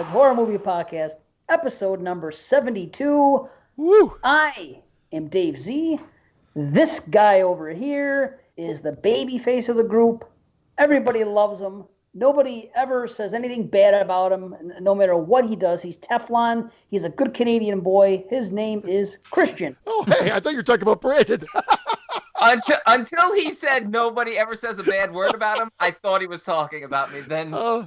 Dad's Horror Movie Podcast, episode number 72. Woo! I am Dave Z. This guy over here is the baby face of the group. Everybody loves him. Nobody ever says anything bad about him. No matter what he does, he's Teflon. He's a good Canadian boy. His name is Christian. Oh, hey, I thought you were talking about Brandon. Until he said nobody ever says a bad word about him, I thought he was talking about me. Then I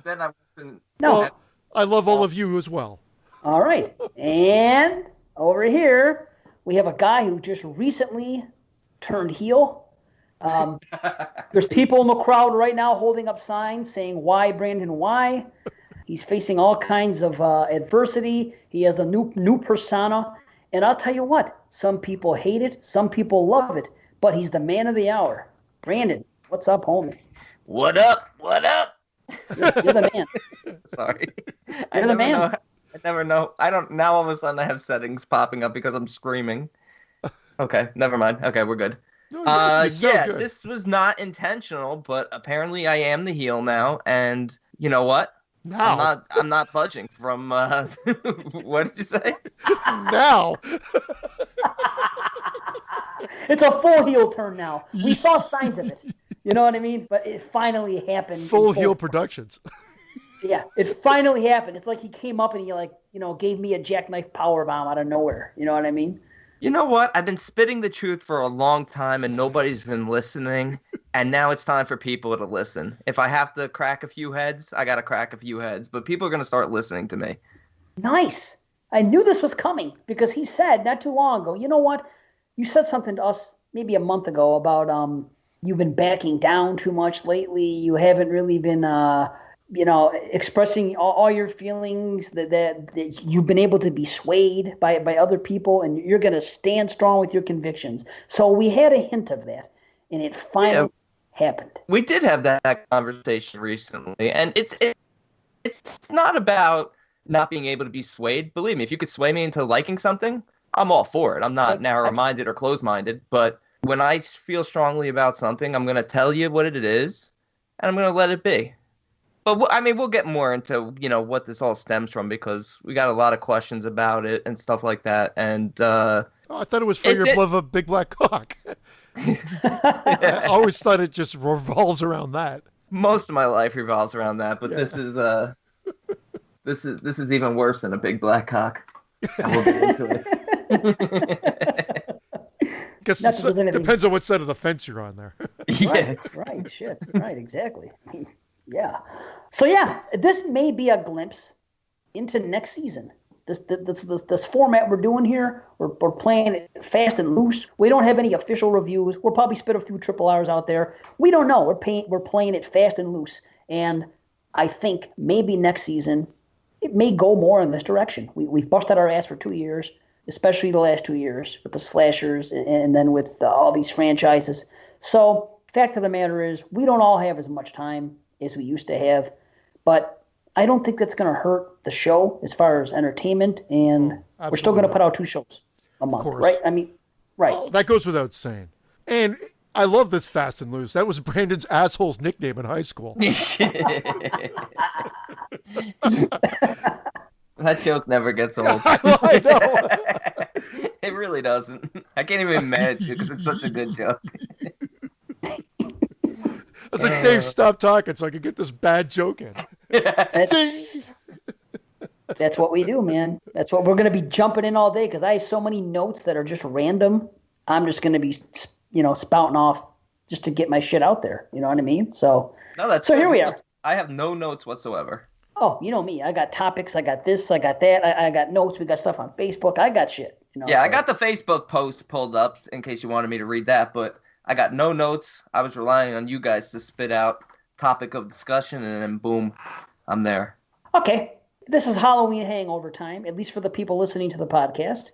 wasn't. No. Well, I love all of you as well. All right. And over here, we have a guy who just recently turned heel. There's people in the crowd right now holding up signs saying, "Why, Brandon, why?" He's facing all kinds of adversity. He has a new persona. And I'll tell you what, some people hate it, some people love it, but he's the man of the hour. Brandon, what's up, homie? What up? What up? You're the man. Sorry. You're the man. I never know. I don't. Now all of a sudden I have settings popping up because I'm screaming. Okay, never mind. Okay, we're good. No, you're so good. This was not intentional, but apparently I am the heel now, and you know what? Now. I'm not budging from. What did you say? Now. It's a full heel turn now. We saw signs of it. You know what I mean? But it finally happened. Full heel productions. Yeah, it finally happened. It's like he came up and he gave me a jackknife powerbomb out of nowhere. You know what I mean? You know what? I've been spitting the truth for a long time and nobody's been listening. And now it's time for people to listen. If I have to crack a few heads, I got to crack a few heads. But people are going to start listening to me. Nice. I knew this was coming because he said not too long ago, you know what? You said something to us maybe a month ago about you've been backing down too much lately. You haven't really been expressing all your feelings, that you've been able to be swayed by other people, and you're going to stand strong with your convictions. So we had a hint of that, and it finally happened. We did have that conversation recently, and it's not about not being able to be swayed. Believe me, if you could sway me into liking something, I'm all for it. I'm not narrow-minded or closed-minded, but when I feel strongly about something, I'm going to tell you what it is, and I'm going to let it be. But I mean, we'll get more into what this all stems from because we got a lot of questions about it and stuff like that. And I thought it was for your love of big black cock. I always thought it just revolves around that. Most of my life revolves around that, but this is even worse than a big black cock. I will get into it. Guess it depends on what side of the fence you're on there. Yeah. Right. Shit. Right. Exactly. Yeah. So yeah, this may be a glimpse into next season. This format we're doing here, we're playing it fast and loose. We don't have any official reviews. We'll probably spit a few triple R's out there. We don't know. We're playing it fast and loose. And I think maybe next season it may go more in this direction. We've busted our ass for 2 years, especially the last 2 years with the slashers and then with all these franchises. So fact of the matter is we don't all have as much time as we used to have, but I don't think that's going to hurt the show as far as entertainment, and we're still going to put out 2 shows a month, right? I mean, right. Oh, that goes without saying. And I love this fast and loose. That was Brandon's asshole's nickname in high school. That joke never gets old. I know. It really doesn't. I can't even manage it because it's such a good joke. I was like, Dave, stop talking so I can get this bad joke in. That's what we do, man. That's what we're going to be jumping in all day because I have so many notes that are just random. I'm just going to be, spouting off just to get my shit out there. You know what I mean? So here we are. I have no notes whatsoever. Oh, you know me. I got topics. I got this. I got that. I got notes. We got stuff on Facebook. I got shit. I got the Facebook post pulled up in case you wanted me to read that, but I got no notes. I was relying on you guys to spit out topic of discussion, and then boom, I'm there. Okay. This is Halloween hangover time, at least for the people listening to the podcast.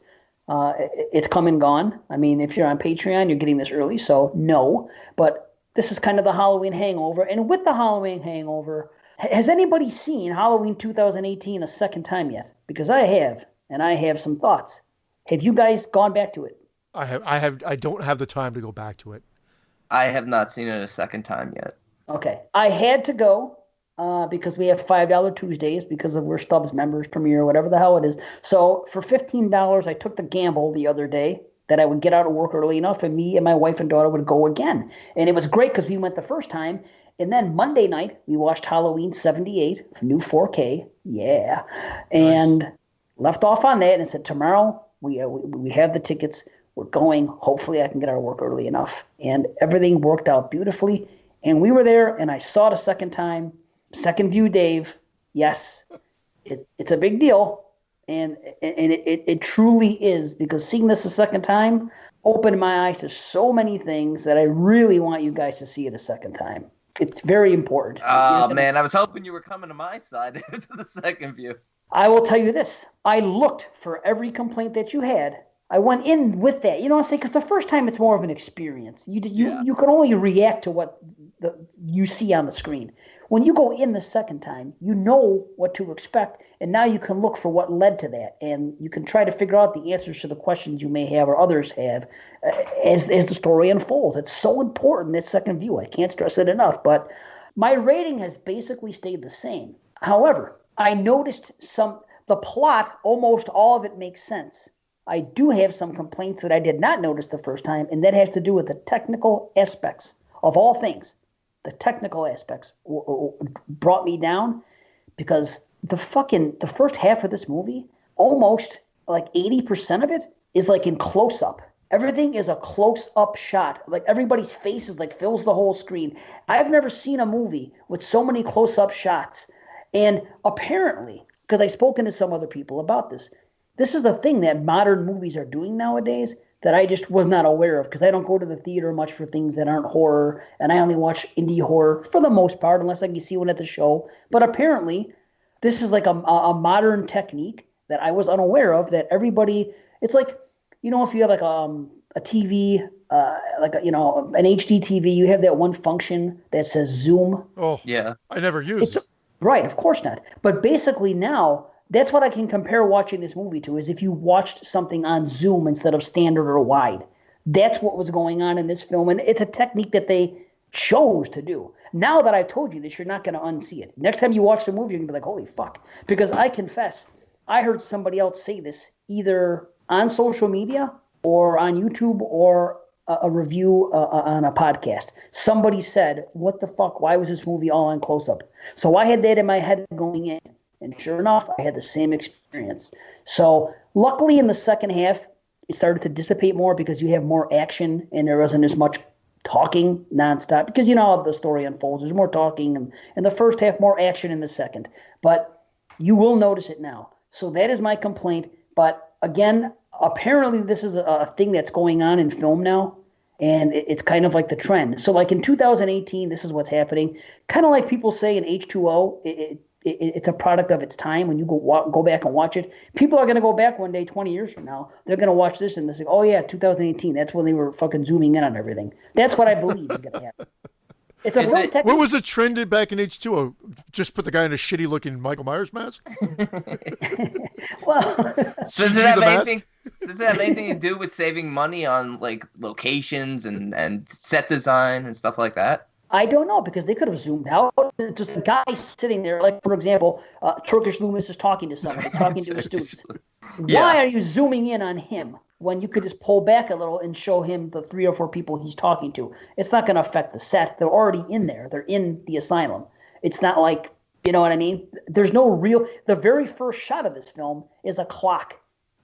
It's come and gone. I mean, if you're on Patreon, you're getting this early, so no. But this is kind of the Halloween hangover. And with the Halloween hangover, has anybody seen Halloween 2018 a second time yet? Because I have, and I have some thoughts. Have you guys gone back to it? I don't have the time to go back to it. I have not seen it a second time yet. Okay. I had to go because we have $5 Tuesdays because of we're Stubbs members, Premiere, whatever the hell it is. So for $15, I took the gamble the other day that I would get out of work early enough and me and my wife and daughter would go again. And it was great because we went the first time. And then Monday night, we watched Halloween 78, new 4K. Yeah. And left off on that and said, tomorrow we have the tickets. We're going. Hopefully I can get out of work early enough. And everything worked out beautifully. And we were there and I saw it a second time. Second view, Dave. Yes, it's a big deal. And it truly is, because seeing this a second time opened my eyes to so many things that I really want you guys to see it a second time. It's very important. Oh, man, I was hoping you were coming to my side after the second view. I will tell you this. I looked for every complaint that you had. I went in with that. You know what I'm saying? Because the first time it's more of an experience. You can only react to what you see on the screen. When you go in the second time, you know what to expect, and now you can look for what led to that, and you can try to figure out the answers to the questions you may have or others have as the story unfolds. It's so important, that second view. I can't stress it enough, but my rating has basically stayed the same. However, I noticed the plot, almost all of it makes sense. I do have some complaints that I did not notice the first time, and that has to do with the technical aspects of all things. The technical aspects brought me down, because the first half of this movie, almost like 80% of it is like in close-up. Everything is a close-up shot. Like everybody's face is like fills the whole screen. I've never seen a movie with so many close-up shots. And apparently, because I've spoken to some other people about this is the thing that modern movies are doing nowadays that I just was not aware of, because I don't go to the theater much for things that aren't horror, and I only watch indie horror for the most part, unless I can see one at the show. But apparently, this is like a modern technique that I was unaware of, that everybody, it's like, if you have like a TV, like an HD TV, you have that one function that says zoom. Oh, yeah. I never use it. Right, of course not. But basically now, that's what I can compare watching this movie to, is if you watched something on Zoom instead of standard or wide. That's what was going on in this film, and it's a technique that they chose to do. Now that I've told you this, you're not going to unsee it. Next time you watch the movie, you're going to be like, holy fuck. Because I confess, I heard somebody else say this either on social media or on YouTube or a review on a podcast. Somebody said, what the fuck, why was this movie all on close-up? So I had that in my head going in. And sure enough, I had the same experience. So luckily in the second half, it started to dissipate more because you have more action and there wasn't as much talking nonstop. Because you know how the story unfolds. There's more talking and in the first half, more action in the second. But you will notice it now. So that is my complaint. But again, apparently this is a thing that's going on in film now. And it's kind of like the trend. So like in 2018, this is what's happening. Kind of like people say in H2O, it's a product of its time. When you go back and watch it, people are going to go back one day, 20 years from now. They're going to watch this and they say, oh, yeah, 2018. That's when they were fucking zooming in on everything. That's what I believe is going to happen. It's a real technique. What was it trended back in H2O? Just put the guy in a shitty-looking Michael Myers mask? Well, does it have anything to do with saving money on like locations and set design and stuff like that? I don't know, because they could have zoomed out. Just a guy sitting there, like, for example, Turkish Loomis is talking to somebody, talking to his students. Yeah. Why are you zooming in on him when you could just pull back a little and show him the 3 or 4 people he's talking to? It's not going to affect the set. They're already in there. They're in the asylum. It's not like, you know what I mean? There's no real – the very first shot of this film is a clock.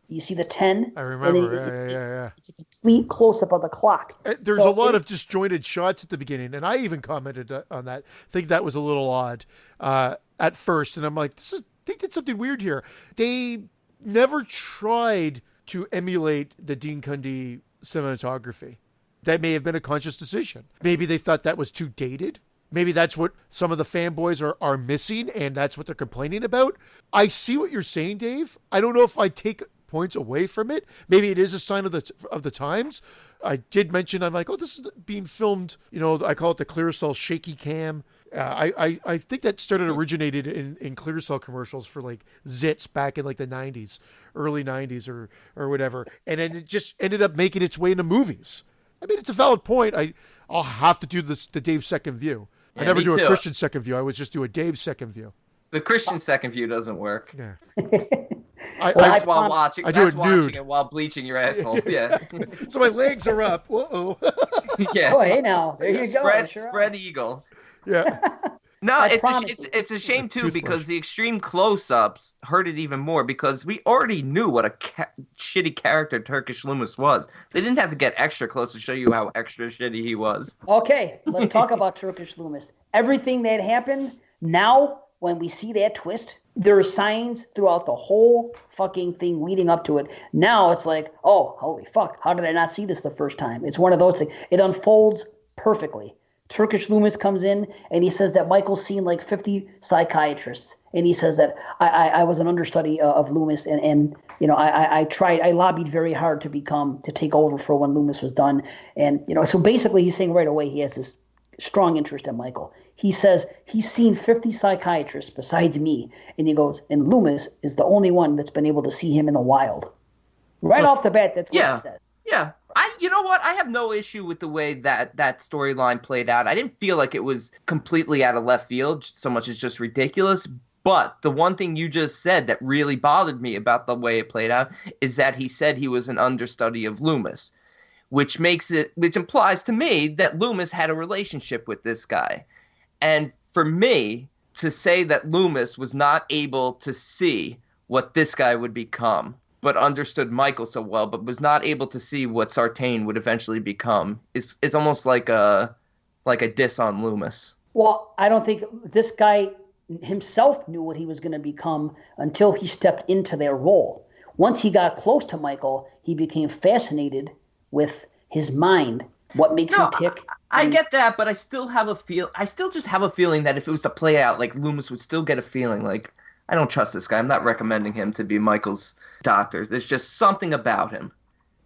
You see the 10? I remember, yeah. It's a complete close-up of the clock. There's a lot of disjointed shots at the beginning, and I even commented on that. I think that was a little odd at first, and I'm like, they did something weird here. They never tried to emulate the Dean Cundey cinematography. That may have been a conscious decision. Maybe they thought that was too dated. Maybe that's what some of the fanboys are missing, and that's what they're complaining about. I see what you're saying, Dave. I don't know if I take points away from it. Maybe it is a sign of the times. I did mention, I'm like, oh, this is being filmed, I call it the Clearasil shaky cam. I think that originated in Clearasil commercials for like Zits back in like the 90s, early 90s or whatever. And then it just ended up making its way into movies. I mean, it's a valid point. I'll have to do the Dave second view. I never me do a too. Christian second view. I always just do a Dave second view. The Christian second view doesn't work. Yeah. That's while watching. I do That's it watching nude. it while bleaching your asshole. Yeah. So my legs are up. Uh-oh. Yeah. Oh, hey now, there you go. Spread eagle. Yeah. No, promise you. it's a shame too Toothbrush. because the extreme close-ups hurt it even more because we already knew what a shitty character Turkish Loomis was. They didn't have to get extra close to show you how extra shitty he was. Okay, let's talk about Turkish Loomis. Everything that happened, now when we see that twist, there are signs throughout the whole fucking thing leading up to it. Now it's like, oh, holy fuck, how did I not see this the first time? It's one of those things. It unfolds perfectly. Turkish Loomis comes in and he says that Michael's seen like 50 psychiatrists. And he says that I was an understudy of Loomis and you know, I lobbied very hard to take over for when Loomis was done. And, you know, so basically he's saying right away he has this strong interest in Michael. He says he's seen 50 psychiatrists besides me. And he goes, and Loomis is the only one that's been able to see him in the wild. Right off the bat, that's what he says. Yeah. You know what? I have no issue with the way that storyline played out. I didn't feel like it was completely out of left field so much as just ridiculous. But the one thing you just said that really bothered me about the way it played out is that he said he was an understudy of Loomis, which implies to me that Loomis had a relationship with this guy. And for me to say that Loomis was not able to see what this guy would become, but understood Michael so well, but was not able to see what Sartain would eventually become, is almost like a diss on Loomis. Well, I don't think this guy himself knew what he was going to become until he stepped into their role. Once he got close to Michael, he became fascinated with his mind, what makes him tick. I get that, but I still just have a feeling that if it was to play out, like Loomis would still get a feeling like, I don't trust this guy. I'm not recommending him to be Michael's doctor. There's just something about him.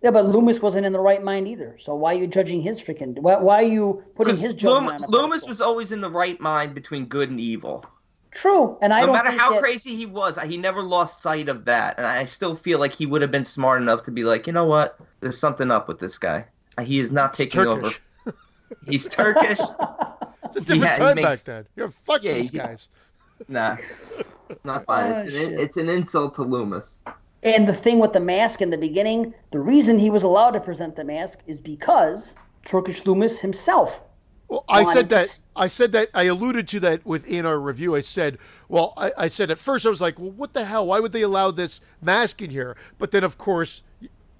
Yeah, but Loomis wasn't in the right mind either. So why are you judging his freaking? Why are you putting his judgment on a Loomis pedestal? was always in the right mind between good and evil. True, and no matter how crazy he was, he never lost sight of that. And I still feel like he would have been smart enough to be like, you know what? There's something up with this guy. He is not taking over. He's Turkish. It's a different time back then. You're fucking these guys. Nah, not fine. It's an insult to Loomis. And the thing with the mask in the beginning, the reason he was allowed to present the mask is because Turkish Loomis himself. Well, I said that I alluded to that within our review. I said at first I was like, well, what the hell? Why would they allow this mask in here? But then, of course,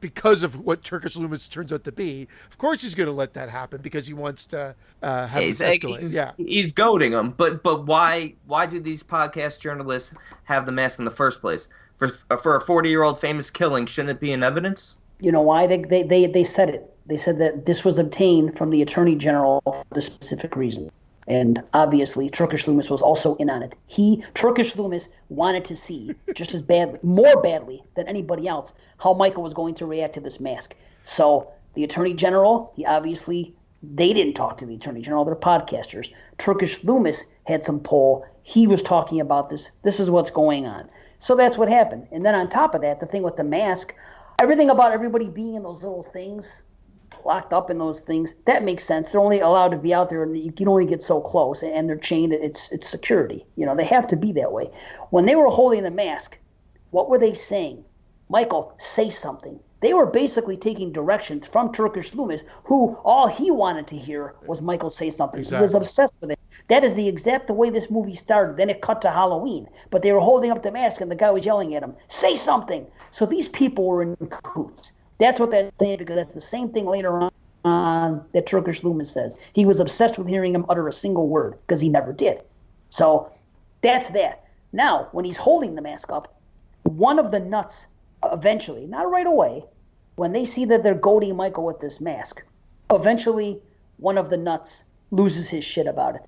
because of what Turkish Loomis turns out to be, of course he's going to let that happen because he wants to have this escalate. He's goading them. But why do these podcast journalists have the mask in the first place? For a 40-year-old famous killing, shouldn't it be in evidence? You know why? They said it. They said that this was obtained from the Attorney General for the specific reason. And obviously, Turkish Loomis was also in on it. Turkish Loomis, wanted to see just as badly, more badly than anybody else, how Michael was going to react to this mask. So the Attorney General, they didn't talk to the Attorney General, they're podcasters. Turkish Loomis had some pull. He was talking about this. This is what's going on. So that's what happened. And then on top of that, the thing with the mask, everything about everybody being in those little things, locked up in those things, that makes sense. They're only allowed to be out there and you can only get so close, and they're chained. It's security. You know, they have to be that way. When they were holding the mask, what were they saying? Michael, say something. They were basically taking directions from Turkish Loomis, who all he wanted to hear was Michael say something. Exactly. He was obsessed with it. That is the exact way this movie started. Then it cut to Halloween. But they were holding up the mask and the guy was yelling at him, say something. So these people were in cahoots. That's what that's saying, because that's the same thing later on that Turkish Loomis says. He was obsessed with hearing him utter a single word because he never did. So that's that. Now, when he's holding the mask up, one of the nuts eventually, not right away, when they see that they're goading Michael with this mask, eventually one of the nuts loses his shit about it.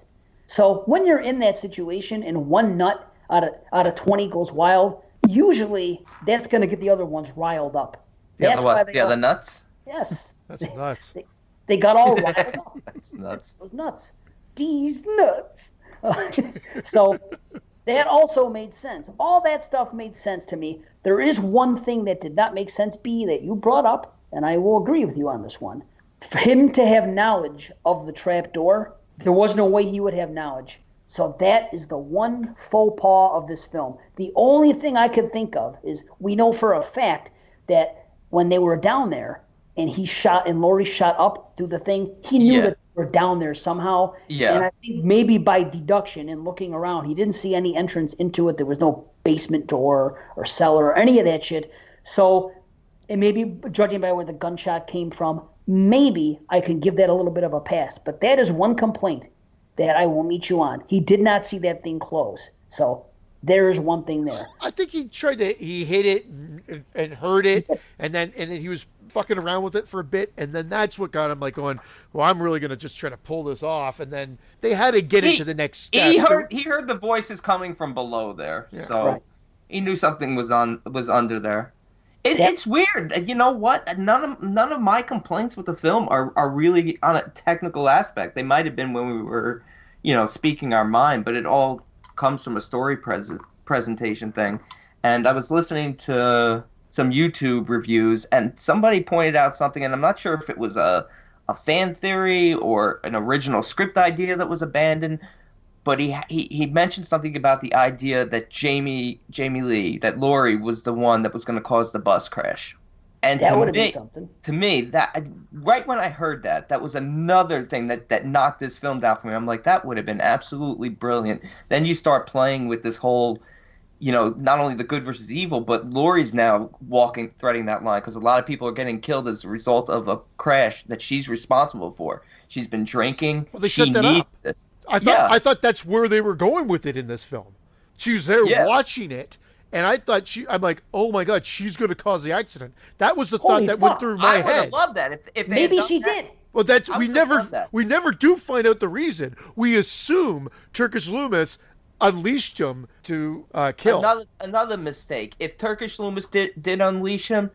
So when you're in that situation and one nut out of 20 goes wild, usually that's going to get the other ones riled up. That's why they the nuts? Yes. That's nuts. They got all riled up. That's nuts. Those nuts. These nuts. So that also made sense. All that stuff made sense to me. There is one thing that did not make sense, B, that you brought up, and I will agree with you on this one. For him to have knowledge of the trap door There was no way he would have knowledge. So that is the one faux pas of this film. The only thing I could think of is we know for a fact that when they were down there and Laurie shot up through the thing, he knew that they were down there somehow. Yeah. And I think maybe by deduction and looking around, he didn't see any entrance into it. There was no basement door or cellar or any of that shit. So, and maybe judging by where the gunshot came from, maybe I can give that a little bit of a pass. But that is one complaint that I will meet you on. He did not see that thing close. So there is one thing there. I think he hit it and heard it, and then he was fucking around with it for a bit, and then that's what got him like going, well, I'm really going to just try to pull this off. And then they had to get into the next step. He heard the voices coming from below there. Yeah. So he knew something was under there. It's weird. You know what? None of my complaints with the film are really on a technical aspect. They might have been when we were, speaking our mind, but it all comes from a story presentation thing. And I was listening to some YouTube reviews, and somebody pointed out something, and I'm not sure if it was a fan theory or an original script idea that was abandoned, but he mentioned something about the idea that Jamie Lee, that Laurie was the one that was going to cause the bus crash. And that would have been something. To me, that right when I heard that was another thing that knocked this film down for me. I'm like, that would have been absolutely brilliant. Then you start playing with this whole, not only the good versus evil, but Laurie's now threading that line, because a lot of people are getting killed as a result of a crash that she's responsible for. She's been drinking. Well, they set that up. This. I thought that's where they were going with it in this film. She was there watching it, and I'm like, oh my God, she's going to cause the accident. That was the thought that went through my head. I would have loved that if maybe she did. Well, we never do find out the reason. We assume Turkish Loomis unleashed him to kill. Another mistake. If Turkish Loomis did unleash him,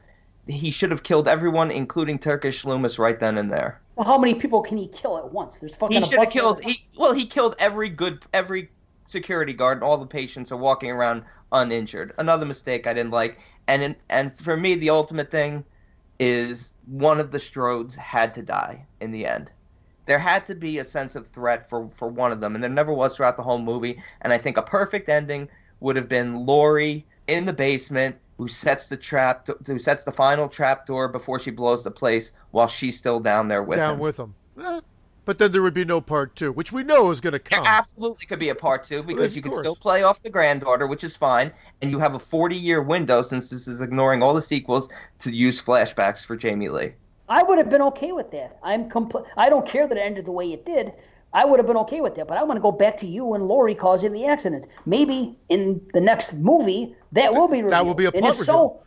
he should have killed everyone, including Turkish Loomis, right then and there. Well, how many people can he kill at once? There's fucking. He should have killed. He killed every security guard, and all the patients are walking around uninjured. Another mistake I didn't like, and for me, the ultimate thing is one of the Strodes had to die in the end. There had to be a sense of threat for one of them, and there never was throughout the whole movie. And I think a perfect ending would have been Laurie in the basement, who sets the final trap door before she blows the place, while she's still down there with him. But then there would be no part 2, which we know is going to come. There absolutely could be a part 2, because you can still play off the granddaughter, which is fine, and you have a 40-year window, since this is ignoring all the sequels, to use flashbacks for Jamie Lee. I would have been okay with that. I don't care that it ended the way it did. I would have been okay with that, but I want to go back to you and Laurie causing the accident. Maybe in the next movie that will be revealed. That will be a plot reveal. So,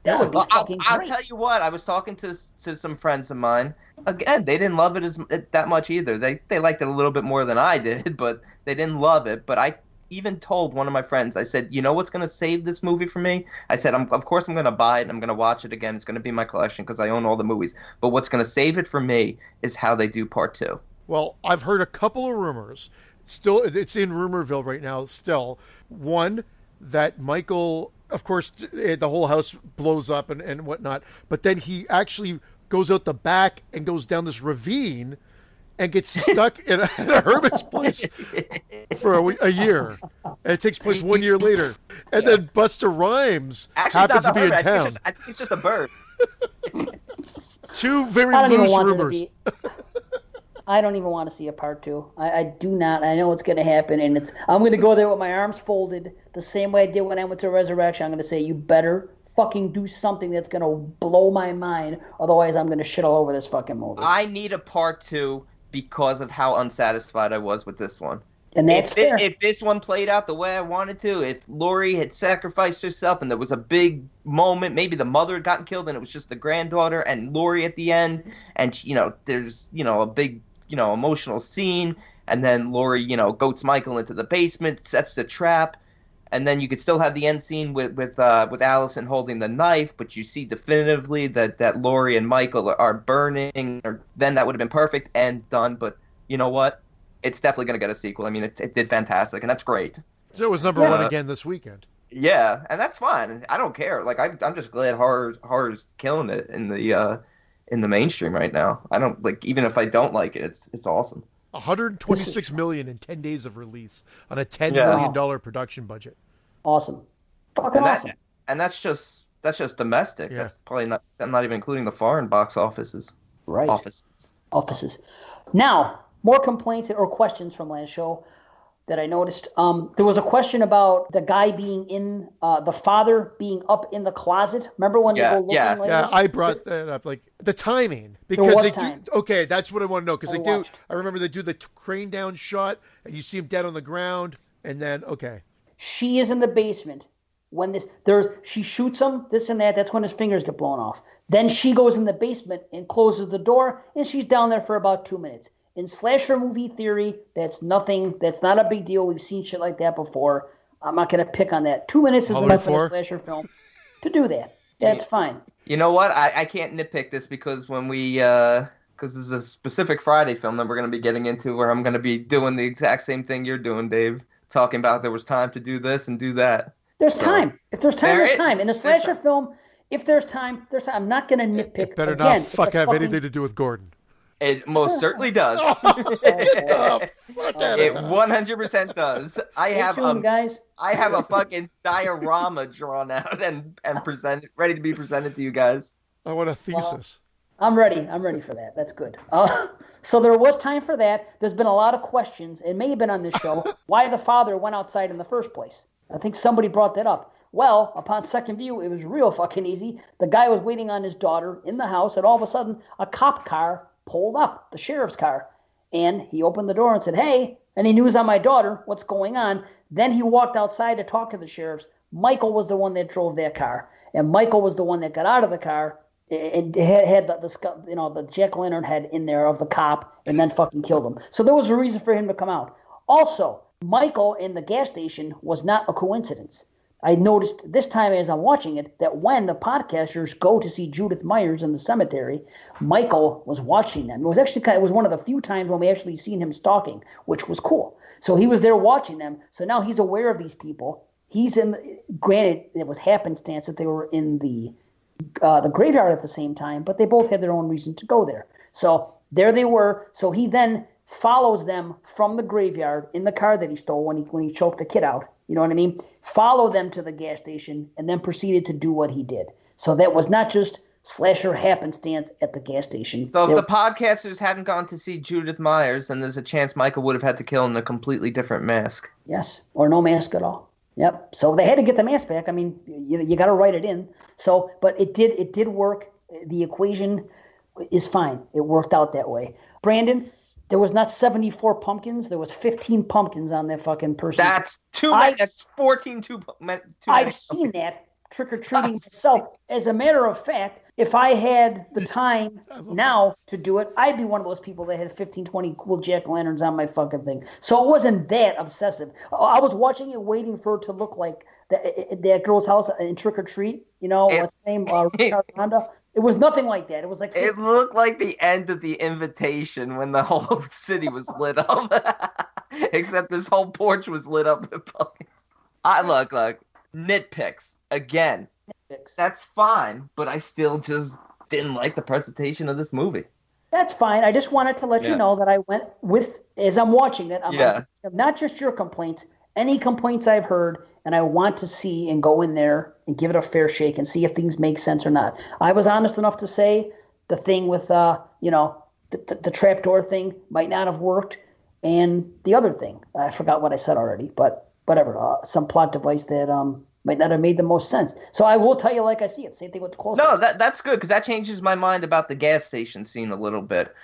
that would be fucking great. I'll tell you what. I was talking to some friends of mine. Again, they didn't love it that much either. They liked it a little bit more than I did, but they didn't love it. But I even told one of my friends, I said, you know what's going to save this movie for me? I said, of course I'm going to buy it and I'm going to watch it again. It's going to be my collection because I own all the movies. But what's going to save it for me is how they do part 2. Well, I've heard a couple of rumors. Still, it's in Rumorville right now still. One, that Michael, of course, the whole house blows up and whatnot, but then he actually goes out the back and goes down this ravine and gets stuck in a hermit's place for a year. And it takes place 1 year later. And then Busta Rhymes happens to be in town. I think it's just a bird. Two very loose rumors. I don't even want to see a part 2. I do not. I know what's going to happen, and I'm going to go there with my arms folded the same way I did when I went to Resurrection. I'm going to say, you better fucking do something that's going to blow my mind. Otherwise, I'm going to shit all over this fucking movie. I need a part 2 because of how unsatisfied I was with this one. And that's fair. If this one played out the way I wanted to, if Laurie had sacrificed herself and there was a big moment, maybe the mother had gotten killed and it was just the granddaughter and Laurie at the end, and there's a big emotional scene, and then Laurie goats Michael into the basement, sets the trap, and then you could still have the end scene with Allison holding the knife, but you see definitively that Laurie and Michael are burning. Then that would have been perfect and done. But you know what? It's definitely going to get a sequel. I mean, it did fantastic, and that's great. So it was number 1 again this weekend. Yeah, and that's fine. I don't care. Like I'm just glad horror's killing it in the mainstream right now. I don't even if I don't like it, it's awesome. $126 million in 10 days of release on a $10 million production budget. Awesome. Fucking awesome. And that's just domestic. Yeah. That's probably not even including the foreign box offices. Right. Offices. Now, more complaints or questions from last show that I noticed. There was a question about the guy being in, the father being up in the closet. Remember when they go looking like Yeah, I brought that up. Like the timing. Because they do. Okay, that's what I want to know. Because they do. I remember they do the crane down shot and you see him dead on the ground. And then, okay. She is in the basement. When she shoots him, this and that, that's when his fingers get blown off. Then she goes in the basement and closes the door, and she's down there for about 2 minutes. In slasher movie theory, that's not a big deal. We've seen shit like that before. I'm not going to pick on that. 2 minutes is enough in a slasher film to do that. That's fine. You know what? I can't nitpick this because when we, because this is a specific Friday film that we're going to be getting into where I'm going to be doing the exact same thing you're doing, Dave. Talking about there was time to do this and do that. There's time. If there's time, there's time. In a slasher film, if there's time, there's time. I'm not going to nitpick. It better not have anything to do with Gordon. It most certainly does. It 100% does. I have a fucking diorama drawn out and presented, ready to be presented to you guys. I want a thesis. I'm ready. I'm ready for that. That's good. So there was time for that. There's been a lot of questions. It may have been on this show why the father went outside in the first place. I think somebody brought that up. Well, upon second view, it was real fucking easy. The guy was waiting on his daughter in the house, and all of a sudden, a cop car pulled up, the sheriff's car. And he opened the door and said, hey, any news on my daughter? What's going on? Then he walked outside to talk to the sheriffs. Michael was the one that drove that car. And Michael was the one that got out of the car and had the jack-o'-lantern head in there of the cop and then fucking killed him. So there was a reason for him to come out. Also, Michael in the gas station was not a coincidence. I noticed this time as I'm watching it that when the podcasters go to see Judith Myers in the cemetery, Michael was watching them. It was one of the few times when we actually seen him stalking, which was cool. So he was there watching them. So now he's aware of these people. Granted, it was happenstance that they were in the graveyard at the same time, but they both had their own reason to go there. So there they were. So he then follows them from the graveyard in the car that he stole when he choked the kid out. You know what I mean? Follow them to the gas station and then proceeded to do what he did. So that was not just slasher happenstance at the gas station. So if the podcasters hadn't gone to see Judith Myers, then there's a chance Michael would have had to kill in a completely different mask. Yes, or no mask at all. Yep. So they had to get the mask back. I mean, you got to write it in. So, but it did work. The equation is fine. It worked out that way. Brandon, there was not 74 pumpkins. There was 15 pumpkins on that fucking person. That's too many. That's 14 too many. I've seen that trick-or-treating myself. As a matter of fact, if I had the time now to do it, I'd be one of those people that had 15, 20 cool jack-o'-lanterns on my fucking thing. So it wasn't that obsessive. I was watching it waiting for it to look like that girl's house in Trick-or-Treat. You know, what's her name? Richard Honda. It was nothing like that. It was like 15. It looked like the end of The Invitation when the whole city was lit up. Except this whole porch was lit up with pumpkins. Look, nitpicks. Again, that's fine, but I still just didn't like the presentation of this movie. That's fine. I just wanted to let you know that I went with, as I'm watching it, I'm like, not just your complaints, any complaints I've heard, and I want to see and go in there and give it a fair shake and see if things make sense or not. I was honest enough to say the thing with, the trapdoor thing might not have worked, and the other thing, I forgot what I said already, but whatever, some plot device that might not have made the most sense. So I will tell you like I see it. Same thing with the close-ups. No, that's good, because that changes my mind about the gas station scene a little bit.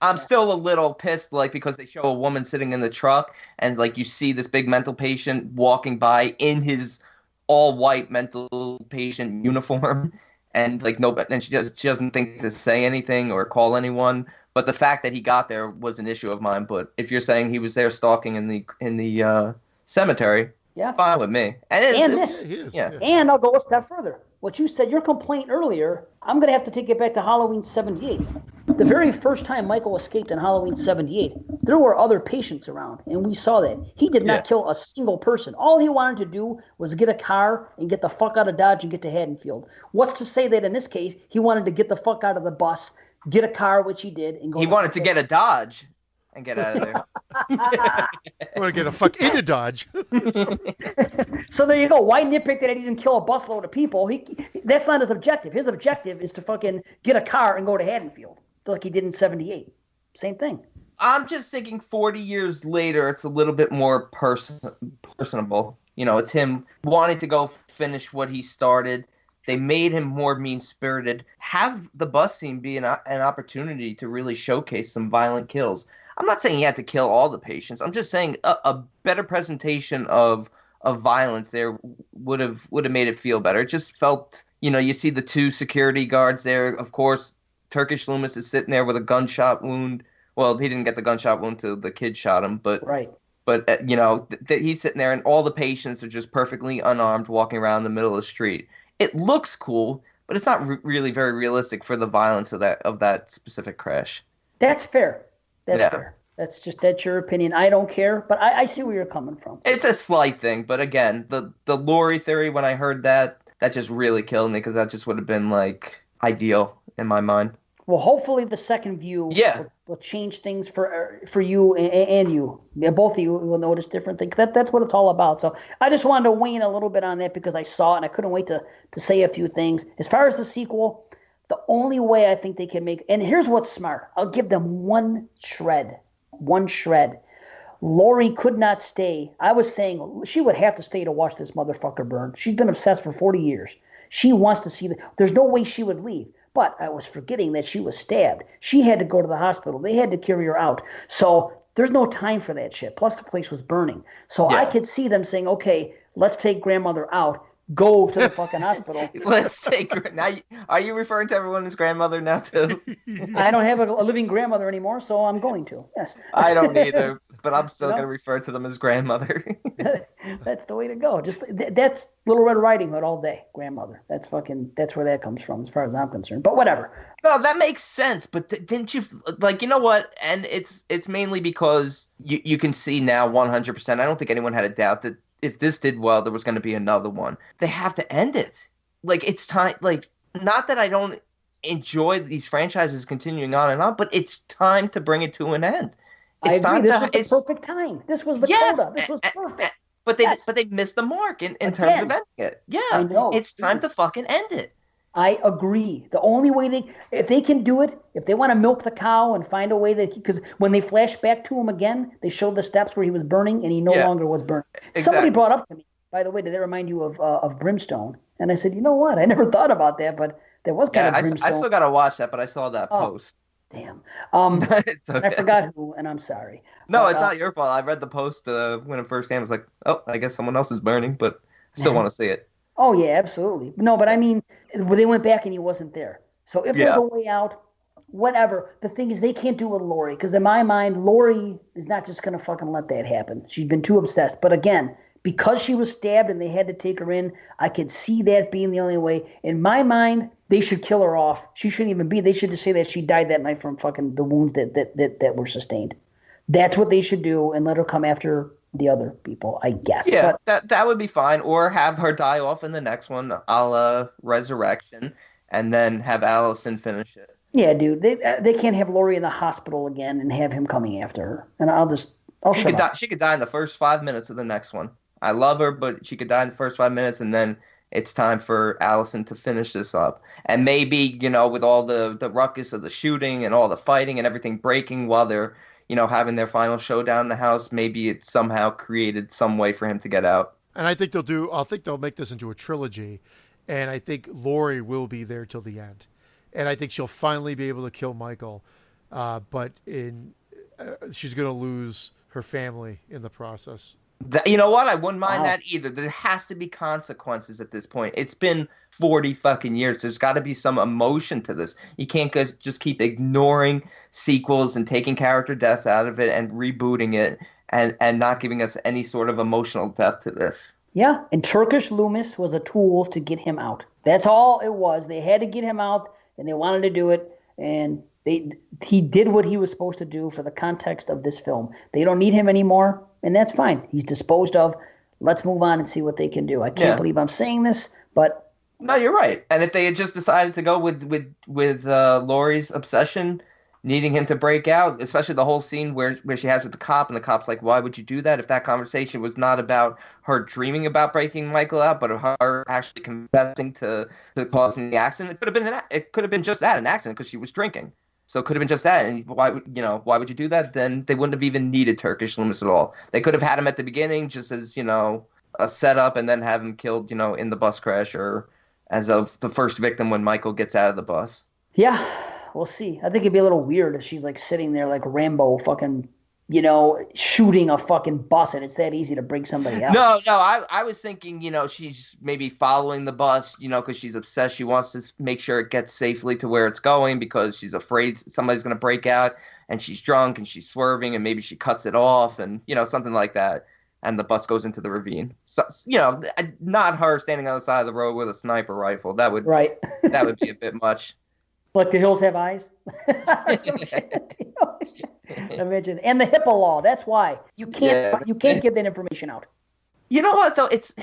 I'm still a little pissed, because they show a woman sitting in the truck, and you see this big mental patient walking by in his all-white mental patient uniform, and and she doesn't think to say anything or call anyone. But the fact that he got there was an issue of mine. But if you're saying he was there stalking in the cemetery, fine with me. And I'll go a step further. What you said, your complaint earlier, I'm going to have to take it back to Halloween 78. The very first time Michael escaped in Halloween 78, there were other patients around, and we saw that. He did not kill a single person. All he wanted to do was get a car and get the fuck out of Dodge and get to Haddonfield. What's to say that in this case, he wanted to get the fuck out of the bus, get a car, which he did, and go. He wanted to get a Dodge. and get out of there. I want to get a fuck into Dodge. So there you go. Why nitpick that he didn't kill a busload of people? That's not his objective. His objective is to fucking get a car and go to Haddonfield, like he did in '78. Same thing. I'm just thinking 40 years later, it's a little bit more personable. You know, it's him wanting to go finish what he started. They made him more mean-spirited. Have the bus scene be an opportunity to really showcase some violent kills. I'm not saying he had to kill all the patients. I'm just saying a better presentation of violence there would have made it feel better. It just felt, you see the 2 security guards there. Of course, Turkish Loomis is sitting there with a gunshot wound. Well, he didn't get the gunshot wound till the kid shot him, but right. But he's sitting there, and all the patients are just perfectly unarmed, walking around the middle of the street. It looks cool, but it's not really very realistic for the violence of that specific crash. That's fair. That's fair. That's your opinion. I don't care, but I see where you're coming from. It's a slight thing, but again, the Lori theory, when I heard that just really killed me, because that just would have been like ideal in my mind. Well, hopefully the second view will change things for you and you. Both of you will notice different things. That's what it's all about. So I just wanted to weigh in a little bit on that because I saw it and I couldn't wait to say a few things. As far as the sequel, the only way I think they can make – and here's what's smart. I'll give them one shred. Lori could not stay. I was saying she would have to stay to watch this motherfucker burn. She's been obsessed for 40 years. She wants to see – there's no way she would leave. But I was forgetting that she was stabbed. She had to go to the hospital. They had to carry her out. So there's no time for that shit. Plus the place was burning. So I could see them saying, okay, let's take grandmother out. Go to the fucking hospital. Let's take now. Are you referring to everyone as grandmother now too? I don't have a living grandmother anymore, so I'm going to. Yes. I don't either, but I'm still going to refer to them as grandmother. That's the way to go. Just that's Little Red Riding Hood all day, grandmother. That's where that comes from, as far as I'm concerned. But whatever. No, that makes sense. But didn't you you know what? And it's mainly because you can see now 100%. I don't think anyone had a doubt that if this did well, there was going to be another one. They have to end it. Like, it's time. Like, not that I don't enjoy these franchises continuing on and on, but it's time to bring it to an end. It's I agree. This was the perfect time. This was the coda. This was perfect. But they missed the mark in terms of ending it. Yeah, I know. It's time to fucking end it. I agree. The only way if they can do it, if they want to milk the cow and find a way because when they flash back to him again, they showed the steps where he was burning and he no longer was burning. Exactly. Somebody brought up to me, by the way, did that remind you of Brimstone? And I said, you know what? I never thought about that, but there was kind of Brimstone. I still got to watch that, but I saw that post. Damn. It's okay. I forgot who, and I'm sorry. No, it's not your fault. I read the post when it first came. I was like, oh, I guess someone else is burning, but I still want to see it. Oh, yeah, absolutely. No, but I mean, they went back and he wasn't there. So if there's a way out, whatever. The thing is, they can't do it with Lori because in my mind, Lori is not just going to fucking let that happen. She's been too obsessed. But again, because she was stabbed and they had to take her in, I could see that being the only way. In my mind, they should kill her off. She shouldn't even be. They should just say that she died that night from fucking the wounds that were sustained. That's what they should do and let her come after the other people, I guess. Yeah, but that would be fine. Or have her die off in the next one, a la Resurrection, and then have Allison finish it. Yeah, dude. They can't have Lori in the hospital again and have him coming after her. And She could die in the first 5 minutes of the next one. I love her, but she could die in the first 5 minutes, and then it's time for Allison to finish this up. And maybe, with all the ruckus of the shooting and all the fighting and everything breaking while they're having their final showdown in the house, maybe it somehow created some way for him to get out. And I think they'll make this into a trilogy, and I think Lori will be there till the end. And I think she'll finally be able to kill Michael, but she's going to lose her family in the process. You know what? I wouldn't mind that either. There has to be consequences at this point. It's been 40 fucking years. There's got to be some emotion to this. You can't just keep ignoring sequels and taking character deaths out of it and rebooting it and not giving us any sort of emotional depth to this. Yeah, and Turkish Loomis was a tool to get him out. That's all it was. They had to get him out, and they wanted to do it, and he did what he was supposed to do for the context of this film. They don't need him anymore, and that's fine. He's disposed of. Let's move on and see what they can do. I can't believe I'm saying this, but no, you're right. And if they had just decided to go with Laurie's obsession, needing him to break out, especially the whole scene where she has with the cop, and the cop's like, why would you do that? If that conversation was not about her dreaming about breaking Michael out, but of her actually confessing to causing the accident, it could have been just that, an accident, because she was drinking. So it could have been just that. And why would you do that? Then they wouldn't have even needed Turkish Loomis at all. They could have had him at the beginning just as, a setup, and then have him killed, in the bus crash, or as of the first victim when Michael gets out of the bus. Yeah, we'll see. I think it'd be a little weird if she's like sitting there like Rambo fucking, shooting a fucking bus, and it's that easy to bring somebody out. No, I was thinking, she's maybe following the bus, because she's obsessed. She wants to make sure it gets safely to where it's going because she's afraid somebody's going to break out, and she's drunk and she's swerving, and maybe she cuts it off, and, something like that. And the bus goes into the ravine. So, not her standing on the side of the road with a sniper rifle. That would that would be a bit much. Like the hills have eyes. Imagine. And the HIPAA law. That's why you can't give that information out. You know what though? It's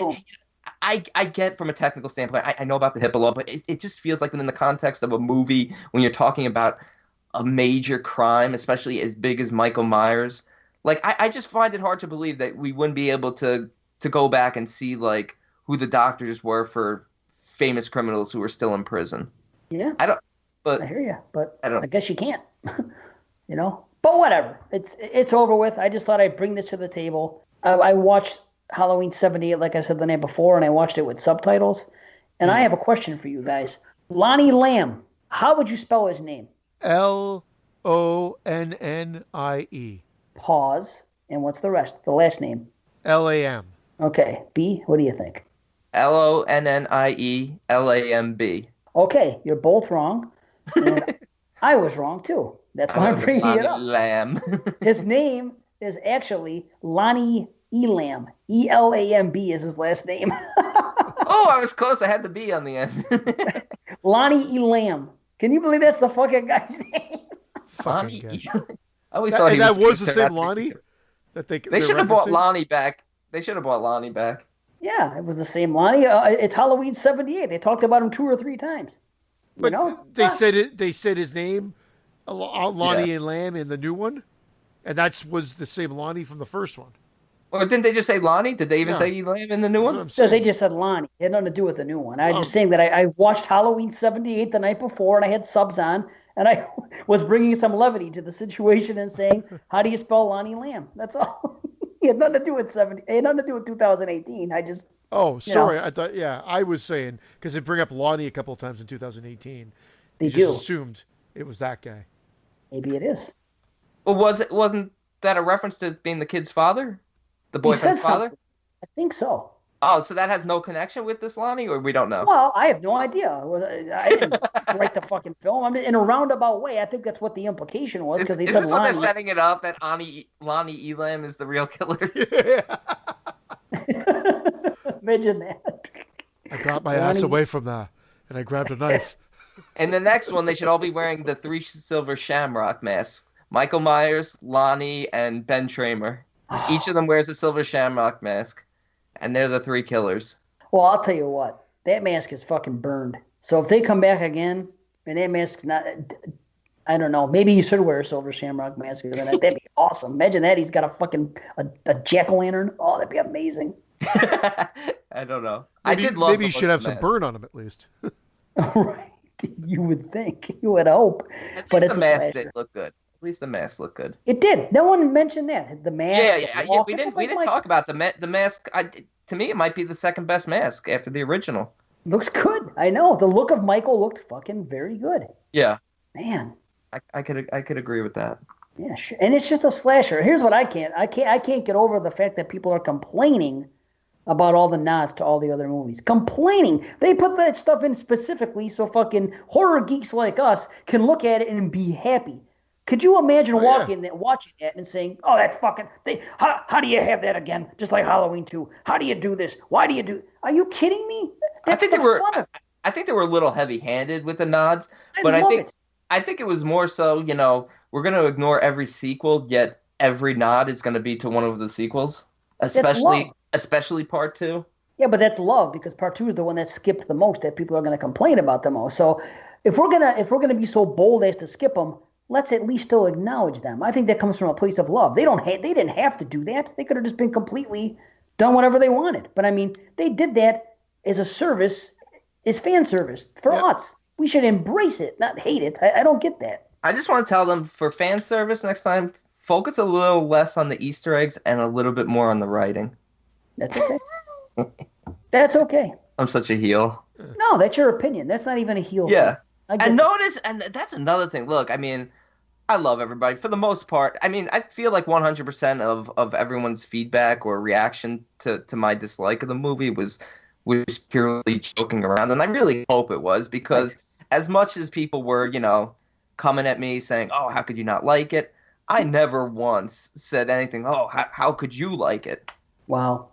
I get from a technical standpoint. I know about the HIPAA law, but it just feels like within the context of a movie, when you're talking about a major crime, especially as big as Michael Myers. Like, I just find it hard to believe that we wouldn't be able to go back and see, like, who the doctors were for famous criminals who were still in prison. Yeah. I hear you, but I guess you can't. But whatever. It's over with. I just thought I'd bring this to the table. I watched Halloween 78, like I said the night before, and I watched it with subtitles. And I have a question for you guys. Lonnie Lamb, how would you spell his name? Lonnie. Pause. And what's the rest? The last name? Lam. Okay. B, what do you think? Lonnielamb. Okay, you're both wrong. And I was wrong too. That's why I'm bringing it up. Lamb. His name is actually Lonnie Elam. Elamb is his last name. Oh, I was close. I had the B on the end. Lonnie Elam. Can you believe that's the fucking guy's name? Lonnie Elam. I always thought that was the same Lonnie? They should have brought Lonnie back. Yeah, it was the same Lonnie. It's Halloween 78. They talked about him 2 or 3 times. But they said it. They said his name, Lonnie and Lamb, in the new one, and that was the same Lonnie from the first one. Or didn't they just say Lonnie? Did they even say Lamb in the new one? So they just said Lonnie. It had nothing to do with the new one. I was just saying that I watched Halloween 78 the night before, and I had subs on, and I was bringing some levity to the situation and saying, "How do you spell Lonnie Lamb?" That's all. It had nothing to do with 70. It had nothing to do with 2018. I just. Oh, sorry. I thought. Yeah, I was saying because they bring up Lonnie a couple of times in 2018. They just assumed it was that guy. Maybe it is. Well, wasn't that a reference to being the kid's father, the boyfriend's father? I think so. Oh, so that has no connection with this Lonnie, or we don't know? Well, I have no idea. I didn't write the fucking film. I mean, in a roundabout way, I think that's what the implication was because they said this Lonnie. What they're setting it up that Lonnie Elam is the real killer? Yeah. Imagine that. I got my ass away from that, and I grabbed a knife. And the next one, they should all be wearing the 3 silver shamrock masks. Michael Myers, Lonnie, and Ben Tramer. Each of them wears a silver shamrock mask. And they're the 3 killers. Well, I'll tell you what. That mask is fucking burned. So if they come back again, and that mask's not... I don't know. Maybe he should wear a silver shamrock mask. That'd be awesome. Imagine that. He's got a fucking... a jack-o'-lantern. Oh, that'd be amazing. I don't know. Maybe he should have some burn on him at least. Right. You would think. You would hope. But the mask did look good. At least the mask looked good. It did. No one mentioned that. The mask. Yeah. We didn't talk about the mask. To me, it might be the second best mask after the original. Looks good. I know. The look of Michael looked fucking very good. Yeah. Man. I could agree with that. Yeah, sure. And it's just a slasher. Here's what I can't get over the fact that people are complaining about all the nods to all the other movies. Complaining. They put that stuff in specifically so fucking horror geeks like us can look at it and be happy. Could you imagine watching that and saying, "Oh, that's fucking... How do you have that again? Just like Halloween 2. How do you do this? Why do you do... Are you kidding me?" I think they were a little heavy-handed with the nods, but I think it was more so, we're going to ignore every sequel, yet every nod is going to be to one of the sequels, especially part 2. Yeah, but that's love because part 2 is the one that skipped the most, that people are going to complain about the most. So if we're gonna be so bold as to skip them, let's at least still acknowledge them. I think that comes from a place of love. They didn't have to do that. They could have just been completely done whatever they wanted. But I mean, they did that as a service, as fan service for us. We should embrace it, not hate it. I don't get that. I just want to tell them, for fan service next time, focus a little less on the Easter eggs and a little bit more on the writing. That's okay. That's okay. I'm such a heel. No, that's your opinion. That's not even a heel. Yeah. And notice, and that's another thing. Look, I mean, I love everybody for the most part. I mean, I feel like 100% of everyone's feedback or reaction to my dislike of the movie was purely joking around, and I really hope it was, because as much as people were, coming at me saying, "Oh, how could you not like it?" I never once said anything. "Oh, how could you like it?" Wow.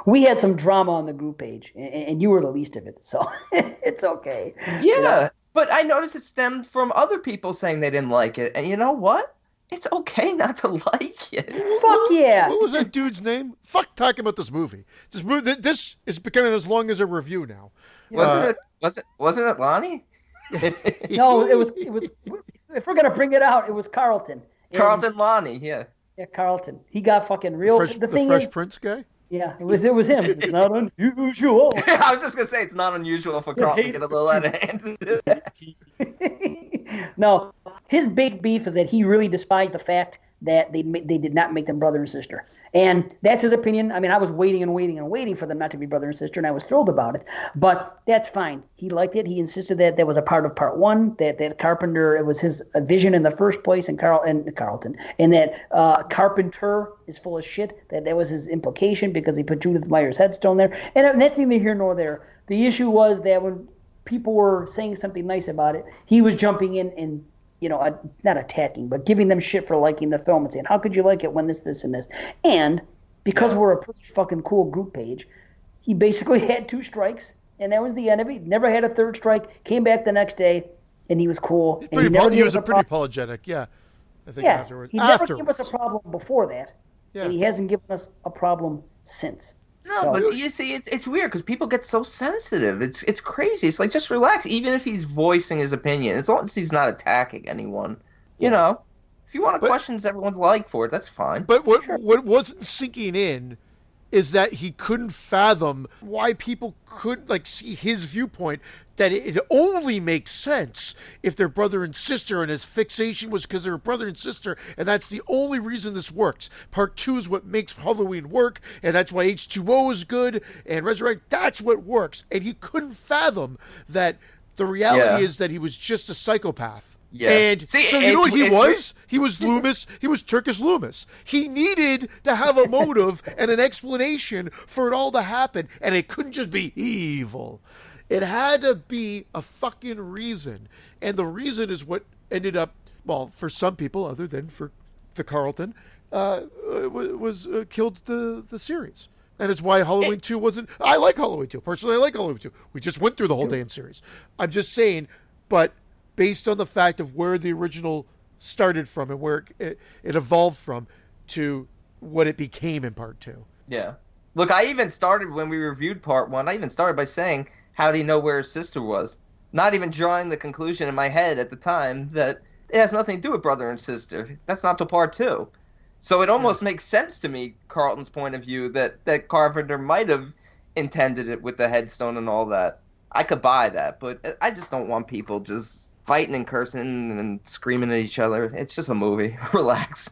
We had some drama on the group page, and you were the least of it, so it's okay. Yeah, but I noticed it stemmed from other people saying they didn't like it, and you know what? It's okay not to like it. Fuck yeah. What was that dude's name? Fuck talking about this movie. This is becoming as long as a review now. Wasn't it Lonnie? No, it was. If we're gonna bring it out, it was Carlton. Lonnie, yeah. Yeah, Carlton. He got fucking real. The Fresh Prince guy. Yeah, it was him. It's not unusual. I was just gonna say, it's not unusual for Carlton to get a little out of hand. No, his big beef is that he really despised the fact that they did not make them brother and sister. And that's his opinion. I mean, I was waiting and waiting and waiting for them not to be brother and sister, and I was thrilled about it. But that's fine. He liked it. He insisted that was a part of part one, that Carpenter, it was his vision in the first place, and Carlton, and that Carpenter is full of shit, that was his implication because he put Judith Meyer's headstone there. And that's neither here nor there. The issue was that when people were saying something nice about it, he was jumping in and not attacking, but giving them shit for liking the film and saying, how could you like it when this, and this? And because we're a pretty fucking cool group page, he basically had 2 strikes, and that was the end of it. Never had a third strike, came back the next day, and he was cool. He was pretty apologetic, yeah. I think afterwards. He never gave us a problem before that, and he hasn't given us a problem since. No, but you see, it's weird because people get so sensitive. It's crazy. It's like, just relax. Even if he's voicing his opinion, as long as he's not attacking anyone, if you want to question everyone's like for it, that's fine. But what wasn't sinking in is that he couldn't fathom why people couldn't see his viewpoint, that it only makes sense if they're brother and sister, and his fixation was because they're brother and sister, and that's the only reason this works. Part 2 is what makes Halloween work, and that's why H2O is good, and Resurrect, that's what works. And he couldn't fathom that the reality is that he was just a psychopath. Yeah. And so you know what he was? He was Loomis. He was Turkish Loomis. He needed to have a motive and an explanation for it all to happen, and it couldn't just be evil. It had to be a fucking reason. And the reason is what ended up, well, for some people other than for the Carlton, killed the series. And it's why Halloween 2 wasn't... I like Halloween 2. Personally, I like Halloween 2. We just went through the whole damn series. I'm just saying, but based on the fact of where the original started from and where it evolved from to what it became in part 2. Yeah. Look, I even started, when we reviewed part 1, I even started by saying, how do you know where his sister was? Not even drawing the conclusion in my head at the time that it has nothing to do with brother and sister. That's not till part 2. So it almost makes sense to me, Carlton's point of view, that Carpenter might have intended it with the headstone and all that. I could buy that, but I just don't want people just fighting and cursing and screaming at each other. It's just a movie. Relax.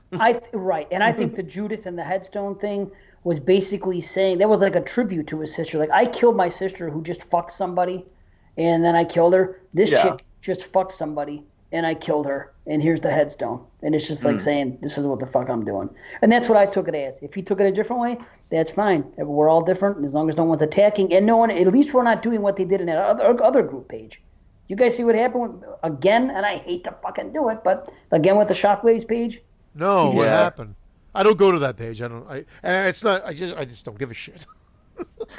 Right. And I think the Judith and the headstone thing was basically saying, that was like a tribute to his sister. Like, I killed my sister who just fucked somebody, and then I killed her. This chick just fucked somebody, and I killed her, and here's the headstone. And it's just like saying, this is what the fuck I'm doing. And that's what I took it as. If he took it a different way, that's fine. We're all different, and as long as no one's attacking, and no one, at least we're not doing what they did in that other group page. You guys see what happened again? And I hate to fucking do it, but again with the Shockwaves page. No, what happened? I don't go to that page. And it's not. I just don't give a shit.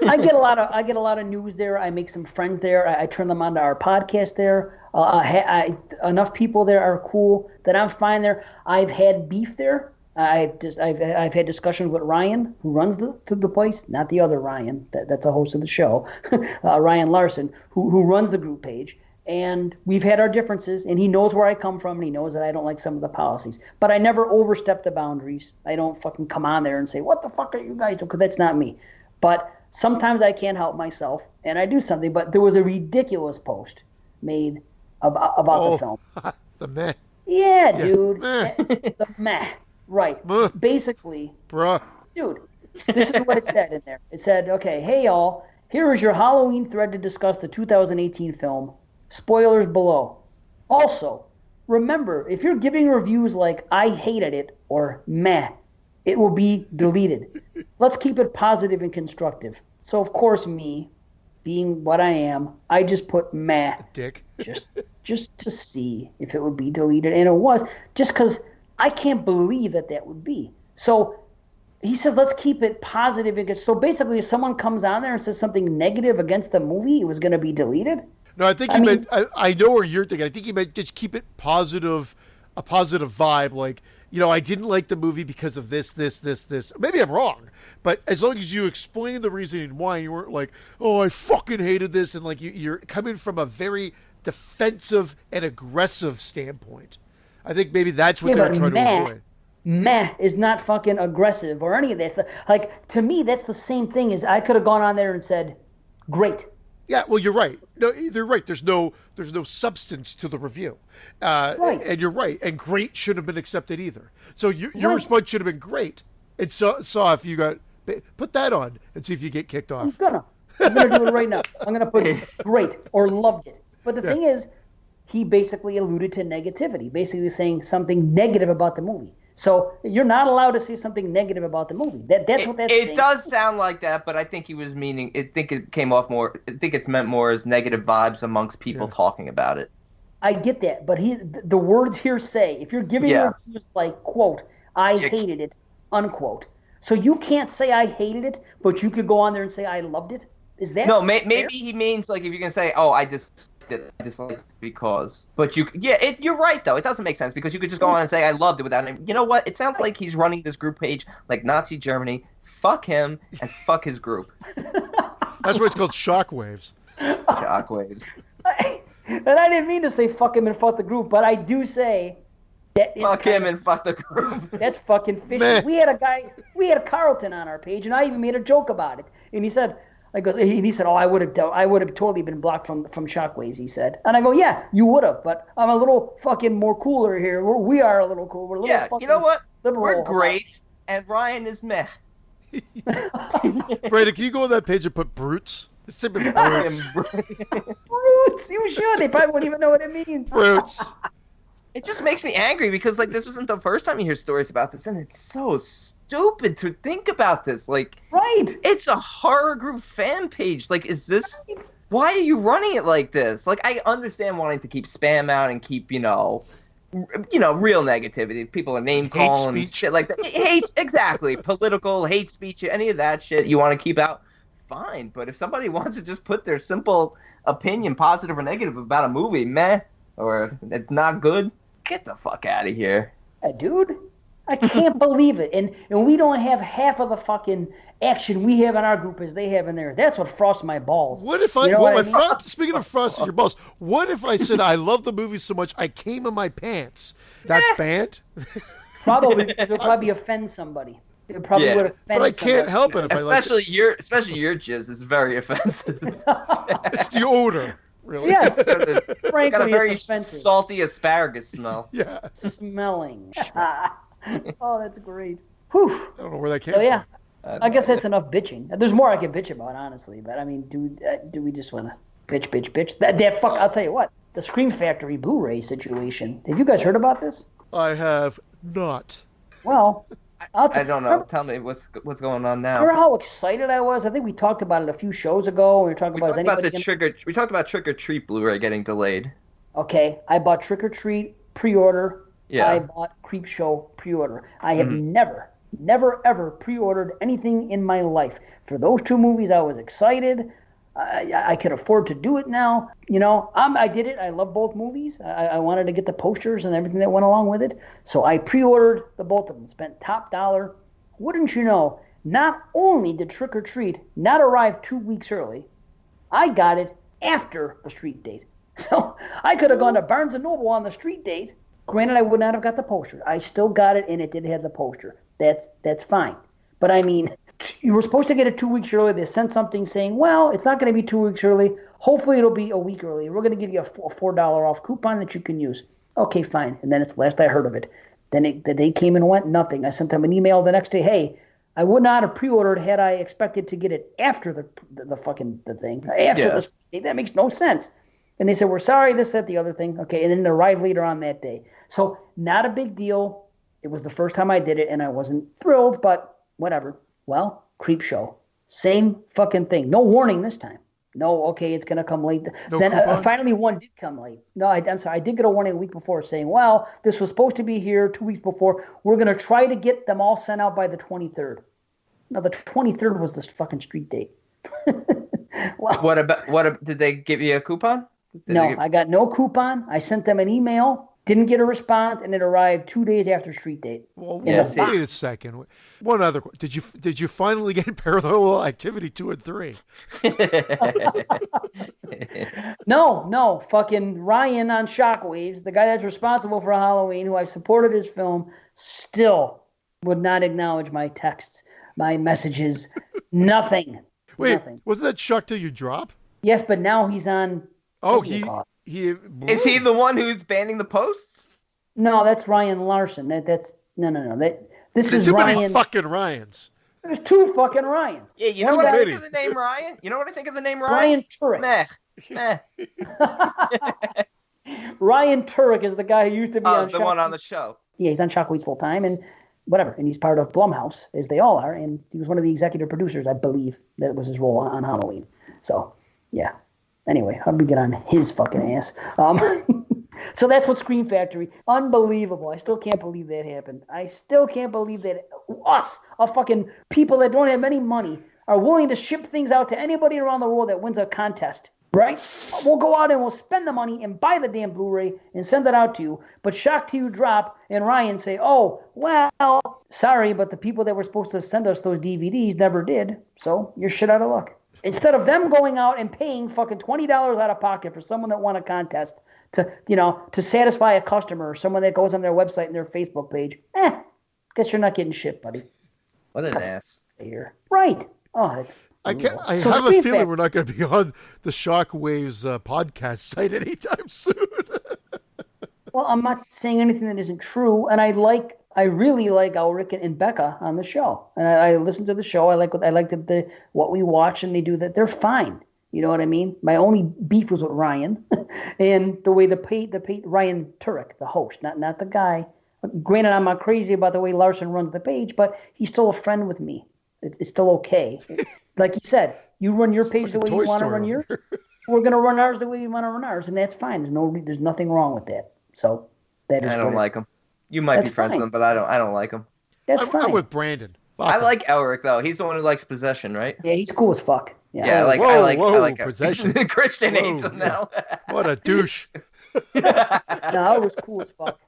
I get a lot of news there. I make some friends there. I turn them on to our podcast there. Enough people there are cool that I'm fine there. I've had beef there. I've had discussions with Ryan, who runs the place, not the other Ryan. That's a host of the show, Ryan Larson, who runs the group page. and we've had our differences, and he knows where I come from, and he knows that I don't like some of the policies. But I never overstep the boundaries. I don't fucking come on there and say, what the fuck are you guys doing? Because that's not me. But sometimes I can't help myself, and I do something. But there was a ridiculous post made about the film. The meh. Yeah, dude. Meh. The meh. Right. Meh. Basically, Bruh. dude, this is what it said in there. It said, okay, hey, y'all, here is your Halloween thread to discuss the 2018 film. Spoilers below. Also, remember, if you're giving reviews like I hated it or meh, it will be deleted. Let's keep it positive and constructive. So, of course, me, being what I am, I just put meh. Dick. just to see if it would be deleted. And it was, just because I can't believe that would be. So he said, let's keep it positive. So basically, if someone comes on there and says something negative against the movie, it was going to be deleted? No, I think he meant, I know where you're thinking. I think he meant just keep it positive, a positive vibe. Like, I didn't like the movie because of this. Maybe I'm wrong. But as long as you explain the reasoning why, you weren't like, oh, I fucking hated this. And like you're coming from a very defensive and aggressive standpoint. I think maybe that's what they're trying to avoid. Meh is not fucking aggressive or any of that. Like, to me, that's the same thing as I could have gone on there and said, great. Yeah, well, you're right. No, they're right. There's no substance to the review, right. And you're right. And great shouldn't have been accepted either. So your response should have been great. And saw if you got put that on and see if you get kicked off. I'm gonna do it right now. I'm gonna put great or loved it. But the thing is, he basically alluded to negativity, basically saying something negative about the movie. So you're not allowed to say something negative about the movie. That's what that's saying. It does sound like that, but I think he was meaning. I think it came off more. I think it's meant more as negative vibes amongst people talking about it. I get that, but the words here say, if you're giving reviews like, quote, I hated it, unquote. So you can't say I hated it, but you could go on there and say I loved it? Is that No, maybe he means like if you can say, oh, I disliked it because. But you're right, though. It doesn't make sense because you could just go on and say I loved it without him. You know what? It sounds like he's running this group page like Nazi Germany. Fuck him and fuck his group. That's why it's called Shockwaves. Shockwaves. And I didn't mean to say fuck him and fuck the group, but I do say that fuck him and fuck the group. That's fucking fishy. We had a Carlton on our page, and I even made a joke about it. And he said, oh, I would have totally been blocked from Shockwaves, he said. And I go, yeah, you would have, but I'm a little fucking more cooler here. We are a little cool. We're a little fucking you know what? Liberal. We're great, and Ryan is meh. Brandon, can you go on that page and put brutes? It's simply brutes. Brutes, you should. They probably won't even know what it means. Brutes. It just makes me angry because like this isn't the first time you hear stories about this, and it's so stupid to think about this. Like, right? It's a horror group fan page. Like, is this? Why are you running it like this? Like, I understand wanting to keep spam out and keep real negativity. People are name calling and shit like that. Exactly. Political hate speech, any of that shit you want to keep out. Fine, but if somebody wants to just put their simple opinion, positive or negative, about a movie, meh, or it's not good, get the fuck out of here. Dude, I can't believe it. And we don't have half of the fucking action we have in our group as they have in there. That's what frosts my balls. What if speaking of frosting your balls, what if I said I love the movie so much I came in my pants? That's banned? Probably, because it would probably offend somebody. It probably would offend But I can't help it if especially your jizz is very offensive. It's the odor. Really? Yes. Frankly, got a very it's offensive. salty asparagus smell. Yeah. Smelling. Oh, that's great. Whew. I don't know where that came from. I guess that's enough bitching. There's more I can bitch about, honestly. But I mean, do we just want to bitch? That fuck. I'll tell you what. The Scream Factory Blu-ray situation. Have you guys heard about this? I have not. Well, I don't know. Tell me what's going on now. Remember how excited I was? I think we talked about it a few shows ago. We talked about Trick or Treat Blu-ray getting delayed. Okay, I bought Trick or Treat pre-order. Yeah. I bought Creepshow pre-order. I have never, ever pre-ordered anything in my life. For those two movies, I was excited. I could afford to do it now. I did it. I love both movies. I wanted to get the posters and everything that went along with it. So I pre-ordered the both of them, spent top dollar. Wouldn't you know, not only did Trick or Treat not arrive 2 weeks early, I got it after the street date. So I could have gone to Barnes and Noble on the street date. Granted, I would not have got the poster. I still got it, and it did have the poster. That's fine. But I mean, you were supposed to get it 2 weeks early. They sent something saying, well, it's not going to be 2 weeks early. Hopefully, it'll be a week early. We're going to give you a $4 off coupon that you can use. Okay, fine. And then it's the last I heard of it. Then the day came and went, nothing. I sent them an email the next day. Hey, I would not have pre-ordered had I expected to get it after the thing. After the date. That makes no sense. And they said, we're sorry, this, that, the other thing. Okay, and then it arrived later on that day. So not a big deal. It was the first time I did it, and I wasn't thrilled, but whatever. Well, Creep Show. Same fucking thing. No warning this time. No, okay, it's going to come late. No then finally one did come late. No, I'm sorry. I did get a warning a week before saying, well, this was supposed to be here 2 weeks before. We're going to try to get them all sent out by the 23rd. No, the 23rd was the fucking street date. Well, what did they give you a coupon? I got no coupon. I sent them an email, didn't get a response, and it arrived 2 days after street date. Well, wait a second. One other question. Did you finally get Parallel Activity 2 and 3? No. Fucking Ryan on Shockwaves, the guy that's responsible for Halloween, who I supported his film, still would not acknowledge my texts, my messages, nothing. Wait, nothing. Wasn't that Shock Till You Drop? Yes, but now he's on. Oh, he is he the one who's banning the posts? No, that's Ryan Larson. That's no. This is too Ryan. Many fucking Ryans. There's two fucking Ryans. Yeah, you know what I think of the name Ryan? You know what I think of the name Ryan? Ryan Turek. Meh. Ryan Turek is the guy who used to be on the one on the show. Yeah, he's on Shockwaves full time and whatever. And he's part of Blumhouse, as they all are. And he was one of the executive producers, I believe. That was his role on Halloween. So, yeah. Anyway, how did we get on his fucking ass? So that's what Scream Factory. Unbelievable. I still can't believe that happened. I still can't believe that us, a fucking people that don't have any money, are willing to ship things out to anybody around the world that wins a contest, right? We'll go out and we'll spend the money and buy the damn Blu-ray and send it out to you. But Shock Till You Drop and Ryan say, oh, well, sorry, but the people that were supposed to send us those DVDs never did. So you're shit out of luck. Instead of them going out and paying fucking $20 out of pocket for someone that won a contest to satisfy a customer or someone that goes on their website and their Facebook page, guess you're not getting shit, buddy. What an ass. Here. Right. Oh, that's I have a feeling we're not going to be on the Shockwaves podcast site anytime soon. Well, I'm not saying anything that isn't true, and I really like Ulrich and Becca on the show, and I listen to the show. I like what we watch, and they do that. They're fine. You know what I mean? My only beef was with Ryan, and the way Ryan Turek, the host, not the guy. Granted, I'm not crazy about the way Larson runs the page, but he's still a friend with me. It's still okay. Like you said, you run your page the way you want to run yours. We're gonna run ours the way we want to run ours, and that's fine. There's nothing wrong with that. So that is. I don't like him. You might be friends with him, but I don't like him. That's fine. I'm with Brandon. I like Elric though. He's the one who likes Possession, right? Yeah, he's cool as fuck. Yeah, I like Possession. Christian hates him now. What a douche. No, I was cool as fuck.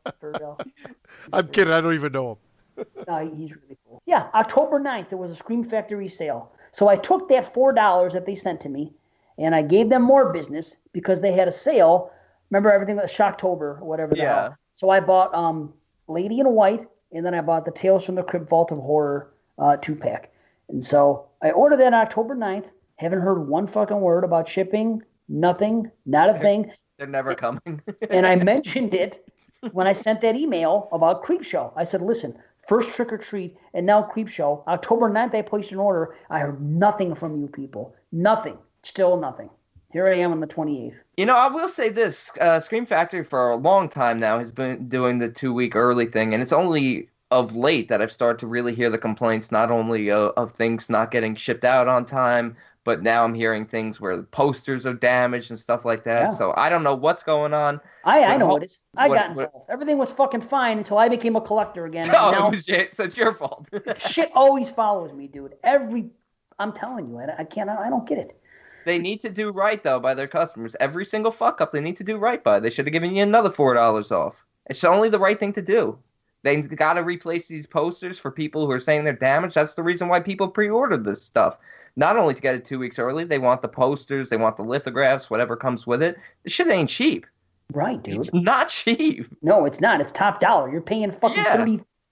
I'm kidding. I don't even know him. No, he's really cool. Yeah, October 9th, there was a Scream Factory sale. So I took that $4 that they sent to me, and I gave them more business because they had a sale. Remember everything was Shocktober or whatever the hell. So I bought Lady in White, and then I bought the Tales from the Crypt Vault of Horror 2-pack. And so I ordered that October 9th. Haven't heard one fucking word about shipping. Nothing. Not a thing. They're never coming. And I mentioned it when I sent that email about Creepshow. I said, listen, first Trick or Treat and now Creepshow. October 9th, I placed an order. I heard nothing from you people. Nothing. Still nothing. Here I am on the 28th. You know, I will say this. Scream Factory for a long time now has been doing the 2-week early thing, and it's only of late that I've started to really hear the complaints, not only of things not getting shipped out on time, but now I'm hearing things where the posters are damaged and stuff like that. Yeah. So I don't know what's going on. I know what it is. I got involved. Everything was fucking fine until I became a collector again. So it's your fault. Shit always follows me, dude. I'm telling you, I don't get it. They need to do right, though, by their customers. Every single fuck-up they need to do right by. They should have given you another $4 off. It's only the right thing to do. They got to replace these posters for people who are saying they're damaged. That's the reason why people pre-ordered this stuff. not only to get it 2 weeks early, they want the posters, they want the lithographs, whatever comes with it. This shit ain't cheap. Right, dude. It's not cheap. No, it's not. It's top dollar. You're paying fucking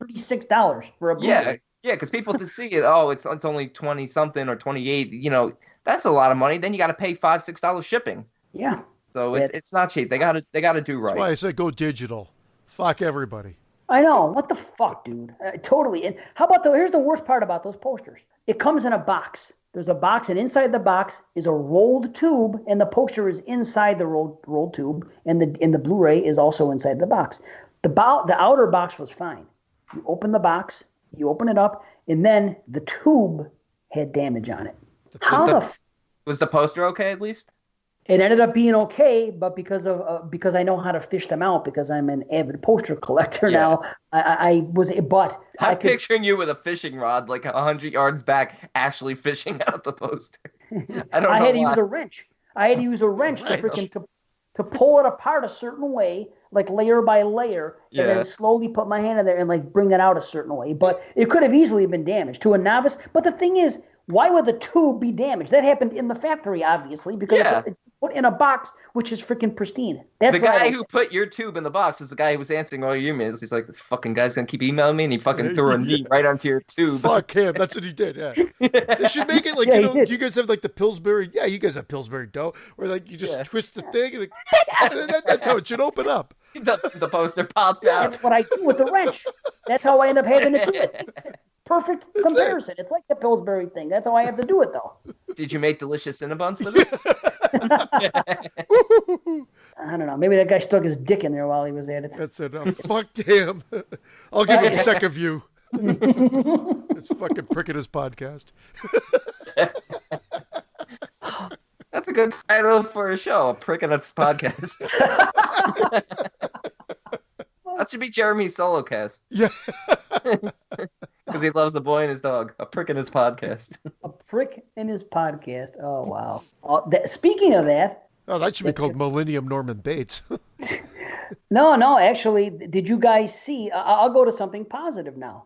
$36 for a Blu-ray. Yeah, because people to see it, oh, it's only 20 something or 28. You know, that's a lot of money. Then you got to pay $5-6 shipping. Yeah. So it's not cheap. They gotta do right. That's why I said go digital. Fuck everybody. I know. What the fuck, dude? Totally. And how about here's the worst part about those posters. It comes in a box. There's a box, and inside the box is a rolled tube, and the poster is inside the rolled tube, and the Blu-ray is also inside the box. The outer box was fine. You open the box, you open it up, and then the tube had damage on it. Was the poster okay at least? It ended up being okay, but because I know how to fish them out, because I'm an avid poster collector now, I'm picturing you with a fishing rod like 100 yards back, actually fishing out the poster. I had to use a wrench. I had to use a wrench to pull it apart a certain way, like layer by layer, and then slowly put my hand in there and like bring it out a certain way. But it could have easily been damaged to a novice. But the thing is, why would the tube be damaged? That happened in the factory, obviously, because it's put in a box, which is freaking pristine. That's the guy who put your tube in the box was the guy who was answering all your emails. He's like, this fucking guy's going to keep emailing me, and he fucking threw a knee right onto your tube. Fuck him. That's what he did, They should make it like, do you guys have like the Pillsbury? Yeah, you guys have Pillsbury dough, where like you just twist the thing, and that's how it should open up. The poster pops out. That's what I do with the wrench. That's how I end up having to do it. Perfect comparison. It's like the Pillsbury thing. That's how I have to do it, though. Did you make delicious Cinnabons with it? I don't know. Maybe that guy stuck his dick in there while he was at it. That's it. Fuck him. I'll give him second view. It's fucking prick in his podcast. That's a good title for a show, a prick in his podcast. That should be Jeremy's solo cast. Yeah. Because he loves the boy and his dog. A prick in his podcast. A prick in his podcast. Oh, wow. Speaking of that. Oh, that should be called Millennium Norman Bates. No, actually, did you guys see? I'll go to something positive now.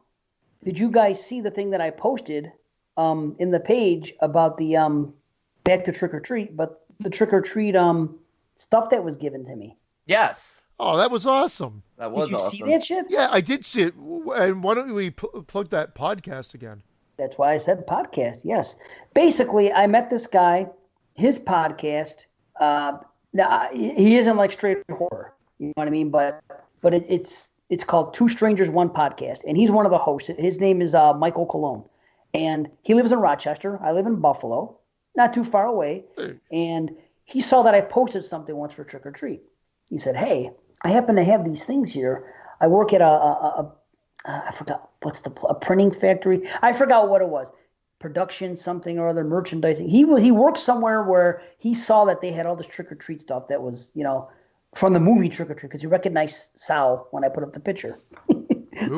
Did you guys see the thing that I posted in the page about the back to trick or treat, but the trick or treat stuff that was given to me? Yes. Oh, that was awesome. That was awesome. Did you see that shit? Yeah, I did see it. And why don't we plug that podcast again? That's why I said podcast, yes. Basically, I met this guy, his podcast. Now, he isn't like straight horror, you know what I mean? But it's called Two Strangers, One Podcast. And he's one of the hosts. His name is Michael Cologne. And he lives in Rochester. I live in Buffalo, not too far away. Hey. And he saw that I posted something once for Trick or Treat. He said, hey, I happen to have these things here. I work at I forgot a printing factory. I forgot what it was. Production something or other, merchandising. He worked somewhere where he saw that they had all this trick or treat stuff that was, from the movie Trick or Treat, because you recognize Sal when I put up the picture.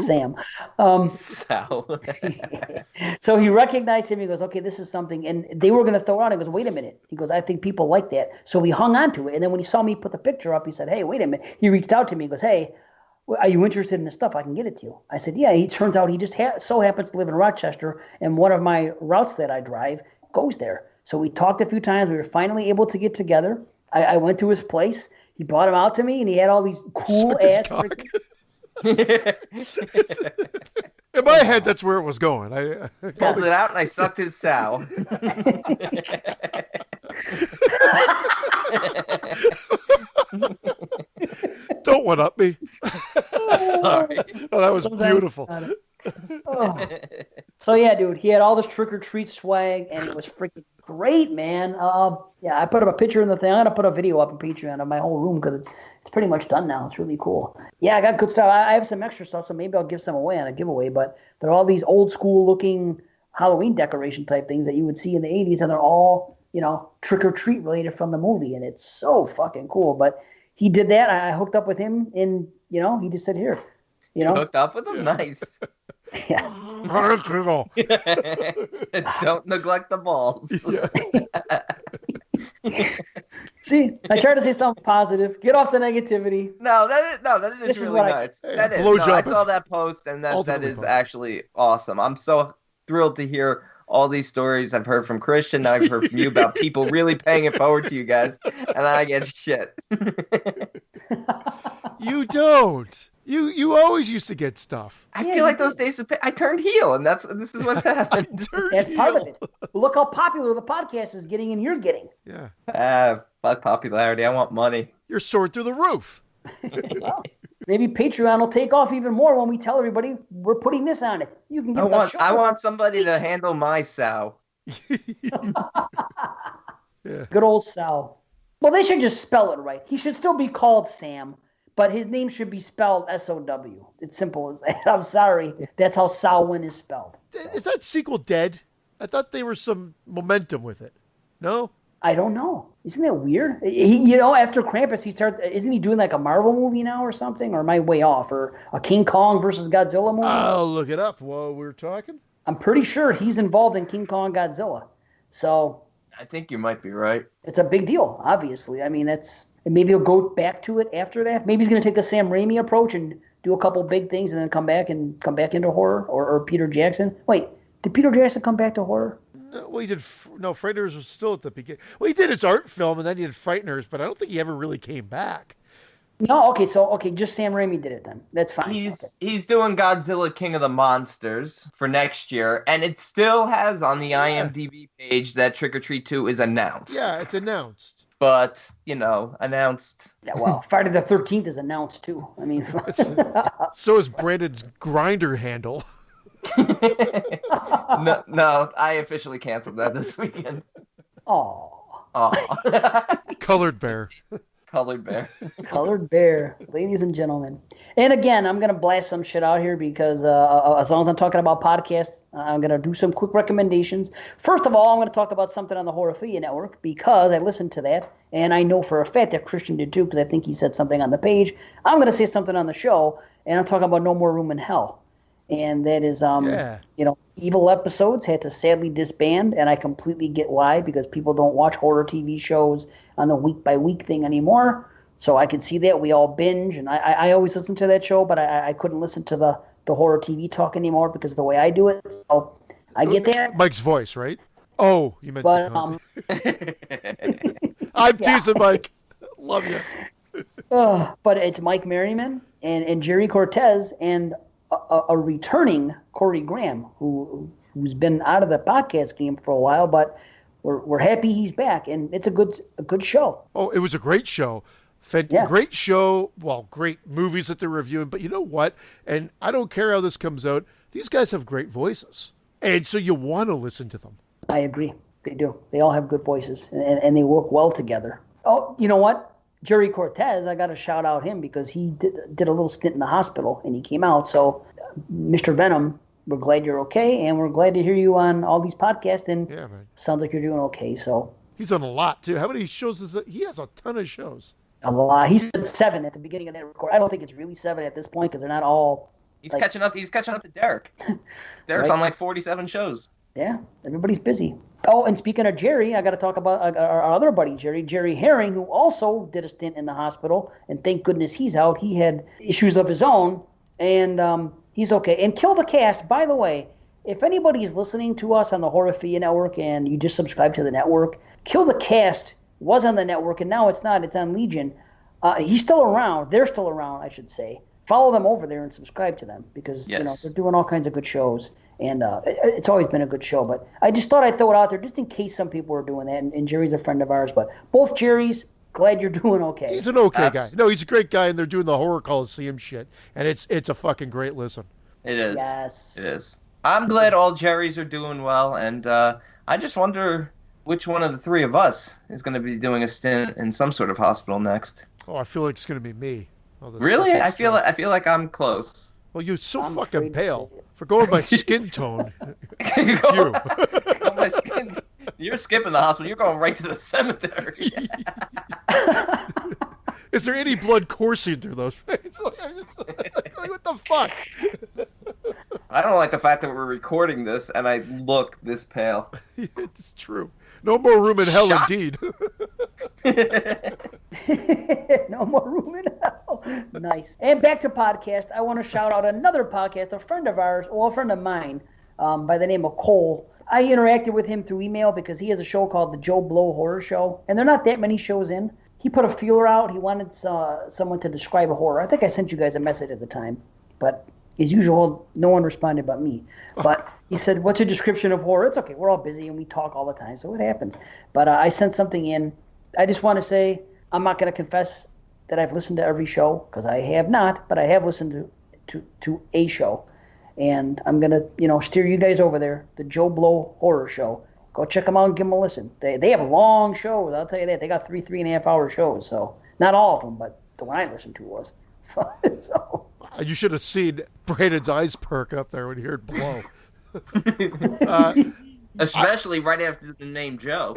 Sam. Sal. So he recognized him. He goes, okay, this is something. And they were going to throw it on. He goes, wait a minute. He goes, I think people like that. So we hung on to it. And then when he saw me put the picture up, he said, hey, wait a minute. He reached out to me. He goes, hey, are you interested in this stuff? I can get it to you. I said, yeah. He turns out he just so happens to live in Rochester. And one of my routes that I drive goes there. So we talked a few times. We were finally able to get together. I went to his place. He brought him out to me, and he had all these cool-ass In my head, that's where it was going. I pulled it out and I sucked his sow. Don't one up me. Sorry. Oh, that was beautiful. Oh. So yeah, dude, he had all this trick or treat swag, and it was freaking great, man. Yeah, I put up a picture in the thing. I'm gonna put a video up on Patreon of my whole room because it's pretty much done now. It's really cool. Yeah, I got good stuff. I have some extra stuff, so maybe I'll give some away on a giveaway. But they're all these old school looking Halloween decoration type things that you would see in the 80s, and they're all trick or treat related from the movie, and it's so fucking cool. But he did that. I hooked up with him, and he just said, here. You hooked up with him? Yeah. Nice. Yeah. Don't neglect the balls. Yeah. See, I try to say something positive. Get off the negativity. No, that is really nice. I saw that post, and that is actually awesome. I'm so thrilled to hear all these stories I've heard from Christian. Now I've heard from you about people really paying it forward to you guys, and I get shit. You don't. You always used to get stuff. I feel like those days I turned heel, and this is what happened. That's part of it. Look how popular the podcast is getting, and you're getting. Yeah. Fuck popularity. I want money. You're soaring through the roof. Well, maybe Patreon will take off even more when we tell everybody we're putting this on it. You can get I want somebody to handle my sow. Yeah. Good old Sal. Well, they should just spell it right. He should still be called Sam, but his name should be spelled S-O-W. It's simple as that. I'm sorry. That's how Salwin is spelled. Is that sequel dead? I thought there was some momentum with it. No? I don't know. Isn't that weird? After Krampus, isn't he doing like a Marvel movie now or something? Or am I way off? Or a King Kong versus Godzilla movie? I'll look it up while we're talking. I'm pretty sure he's involved in King Kong Godzilla. So I think you might be right. it's a big deal, obviously. I mean, and maybe he'll go back to it after that. Maybe he's going to take the Sam Raimi approach and do a couple big things and then come back into horror, or Peter Jackson. Wait, did Peter Jackson come back to horror? No, well, he did. No, Frighteners was still at the beginning. Well, he did his art film, and then he did Frighteners, but I don't think he ever really came back. No, okay, just Sam Raimi did it then. That's fine. He's doing Godzilla King of the Monsters for next year, and it still has on the IMDb page that Trick or Treat 2 is announced. Yeah, it's announced. But, announced. Yeah, well, Friday the 13th is announced too. I mean, so is Brandon's Grinder handle. No, I officially canceled that this weekend. Oh. Colored Bear. Colored Bear. Colored Bear, ladies and gentlemen. And again, I'm going to blast some shit out here because as long as I'm talking about podcasts, I'm going to do some quick recommendations. First of all, I'm going to talk about something on the Horophilia Network because I listened to that, and I know for a fact that Christian did too because I think he said something on the page. I'm going to say something on the show, and I'm talking about No More Room in Hell. And that is, Evil Episodes had to sadly disband, and I completely get why, because people don't watch horror TV shows on the week-by-week thing anymore. So I can see that. We all binge, and I always listen to that show, but I couldn't listen to the horror TV talk anymore because of the way I do it. So I get that. Mike's voice, right? Oh, you meant the I'm teasing Mike. Love you. But it's Mike Merriman and Jerry Cortez and a returning Corey Graham, who's been out of the podcast game for a while, but we're happy he's back, and it's a good show. Oh, it was a great show. Great show. Well, great movies that they're reviewing, but you know what? And I don't care how this comes out. These guys have great voices, and so you want to listen to them. I agree. They do. They all have good voices, and they work well together. Oh, you know what? Jerry Cortez, I got to shout out him because he did a little stint in the hospital and he came out. So, Mr. Venom, we're glad you're okay, and we're glad to hear you on all these podcasts. And sounds like you're doing okay. So he's on a lot too. How many shows is that? He has a ton of shows. A lot. He said 7 at the beginning of that record. I don't think it's really 7 at this point because they're not all. He's catching up. He's catching up to Derek. Derek's on like 47 shows. Yeah, everybody's busy. Oh, and speaking of Jerry, I got to talk about our other buddy, Jerry Herring, who also did a stint in the hospital, and thank goodness he's out. He had issues of his own, and he's okay. And Kill the Cast, by the way, if anybody's listening to us on the Horophilia Network and you just subscribe to the network, Kill the Cast was on the network, and now it's not. It's on Legion. He's still around. They're still around, I should say. Follow them over there and subscribe to them because they're doing all kinds of good shows. And it's always been a good show. But I just thought I'd throw it out there just in case some people are doing that. And Jerry's a friend of ours. But both Jerry's, glad you're doing okay. He's an okay guy. No, he's a great guy, and they're doing the Horror Coliseum shit. And it's a fucking great listen. It is. Yes. It is. I'm glad all Jerry's are doing well. And I just wonder which one of the three of us is going to be doing a stint in some sort of hospital next. Oh, I feel like it's going to be me. Really? I feel like I'm close. Well, you're so fucking pale. For going by skin tone, it's you. My skin, you're skipping the hospital. You're going right to the cemetery. Is there any blood coursing through those veins? Like, what the fuck? I don't like the fact that we're recording this and I look this pale. It's true. No more room in hell, indeed. No more room in hell. Nice. And back to podcast. I want to shout out another podcast, a friend of ours, or a friend of mine, by the name of Cole. I interacted with him through email because he has a show called the Joe Blow Horror Show, and they're not that many shows in. He put a feeler out. He wanted someone to describe a horror. I think I sent you guys a message at the time, but as usual, no one responded but me. But he said, what's your description of horror? It's okay. We're all busy, and we talk all the time, so it happens. But I sent something in. I just want to say I'm not going to confess that I've listened to every show, because I have not, but I have listened to a show. And I'm going to, steer you guys over there, the Joe Blow Horror Show. Go check them out and give them a listen. They have long shows, I'll tell you that. They got 3.5 hour shows, so not all of them, but the one I listened to was. So. You should have seen Brandon's eyes perk up there when he heard Blow. Especially right after the name Joe.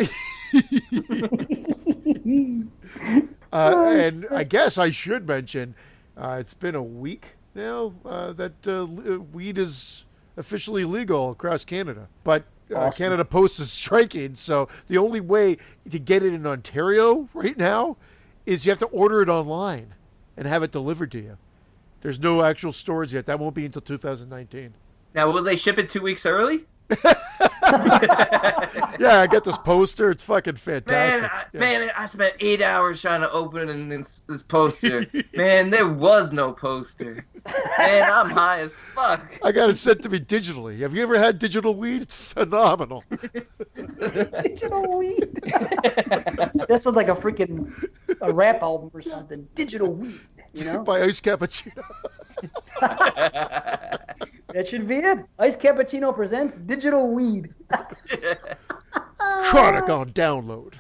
And I guess I should mention, it's been a week now that weed is officially legal across Canada. But awesome. Canada Post is striking, so the only way to get it in Ontario right now is you have to order it online and have it delivered to you. There's no actual stores yet. That won't be until 2019. Now, will they ship it 2 weeks early? Yeah, I got this poster. It's fucking fantastic. Man, I spent 8 hours trying to open this poster. Man, there was no poster. Man, I'm high as fuck. I got it sent to me digitally. Have you ever had digital weed? It's phenomenal. Digital weed. That sounds like a rap album or something. Digital weed. By Ice Cappuccino. That should be it. Ice Cappuccino presents Digital Weed. Chronic on download.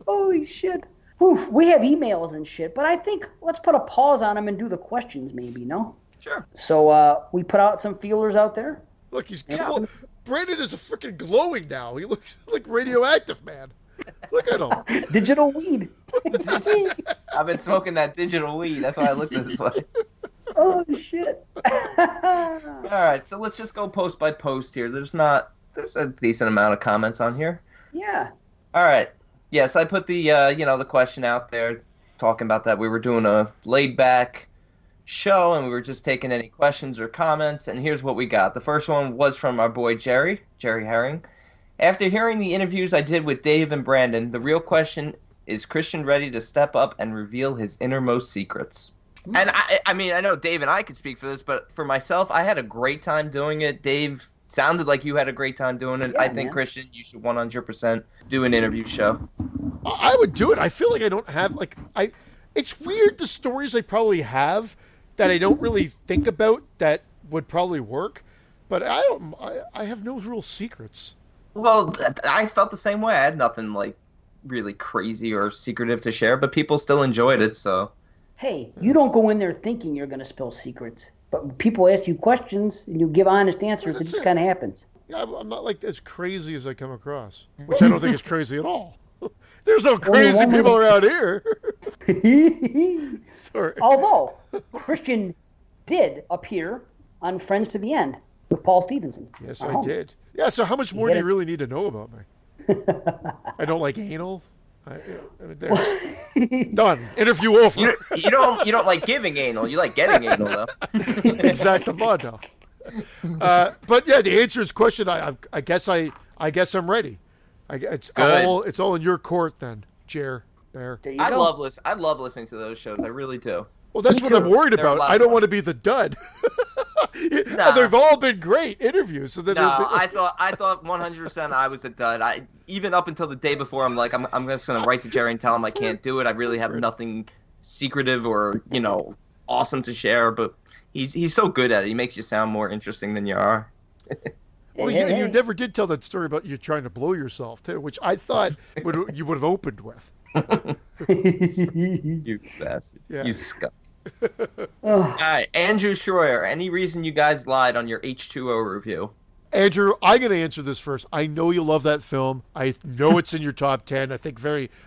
Holy shit. Oof, we have emails and shit, but I think let's put a pause on them and do the questions maybe, no? Sure. So we put out some feelers out there. Look, Brandon is a freaking glowing now. He looks like radioactive, man. Look at him. Digital weed. I've been smoking that digital weed. That's why I look this way. Oh, shit. All right, so let's just go post by post here. There's a decent amount of comments on here. Yeah. All right. Yes, I put the the question out there talking about that we were doing a laid back show and we were just taking any questions or comments, and here's what we got. The first one was from our boy Jerry Herring. After hearing the interviews I did with Dave and Brandon, the real question is Christian ready to step up and reveal his innermost secrets? And I mean, I know Dave and I could speak for this, but for myself, I had a great time doing it. Dave, sounded like you had a great time doing it. Yeah, I think, man. Christian, you should 100% do an interview show. I would do it. I feel like I don't have, it's weird the stories I probably have that I don't really think about that would probably work, but I have no real secrets. Well, I felt the same way. I had nothing really crazy or secretive to share, but people still enjoyed it, so. Hey, you don't go in there thinking you're going to spill secrets, but people ask you questions and you give honest answers. It just kind of happens. Yeah, I'm not as crazy as I come across, which I don't think is crazy at all. There's no crazy people around here. Sorry. Although Christian did appear on Friends to the End with Paul Stevenson. Yes, I did. Yeah, so how much more do you really need to know about me? I don't like anal. Done. Interview over. You don't like giving anal. You like getting anal, though. Exactamundo. But yeah, the answer is question. I guess I'm ready. It's all in your court then, Jer Bear. I love listening to those shows. I really do. Well, that's what I'm worried about. I don't want to be the dud. No. They've all been great interviews. So I thought 100% I was a dud. Even up until the day before, I'm just gonna write to Jerry and tell him I can't do it. I really have nothing secretive or awesome to share. But he's so good at it. He makes you sound more interesting than you are. Well, you never did tell that story about you trying to blow yourself too, which I thought you would have opened with. You bastard! Yeah. You scum. All right, Andrew Schroyer. Any reason you guys lied on your H2O review? Andrew, I'm going to answer this first. I know you love that film. I know it's in your top 10. I think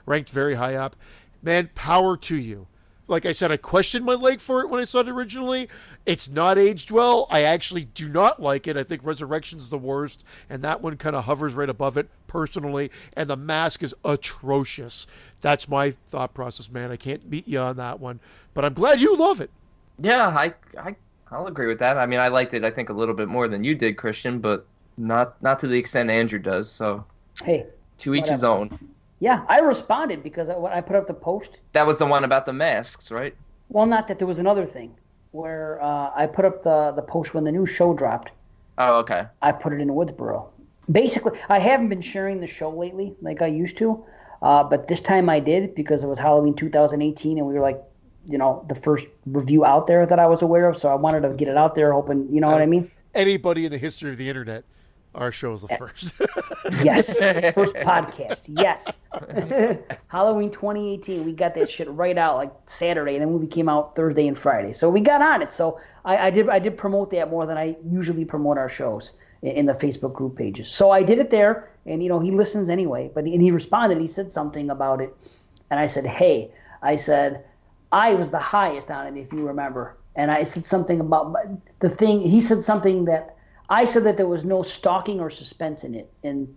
ranked very high up. Man, power to you. Like I said, I questioned my leg for it when I saw it originally. It's not aged well. I actually do not like it. I think Resurrection's the worst, and that one kind of hovers right above it personally, and The Mask is atrocious. That's my thought process, man. I can't beat you on that one, but I'm glad you love it. Yeah, I'll agree with that. I mean, I liked it, I think, a little bit more than you did, Christian, but Not to the extent Andrew does. So Hey, to each his whatever. own. Yeah, I responded because when I put up the post. That was the one about the masks, right? Well, not that, there was another thing where I put up the post when the new show dropped. Oh, okay. I put it in Woodsboro. Basically, I haven't been sharing the show lately like I used to, but this time I did because it was Halloween 2018, and we were like, the first review out there that I was aware of, so I wanted to get it out there, hoping, you know what I mean? Anybody in the history of the internet, our show is the first. Yes, first podcast. Yes, Halloween 2018. We got that shit right out like Saturday, and the movie came out Thursday and Friday. So we got on it. So I did promote that more than I usually promote our shows in the Facebook group pages. So I did it there, and he listens anyway. But he responded. He said something about it, and I said, "Hey," I said, "I was the highest on it, if you remember." And I said something about the thing. He said something that. I said that there was no stalking or suspense in it, and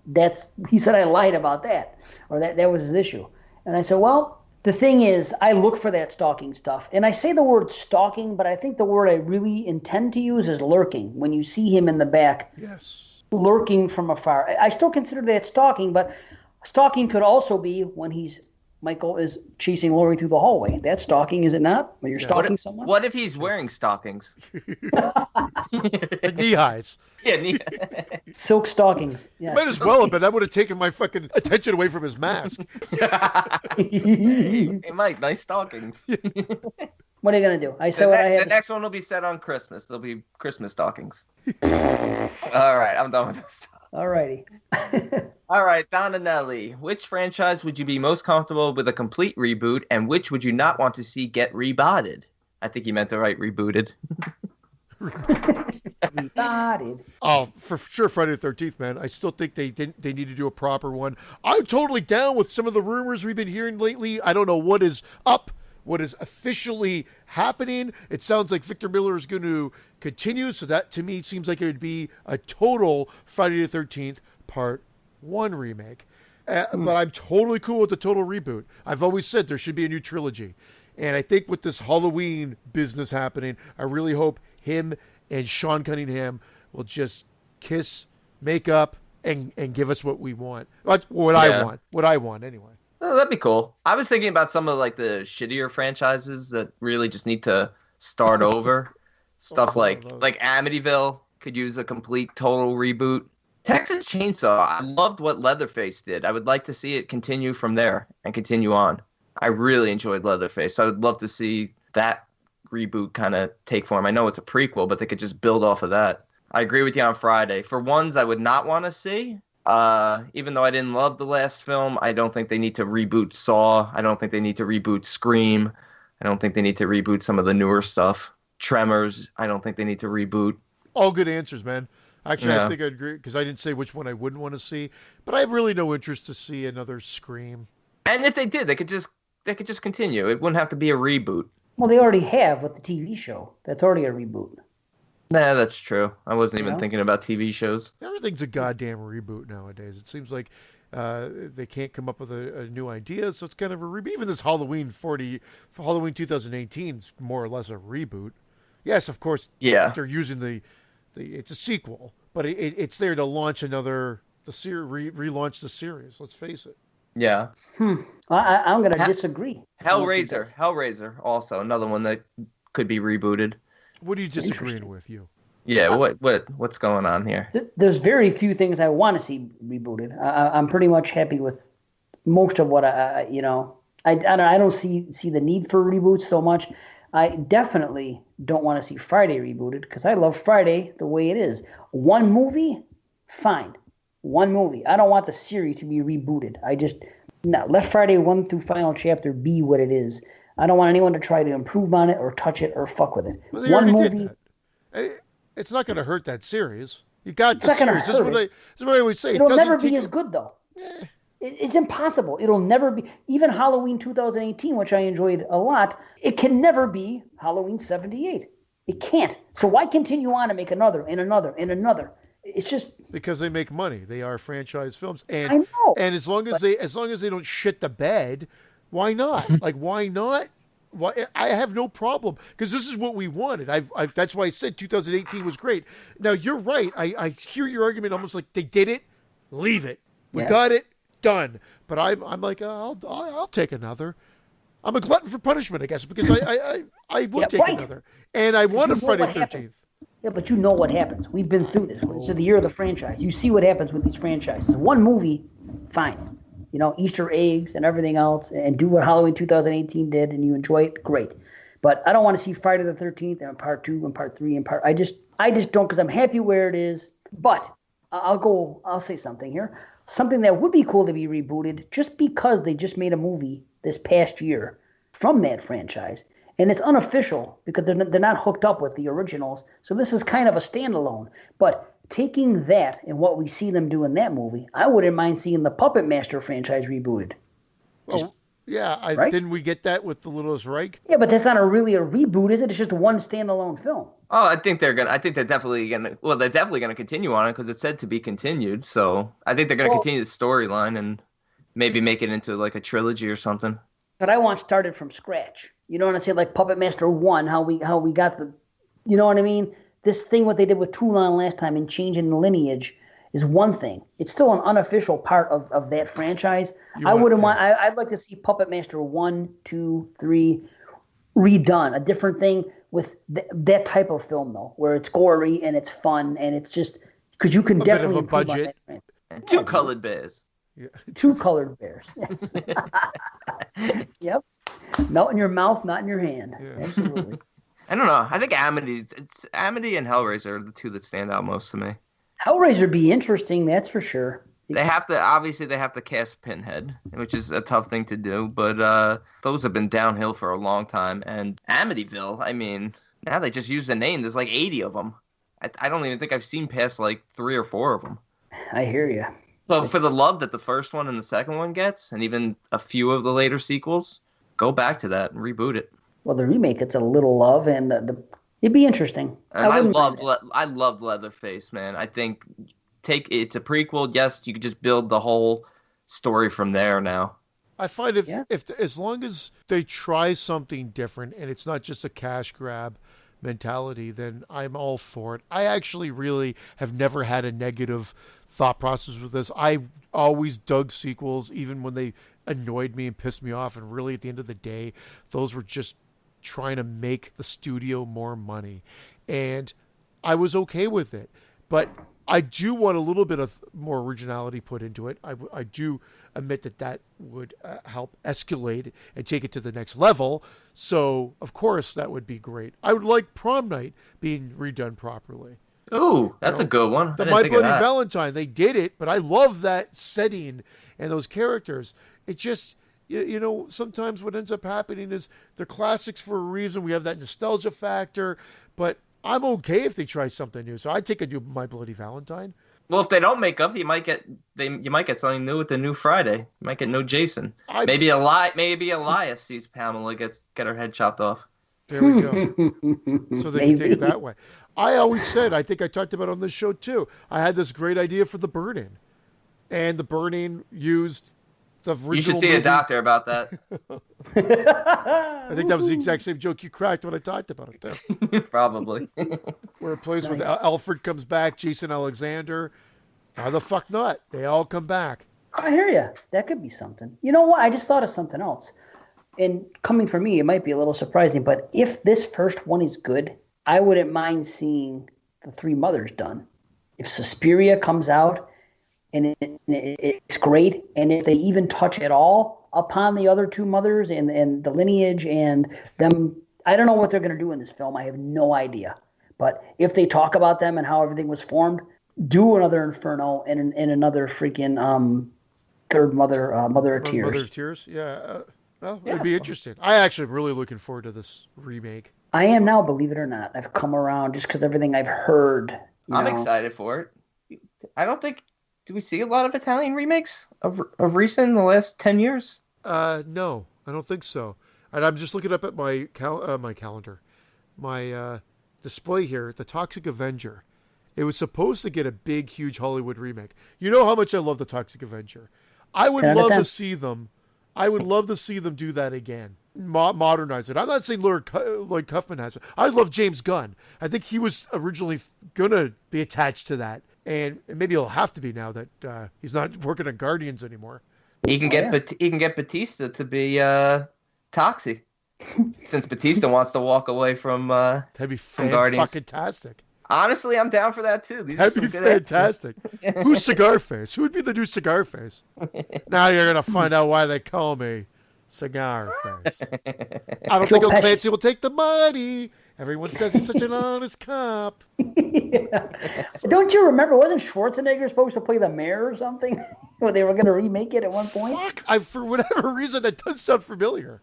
he said I lied about that, or that was his issue. And I said, well, the thing is, I look for that stalking stuff, and I say the word stalking, but I think the word I really intend to use is lurking. When you see him in the back, Yes. lurking from afar, I still consider that stalking, but stalking could also be when Michael is chasing Laurie through the hallway. That's stalking, is it not? When you're stalking someone? What if he's wearing stockings? Knee highs. Yeah, Silk stockings. Yeah. Might as well have been. That would have taken my fucking attention away from his mask. Hey, Mike, nice stockings. What are you going to do? I said what I had. The next one will be set on Christmas. There'll be Christmas stockings. All right, I'm done with this stuff. All righty. All right, Don and Nelly, which franchise would you be most comfortable with a complete reboot, and which would you not want to see get rebooted? I think you meant to write rebooted. Rebooted. Oh, for sure, Friday the 13th, man. I still think they need to do a proper one. I'm totally down with some of the rumors we've been hearing lately. I don't know what is up, what is officially happening. It sounds like Victor Miller is going to continue, so that to me seems like it would be a total Friday the 13th Part 1 remake. But I'm totally cool with the total reboot. I've always said there should be a new trilogy. And I think with this Halloween business happening, I really hope him and Sean Cunningham will just kiss, make up, and give us what we want. What I want anyway. Oh, that'd be cool. I was thinking about some of like the shittier franchises that really just need to start over. Stuff like Amityville could use a complete total reboot. Texas Chainsaw, I loved what Leatherface did. I would like to see it continue from there and continue on. I really enjoyed Leatherface. I would love to see that reboot kind of take form. I know it's a prequel, but they could just build off of that. I agree with you on Friday. For ones I would not want to see, even though I didn't love the last film, I don't think they need to reboot Saw. I don't think they need to reboot Scream. I don't think they need to reboot some of the newer stuff. Tremors, I don't think they need to reboot. All good answers, man. Actually, Yeah. I think I'd agree, because I didn't say which one I wouldn't want to see, but I have really no interest to see another Scream. And if they did, they could just continue. It wouldn't have to be a reboot. Well, they already have with the TV show. That's already a reboot. Nah, that's true. I wasn't even Yeah. thinking about TV shows. Everything's a goddamn reboot nowadays. It seems like they can't come up with a new idea, so it's kind of a reboot. Even this Halloween 2018 is more or less a reboot. Yes, of course, Yeah. they're using the it's a sequel, but it's there to launch relaunch the series. Let's face it. Yeah. I'm going to disagree. Hellraiser, also another one that could be rebooted. What are you disagreeing with, you? Yeah, what's going on here? There's very few things I want to see rebooted. I'm pretty much happy with most of what I don't see the need for reboots so much. I definitely don't want to see Friday rebooted because I love Friday the way it is. One movie, fine. One movie. I don't want the series to be rebooted. Let Friday 1 through final chapter be what it is. I don't want anyone to try to improve on it or touch it or fuck with it. Well, they One already movie. did that. It's not going to hurt that series. You got It's the not gonna series. This is hurt what I always say. It'll It never doesn't be take as good though. Eh. It's impossible. It'll never be. Even Halloween 2018, which I enjoyed a lot, it can never be Halloween 78. It can't. So why continue on and make another and another and another? It's just Because they make money. They are franchise films, and I know, and as long as they don't shit the bed, why not? Like, why not Well, I have no problem because this is what we wanted. That's why I said 2018 was great. Now you're right. I hear your argument almost like they did it, leave it. We got it, done. But I'm like I'll take another. I'm a glutton for punishment, I guess, because I would take another, and I want a Friday 13th. Yeah, but you know what happens. We've been through this. This is the year of the franchise. You see what happens with these franchises. One movie, fine. You know, Easter eggs and everything else, and do what Halloween 2018 did, and you enjoy it, great. But I don't want to see Friday the 13th and part 2 and part 3 and part. I just don't, because I'm happy where it is. But I'll say something here. Something that would be cool to be rebooted, just because they just made a movie this past year from that franchise, and it's unofficial because they're not hooked up with the originals. So this is kind of a standalone. But taking that and what we see them do in that movie, I wouldn't mind seeing the Puppet Master franchise rebooted. Right? Didn't we get that with the Littlest Reich? Yeah, but that's not really a reboot, is it? It's just one standalone film. Oh, I think they're definitely gonna continue on it because it's said to be continued. So I think they're gonna continue the storyline and maybe make it into like a trilogy or something. But I want started from scratch. You know what I say? Like Puppet Master 1, how we got the, you know what I mean? This thing, what they did with Toulon last time and changing the lineage is one thing. It's still an unofficial part of that franchise. I'd like to see Puppet Master 1, 2, 3 redone. A different thing with that type of film, though, where it's gory and it's fun and it's just, because you can definitely bit of a budget. And 2 colored bears. Yeah. 2 colored bears. Yes. Yep. Melt in your mouth, not in your hand. Yeah. Absolutely. I don't know. I think Amity and Hellraiser are the 2 that stand out most to me. Hellraiser be interesting, that's for sure. They have to cast Pinhead, which is a tough thing to do, but those have been downhill for a long time. And Amityville, I mean, now they just use the name. There's like 80 of them. I don't even think I've seen past like 3 or 4 of them. I hear you. But for the love that the first one and the second one gets, and even a few of the later sequels, go back to that and reboot it. Well, the remake gets a little love, and it'd be interesting. And I love Leatherface, man. I think it's a prequel. Yes, you could just build the whole story from there now. I find if as long as they try something different and it's not just a cash grab mentality, then I'm all for it. I actually really have never had a negative thought process with this. I always dug sequels, even when they annoyed me and pissed me off. And really, at the end of the day, those were just trying to make the studio more money. And I was okay with it. But I do want a little bit of more originality put into it. I do admit that would help escalate and take it to the next level. So, of course, that would be great. I would like Prom Night being redone properly. Ooh, that's a good one. The My Bloody Valentine, they did it, but I love that setting and those characters. It just, you know, sometimes what ends up happening is they're classics for a reason. We have that nostalgia factor, but I'm okay if they try something new. So I'd take a new My Bloody Valentine. Well, if they don't make up, you might get something new with the new Friday. You might get no Jason. Maybe Elias sees Pamela get her head chopped off. There we go. So they can take it that way. I always said, I think I talked about it on this show too, I had this great idea for the Burn-In. And the Burn-In used the original You should see a doctor about that. I think that was the exact same joke you cracked when I talked about it too. Probably. Where it plays with Alfred comes back, Jason Alexander. How the fuck not? They all come back. I hear you. That could be something. You know what? I just thought of something else. And coming from me, it might be a little surprising, but if this first one is good, I wouldn't mind seeing the Three Mothers done. If Suspiria comes out and it's great, and if they even touch at all upon the other 2 mothers and the lineage and them, I don't know what they're going to do in this film. I have no idea. But if they talk about them and how everything was formed, do another Inferno and another freaking third Mother of Tears. Mother of Tears, yeah. It'd be interesting. I actually am really looking forward to this remake. I am now, believe it or not. I've come around just because everything I've heard. I'm excited for it. I don't think. Do we see a lot of Italian remakes of recent in the last 10 years? No, I don't think so. And I'm just looking up at my calendar, my display here. The Toxic Avenger. It was supposed to get a big, huge Hollywood remake. You know how much I love the Toxic Avenger. I would love to see them. I would love to see them do that again. modernize it. I'm not saying Lloyd Kaufman has it. I love James Gunn. I think he was originally gonna be attached to that, and maybe he'll have to be now that he's not working on Guardians anymore. He can get Batista to be Toxie, since Batista wants to walk away from that'd be fantastic. Honestly, I'm down for that too. That'd be fantastic. Who's Cigar Face? Who would be the new Cigar Face? Now you're gonna find out why they call me Cigar Face. I don't think Clancy will take the money. Everyone says he's such an honest cop. Yeah. Don't you remember? Wasn't Schwarzenegger supposed to play the mayor or something? When they were going to remake it at one point? Fuck! For whatever reason, that does sound familiar.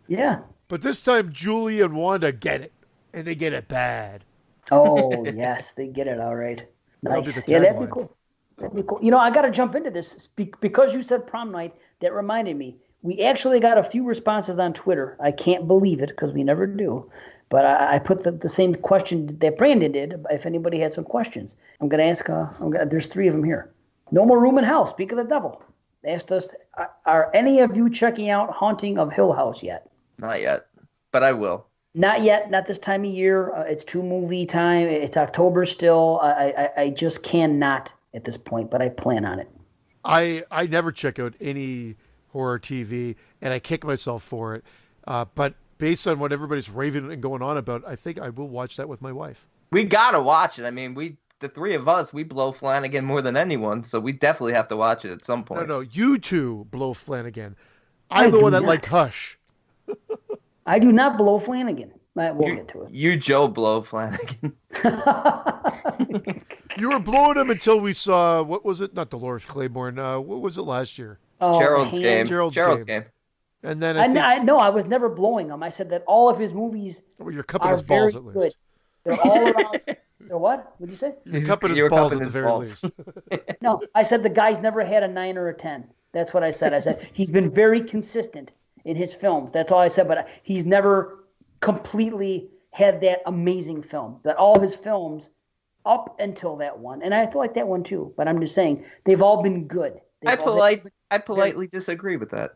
Yeah. But this time, Julie and Wanda get it, and they get it bad. Oh, yes. They get it all right. Nice. Yeah, that'd be cool. That'd be cool. You know, I got to jump into this. Because you said prom night, that reminded me. We actually got a few responses on Twitter. I can't believe it because we never do. But I put the same question that Brandon did, if anybody had some questions. I'm going to ask, there's 3 of them here. No More Room in Hell, Speak of the Devil. They asked us, are any of you checking out Haunting of Hill House yet? Not yet, but I will. Not yet, not this time of year. It's 2 movie time. It's October still. I just cannot at this point, but I plan on it. I never check out any horror TV, and I kick myself for it. But based on what everybody's raving and going on about, I think I will watch that with my wife. We gotta watch it. I mean, the 3 of us, we blow Flanagan more than anyone, so we definitely have to watch it at some point. No, you two blow Flanagan. I'm the one that liked Hush. I do not blow Flanagan. We'll get to it. You Joe blow Flanagan. You were blowing him until we saw, what was it? Not Dolores Claiborne. What was it last year? Gerald's Game. And then I was never blowing him. I said that all of his movies you're cupping his balls at least. Good. They're all around. They're what? What did you say? You're cupping his balls at the very least. No, I said the guy's never had a 9 or a 10. That's what I said. I said he's been very consistent in his films. That's all I said. But he's never completely had that amazing film. That all his films up until that one, and I feel like that one too. But I'm just saying they've all been good. I politely disagree with that.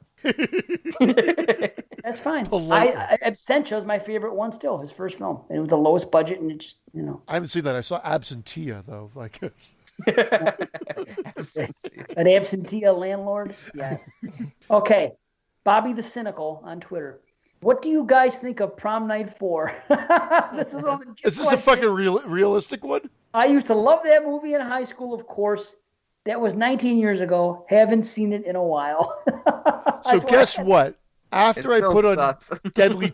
That's fine. Absentia is my favorite one still, his first film. And it was the lowest budget, and it just, I haven't seen that. I saw Absentia, though. An Absentia landlord? Yes. Okay. Bobby the Cynical on Twitter. What do you guys think of Prom Night 4? Is this a fucking realistic one? I used to love that movie in high school, of course. That was 19 years ago. Haven't seen it in a while. So guess what? After I put on Deadly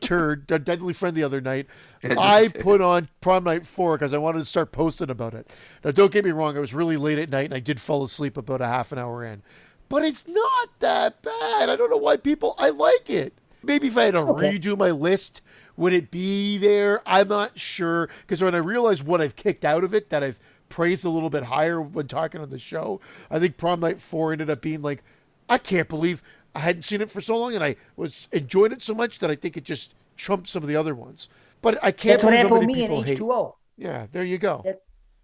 Friend the other night, I put on Prom Night 4 because I wanted to start posting about it. Now, don't get me wrong. It was really late at night, and I did fall asleep about a half an hour in. But it's not that bad. I don't know why I like it. Maybe if I had to redo my list, would it be there? I'm not sure. Because when I realized what I've kicked out of it, that I've praised a little bit higher when talking on the show, I think Prom Night 4 ended up being like, I can't believe I hadn't seen it for so long, and I was enjoying it so much that I think it just trumped some of the other ones. But I can't believe how many people hate. That's what happened with me in H2O. Yeah, there you go.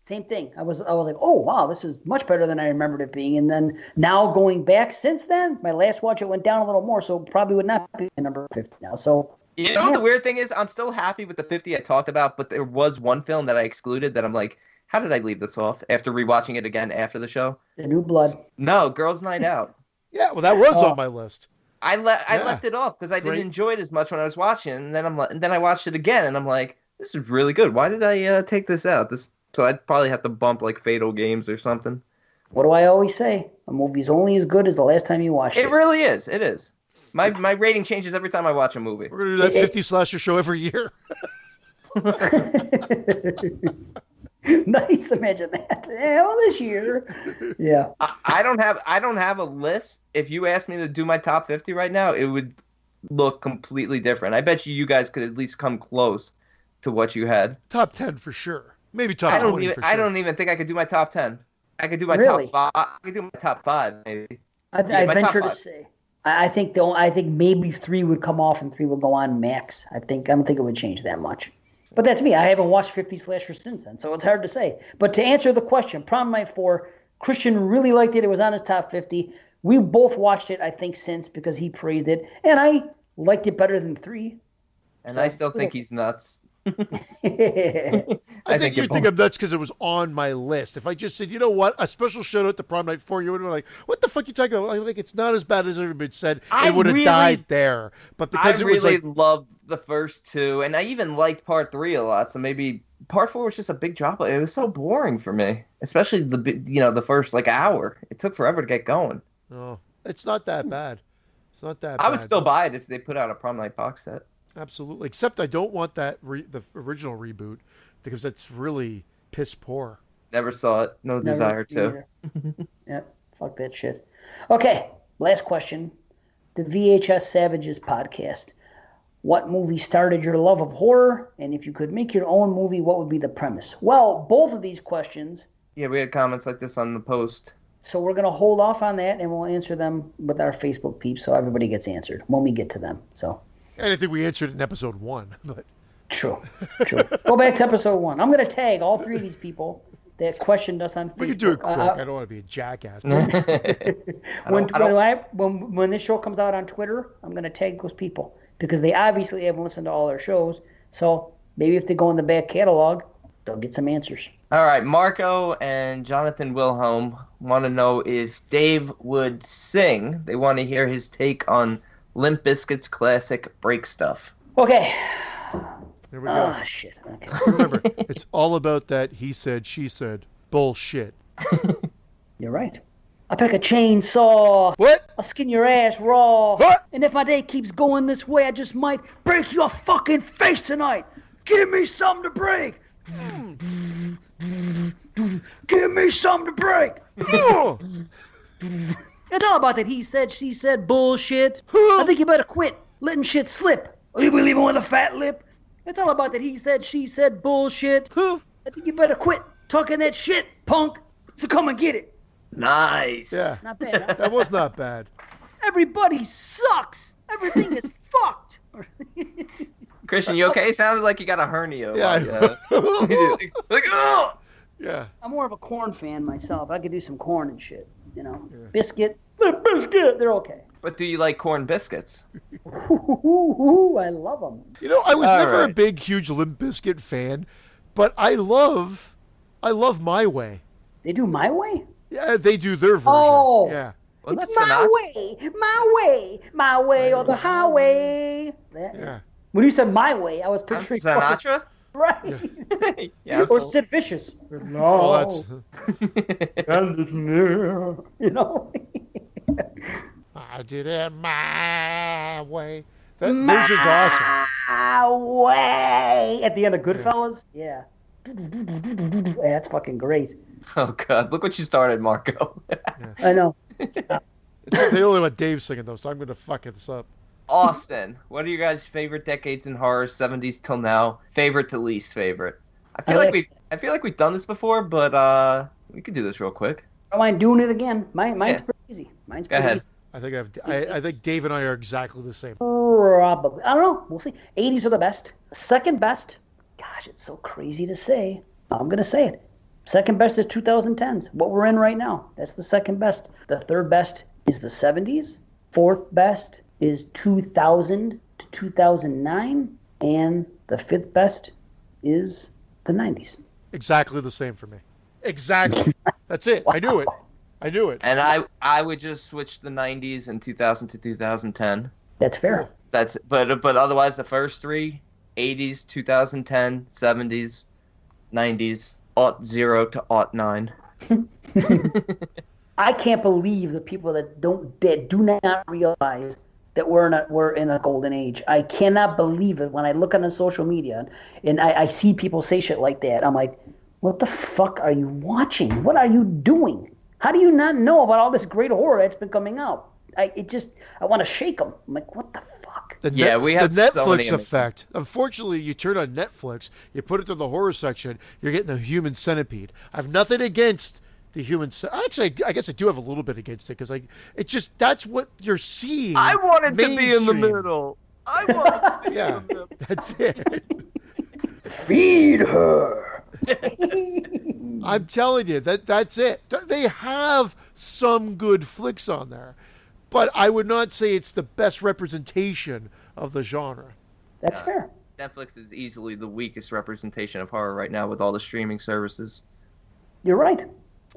Same thing. I was like, oh wow, this is much better than I remembered it being. And then now going back since then, my last watch it went down a little more, so probably would not be number 50 now. So you know what the weird thing is? I'm still happy with the 50 I talked about, but there was one film that I excluded that I'm like, how did I leave this off after rewatching it again after the show? The New Blood. No, Girls Night Out. Yeah, well, that was on my list. I left it off because I didn't enjoy it as much when I was watching, and then I watched it again, and I'm like, this is really good. Why did I take this out? So I'd probably have to bump like Fatal Games or something. What do I always say? A movie's only as good as the last time you watched it. It really is. It is. My rating changes every time I watch a movie. We're gonna do that 50 slasher show every year. Nice, imagine that. Yeah, well, this year. Yeah. I don't have a list. If you asked me to do my top 50 right now, it would look completely different. I bet you guys could at least come close to what you had. Top 10 for sure. Maybe top 20 for sure. I don't even think I could do my top 10. I could do my top 5. I could do my top 5 maybe. I venture to say. I think maybe 3 would come off and 3 would go on max. I don't think it would change that much. But that's me. I haven't watched 50 Slasher since then, so it's hard to say. But to answer the question, Prom Night 4, Christian really liked it. It was on his top 50. We both watched it, I think, since because he praised it. And Liked it better than 3. And So, I still think he's nuts. I think you think I'm nuts because it was on my list. If I just said, you know what, a special shout out to Prom Night 4, you would have been like, what the fuck you talking about? Like, it's not as bad as everybody said. It would have died there. But because it was really like, loved the first 2, and I even liked part 3 a lot. So maybe part 4 was just a big drop. It was so boring for me, especially the first like hour. It took forever to get going. oh, it's not that bad. It's not that bad. I would still buy it if they put out a Prom Night box set. Absolutely. Except I don't want that the original reboot because that's really piss poor. Never saw it. No desire to. Yep. Fuck that shit. Okay. Last question. The VHS Savages podcast. What movie started your love of horror? And if you could make your own movie, what would be the premise? Well, both of these questions. Yeah, we had comments like this on the post. So we're going to hold off on that and we'll answer them with our Facebook peeps so everybody gets answered when we get to them. So. And I think we answered it in episode 1, but True. Go back to episode 1. I'm going to tag all 3 of these people that questioned us on Facebook. we could do it quick. I don't want to be a jackass. When this show comes out on Twitter, I'm going to tag those people because they obviously haven't listened to all our shows. So maybe if they go in the back catalog, they'll get some answers. All right, Marco and Jonathan Wilhelm want to know if Dave would sing. They want to hear his take on Limp Bizkit's classic Break Stuff. Okay. There we go. Oh, shit. Okay. Remember, it's all about that he said, she said bullshit. You're right. I'll pick a chainsaw. What? I'll skin your ass raw. What? And if my day keeps going this way, I just might break your fucking face tonight. Give me something to break. Give me something to break. It's all about that he said, she said bullshit. I think you better quit letting shit slip. Or you'll be leaving with a fat lip. It's all about that he said, she said bullshit. I think you better quit talking that shit, punk. So come and get it. Nice. Yeah. Not bad, huh? That was not bad. Everybody sucks. Everything is fucked. Christian, you okay? It sounded like you got a hernia. Yeah. Like, oh! Yeah. I'm more of a Corn fan myself. I could do some corn and shit. You know, biscuit, they're okay. But do you like corn biscuits? I love them. You know, I was All never a right. big, huge Limp Bizkit fan, but I love My Way. They do My Way? Yeah, they do their version. Oh. Yeah. Well, It's that's my Sinatra. way, my way or the highway. That, Yeah. When you said My Way, I was That's picturing Sinatra? right. Yeah, Or absolutely. Sid Vicious. Oh, that's... You know? I did it my way. That version's awesome. My way. At the end of Goodfellas? Yeah. Yeah, that's fucking great. Oh, God. Look what you started, Marco. I know. They only let Dave singing though, so I'm gonna fuck this up. Austin, what are your guys' favorite decades in horror, 70s till now? Favorite to least favorite? I feel like we've done this before, but we could do this real quick. I don't mind doing it again. Mine's Yeah. pretty easy. Mine's Go pretty ahead. easy. I think I think Dave and I are exactly the same. Probably. I don't know. We'll see. 80s are the best. Second best. Gosh, it's so crazy to say. I'm going to say it. Second best is 2010s. What we're in right now. That's the second best. The third best is the 70s. Fourth best is 2000 to 2009. And the fifth best is the 90s. Exactly the same for me. Exactly. That's it. I knew it. I knew it. And I would just switch the 90s and 2000 to 2010. That's fair. That's but otherwise the first three, 80s, 2010, 70s, 90s, 0 to 09. I can't believe the people that do not realize that we're in a golden age. I cannot believe it when I look on the social media and I see people say shit like that. I'm like, what the fuck are you watching? What are you doing? How do you not know about all this great horror that's been coming out? I want to shake them. I'm like, what the fuck? We have the so many Netflix effect. Unfortunately, you turn on Netflix, you put it to the horror section, you're getting the human centipede. I have nothing against the human. Actually, I guess I do have a little bit against it because it's just that's what you're seeing. I wanted to be in the mainstream. middle. I wanted to be Yeah, in the middle. that's it. Feed her. I'm telling you that's it. They have some good flicks on there, but I would not say it's the best representation of the genre. That's fair. Netflix is easily the weakest representation of horror right now with all the streaming services. You're right.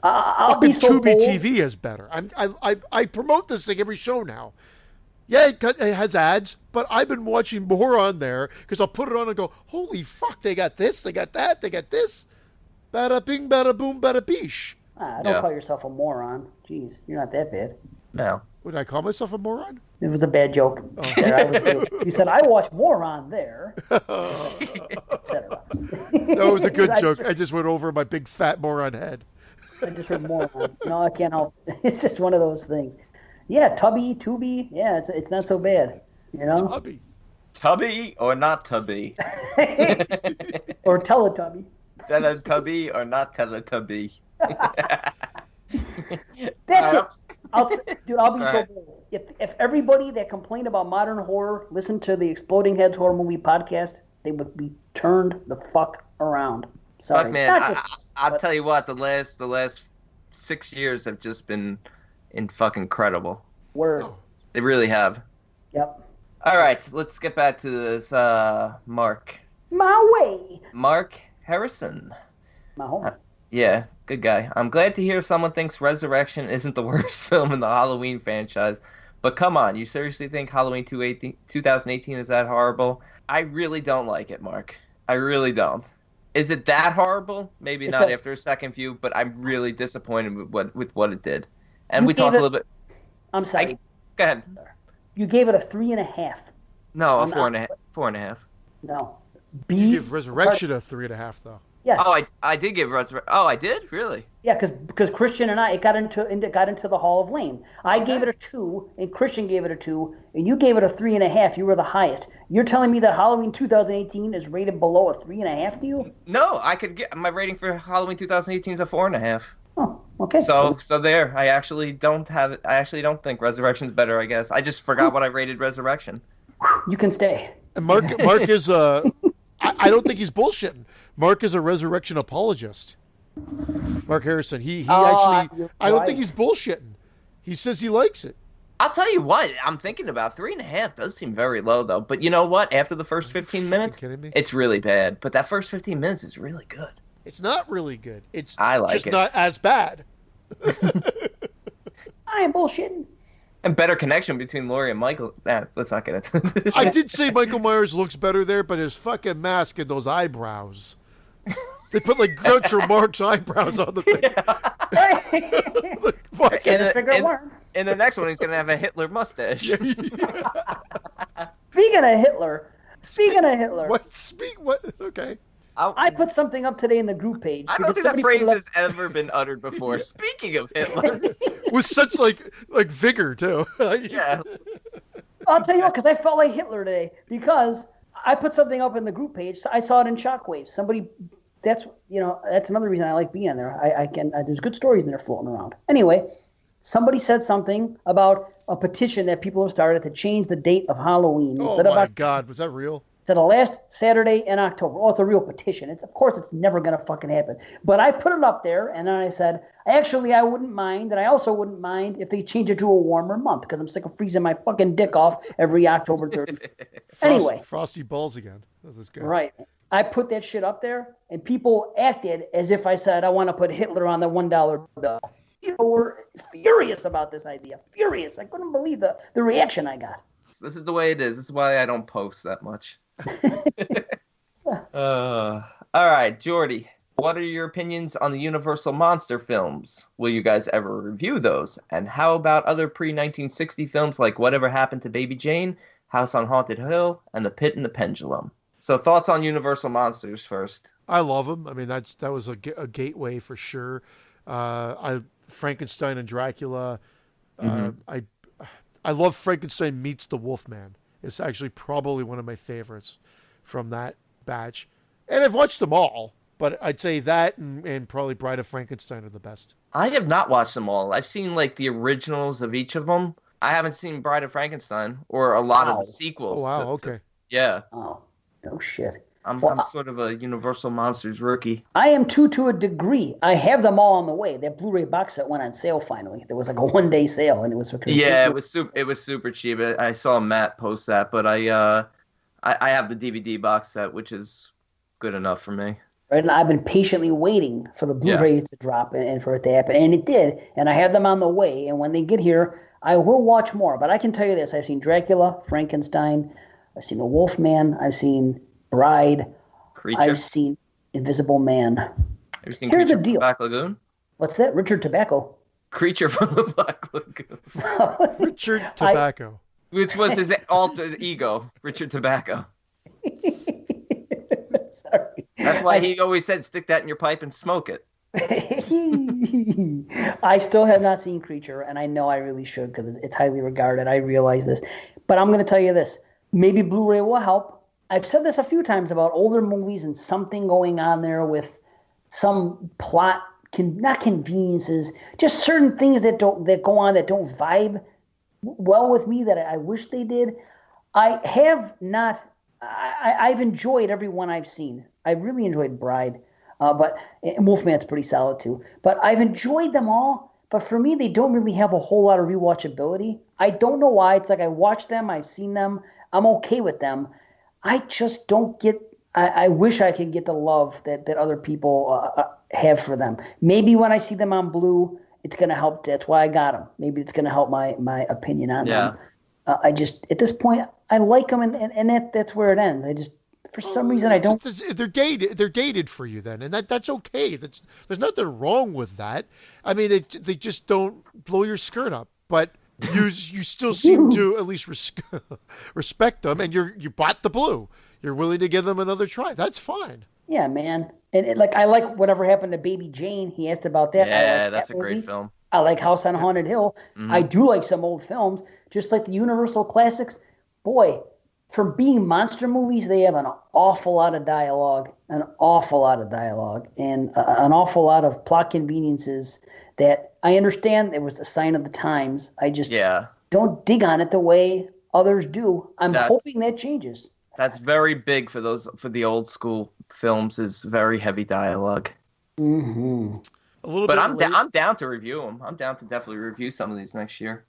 I'll Fucking be so Tubi bold. TV is better. I promote this thing every show now. Yeah, it has ads, but I've been watching more on there because I'll put it on and go, holy fuck, they got this, they got that, they got this. Bada bing, bada boom, bada beesh. Don't call yourself a moron. Jeez, you're not that bad. No. Would I call myself a moron? It was a bad joke. Oh. There, you said, I watch moron there, etc. That was a good joke. I just went over my big fat moron head. I just heard moron. No, I can't help. It's just one of those things. Yeah, Tubi. Yeah, it's not so bad. You know? Tubby or not Tubby? Or Teletubby. Teletubby or not Teletubby? That's it. I'll be so bold. If everybody that complained about modern horror listened to the Exploding Heads Horror Movie Podcast, they would be turned the fuck around. Sorry. Fuck, man. I'll tell you what, the last 6 years have just been fucking incredible. Word. They really have. Yep. All right, let's get back to this. Mark. My way. Mark Harrison. My home. Yeah, good guy. I'm glad to hear someone thinks Resurrection isn't the worst film in the Halloween franchise. But come on, you seriously think Halloween 2018 is that horrible? I really don't like it, Mark. I really don't. Is it that horrible? Maybe not after a second view, but I'm really disappointed with what it did. And we talked a little bit. I'm sorry. Go ahead. You gave it a 3.5. No, a 4.5. 4.5. No. You give Resurrection a 3.5, though. Yes. Oh, I did give Resurrection. Oh, I did? Really? Yeah, because Christian and it got into the Hall of Lame. I gave it a 2, and Christian gave it a 2, and you gave it a 3.5. You were the highest. You're telling me that Halloween 2018 is rated below a 3.5 to you? No, I could get my rating for Halloween 2018 is a 4.5. Oh, okay. So there, I actually don't think Resurrection's better. I guess I just forgot what I rated Resurrection. You can stay. And Mark is I don't think he's bullshitting. Mark is a Resurrection apologist. Mark Harrison. He actually. I don't think he's bullshitting. He says he likes it. I'll tell you what. I'm thinking about 3.5. Does seem very low though. But you know what? After the first 15 minutes, it's really bad. But that first 15 minutes is really good. It's not really good. I like just it. Not as bad. I am bullshitting. And better connection between Laurie and Michael. Let's not get into it. I did say Michael Myers looks better there, but his fucking mask and those eyebrows. They put like Groucho Marx eyebrows on the thing. Yeah. In the next one, he's going to have a Hitler mustache. Speaking of Hitler. What? Okay. I put something up today in the group page. I don't think that phrase has ever been uttered before. Speaking of Hitler. With such like vigor, too. Yeah. I'll tell you what, because I felt like Hitler today. Because I put something up in the group page. I saw it in Shockwaves. That's another reason I like being there. There's good stories in there floating around. Anyway, somebody said something about a petition that people have started to change the date of Halloween. Oh, my God. Was that real? To the last Saturday in October. Oh, it's a real petition. Of course, it's never going to fucking happen. But I put it up there, and then I said, actually, I wouldn't mind, and I also wouldn't mind if they change it to a warmer month, because I'm sick of freezing my fucking dick off every October 30th. Anyway. Frosty balls again. This guy. Right. I put that shit up there, and people acted as if I said, I want to put Hitler on the $1 bill. People were furious about this idea. Furious. I couldn't believe the reaction I got. This is the way it is. This is why I don't post that much. All right, Jordy. What are your opinions on the Universal monster films? Will you guys ever review those? And how about other pre-1960 films like Whatever Happened to Baby Jane, House on Haunted Hill, and The Pit and the Pendulum? So thoughts on Universal monsters first. I love them. I mean, that was a gateway for sure. Frankenstein and Dracula. I love Frankenstein Meets the Wolfman. It's actually probably one of my favorites from that batch. And I've watched them all, but I'd say that and probably Bride of Frankenstein are the best. I have not watched them all. I've seen like the originals of each of them. I haven't seen Bride of Frankenstein or a lot of the sequels. Oh, wow, okay. Yeah. Oh, no shit. I'm sort of a Universal Monsters rookie. I am too, to a degree. I have them all on the way. That Blu-ray box set went on sale finally. There was like a one-day sale, and it was it was super cheap. I saw Matt post that, but I have the DVD box set, which is good enough for me. Right, and I've been patiently waiting for the Blu-ray to drop and for it to happen, and it did. And I have them on the way. And when they get here, I will watch more. But I can tell you this: I've seen Dracula, Frankenstein, I've seen The Wolfman, I've seen Bride, Creature. I've seen Invisible Man. Have you seen Here's Creature the deal. from the Black Lagoon? What's that? Richard Tobacco. Creature from the Black Lagoon. Richard Tobacco. Which was his alter ego, Richard Tobacco. Sorry. That's why he always said, stick that in your pipe and smoke it. I still have not seen Creature, and I know I really should because it's highly regarded. I realize this. But I'm going to tell you this. Maybe Blu-ray will help. I've said this a few times about older movies and something going on there with some plot, not conveniences, just certain things that go on that don't vibe well with me that I wish they did. I have not. I've enjoyed every one I've seen. I really enjoyed Bride, and Wolfman's pretty solid too. But I've enjoyed them all. But for me, they don't really have a whole lot of rewatchability. I don't know why. It's like I watched them, I've seen them, I'm okay with them. I just don't get. I wish I could get the love that other people have for them. Maybe when I see them on Blue, it's going to help. That's why I got them. Maybe it's going to help my opinion on them. I just, at this point, I like them, and that's where it ends. I just, for some reason, I don't. They're dated for you then, and that's okay. There's nothing wrong with that. I mean, they just don't blow your skirt up, but you still seem to at least respect them, and you bought the Blue. You're willing to give them another try. That's fine. Yeah, man. And I like Whatever Happened to Baby Jane. He asked about that. Yeah, that's a great film. I like House on Haunted Hill. Mm-hmm. I do like some old films, just like the Universal classics. Boy, for being monster movies, they have an awful lot of dialogue, and an awful lot of plot conveniences that I understand it was a sign of the times. I just don't dig on it the way others do. I'm hoping that changes. That's very big for the old school films, is very heavy dialogue. Mm-hmm. But I'm down to review them. I'm down to definitely review some of these next year.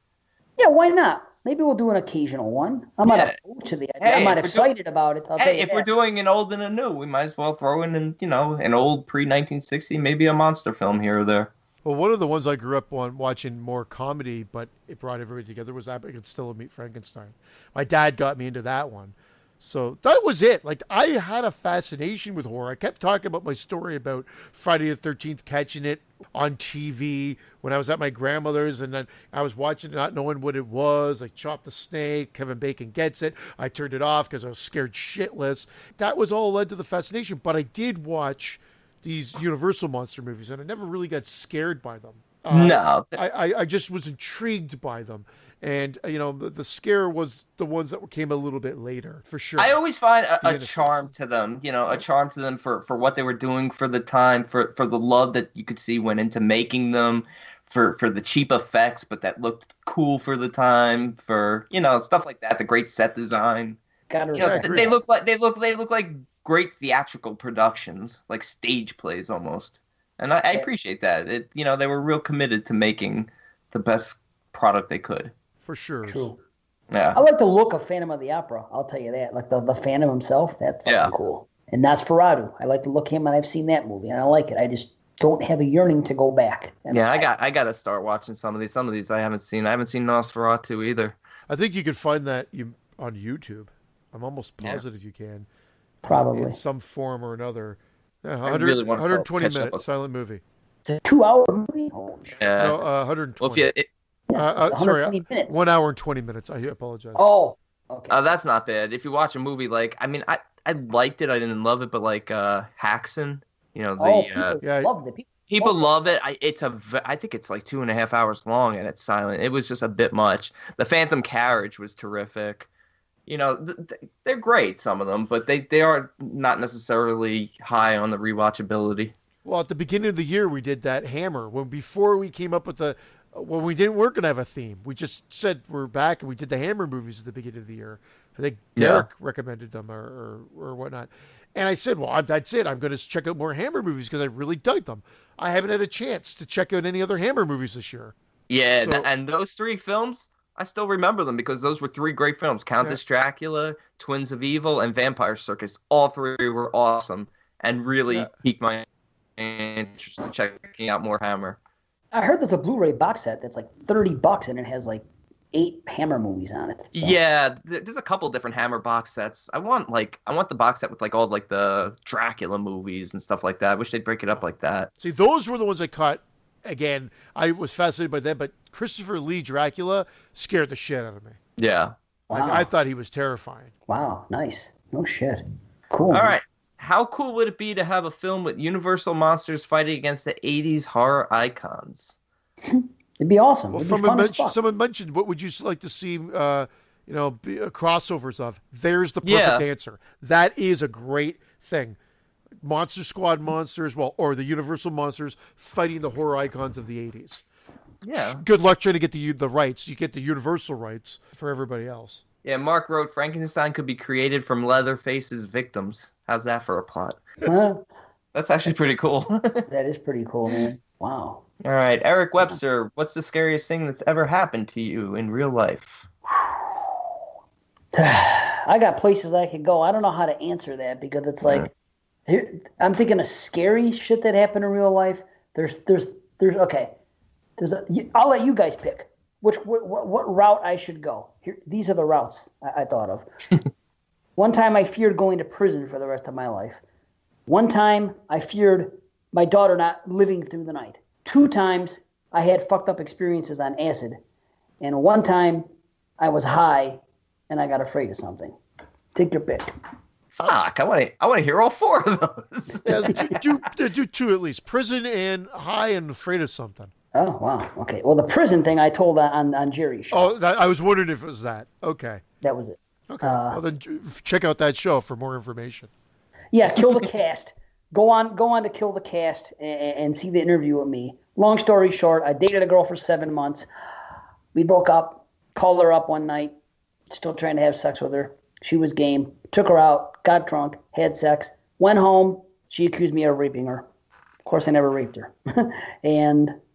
Yeah, why not? Maybe we'll do an occasional one. I'm not opposed to the idea. I'm not excited about it. If we're doing an old and a new, we might as well throw in an old pre-1960, maybe a monster film here or there. Well, one of the ones I grew up on watching more comedy, but it brought everybody together, was Abbott and Costello Meet Frankenstein. My dad got me into that one. So that was it. Like, I had a fascination with horror. I kept talking about my story about Friday the 13th, catching it on TV when I was at my grandmother's, and then I was watching it not knowing what it was, like Chop the Snake, Kevin Bacon Gets It. I turned it off because I was scared shitless. That was all led to the fascination. But I did watch these Universal monster movies, and I never really got scared by them. No. I just was intrigued by them. And, the scare was the ones that came a little bit later, for sure. I always find a charm to them, a charm to them for what they were doing for the time, for the love that you could see went into making them, for the cheap effects, but that looked cool for the time, for, stuff like that, the great set design. They look like great theatrical productions, like stage plays almost. And I appreciate that. They were real committed to making the best product they could. For sure. True. Yeah. I like the look of Phantom of the Opera. I'll tell you that. Like the Phantom himself, that's fucking cool. And Nosferatu. I like the look of him, and I've seen that movie, and I like it. I just don't have a yearning to go back. And I got to start watching some of these. Some of these I haven't seen. I haven't seen Nosferatu either. I think you could find that on YouTube. I'm almost positive you can. Probably. In some form or another. Yeah, 120 minutes silent movie. It's a 2-hour movie? Oh, shit. No, 120. Well, sorry, minutes. 1 hour and 20 minutes. I apologize. Oh, okay. That's not bad. If you watch a movie I liked it. I didn't love it, but Haxan, loved it. People love it. I think it's like 2.5 hours long, and it's silent. It was just a bit much. The Phantom Carriage was terrific. They're great, some of them, but they are not necessarily high on the rewatchability. Well, at the beginning of the year, we did that Hammer. Before we came up with when we weren't going to have a theme. We just said we're back, and we did the Hammer movies at the beginning of the year. I think Derek recommended them or whatnot. And I said, well, that's it. I'm going to check out more Hammer movies because I really dug them. I haven't had a chance to check out any other Hammer movies this year. Yeah, So, and those three films, I still remember them because those were three great films. Countess Dracula, Twins of Evil, and Vampire Circus. All three were awesome and really piqued my interest in checking out more Hammer. I heard there's a Blu-ray box set that's like $30 and it has like 8 Hammer movies on it. So. Yeah, there's a couple different Hammer box sets. I want the box set with like all like the Dracula movies and stuff like that. I wish they'd break it up like that. See, those were the ones I caught. Again, I was fascinated by them, but Christopher Lee Dracula scared the shit out of me. Yeah. Like, I thought he was terrifying. Wow, nice. No shit. Cool. All right. How cool would it be to have a film with Universal monsters fighting against the 80s horror icons? It'd be awesome. Well, someone mentioned, what would you like to see, crossovers of? There's the perfect answer. That is a great thing. Monster Squad monsters, or the Universal monsters fighting the horror icons of the 80s. Yeah. Good luck trying to get the rights. You get the Universal rights for everybody else. Yeah, Mark wrote, Frankenstein could be created from Leatherface's victims. How's that for a plot? That's actually pretty cool. That is pretty cool, man. Wow. All right, Eric Webster, what's the scariest thing that's ever happened to you in real life? I got places I could go. I don't know how to answer that because it's like, I'm thinking of scary shit that happened in real life. I'll let you guys pick what route I should go. Here, these are the routes I thought of. One time I feared going to prison for the rest of my life. One time I feared my daughter not living through the night. 2 times I had fucked up experiences on acid. And 1 time I was high and I got afraid of something. Take your pick. Fuck, I want to hear all 4 of those. do 2 at least. Prison and high and afraid of something. Oh, wow. Okay. Well, the prison thing I told on Jerry's show. Oh, I was wondering if it was that. Okay. That was it. Okay. Well, then check out that show for more information. Yeah, Kill the Cast. Go on to Kill the Cast and see the interview with me. Long story short, I dated a girl for 7 months. We broke up. Called her up one night. Still trying to have sex with her. She was game. Took her out. Got drunk. Had sex. Went home. She accused me of raping her. Of course, I never raped her.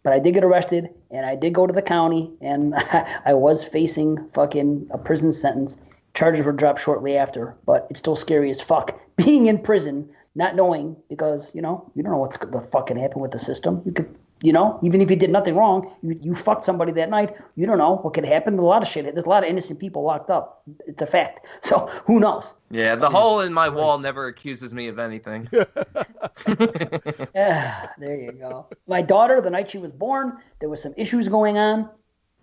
But I did get arrested, and I did go to the county, and I was facing fucking a prison sentence. Charges were dropped shortly after, but it's still scary as fuck. Being in prison, not knowing, because, you don't know what's the fuck can happen with the system. You could, even if you did nothing wrong, you fucked somebody that night, you don't know what could happen. A lot of shit. There's a lot of innocent people locked up. It's a fact. So who knows? Yeah, the hole in my wall never accuses me of anything. There you go. My daughter, the night she was born, there was some issues going on,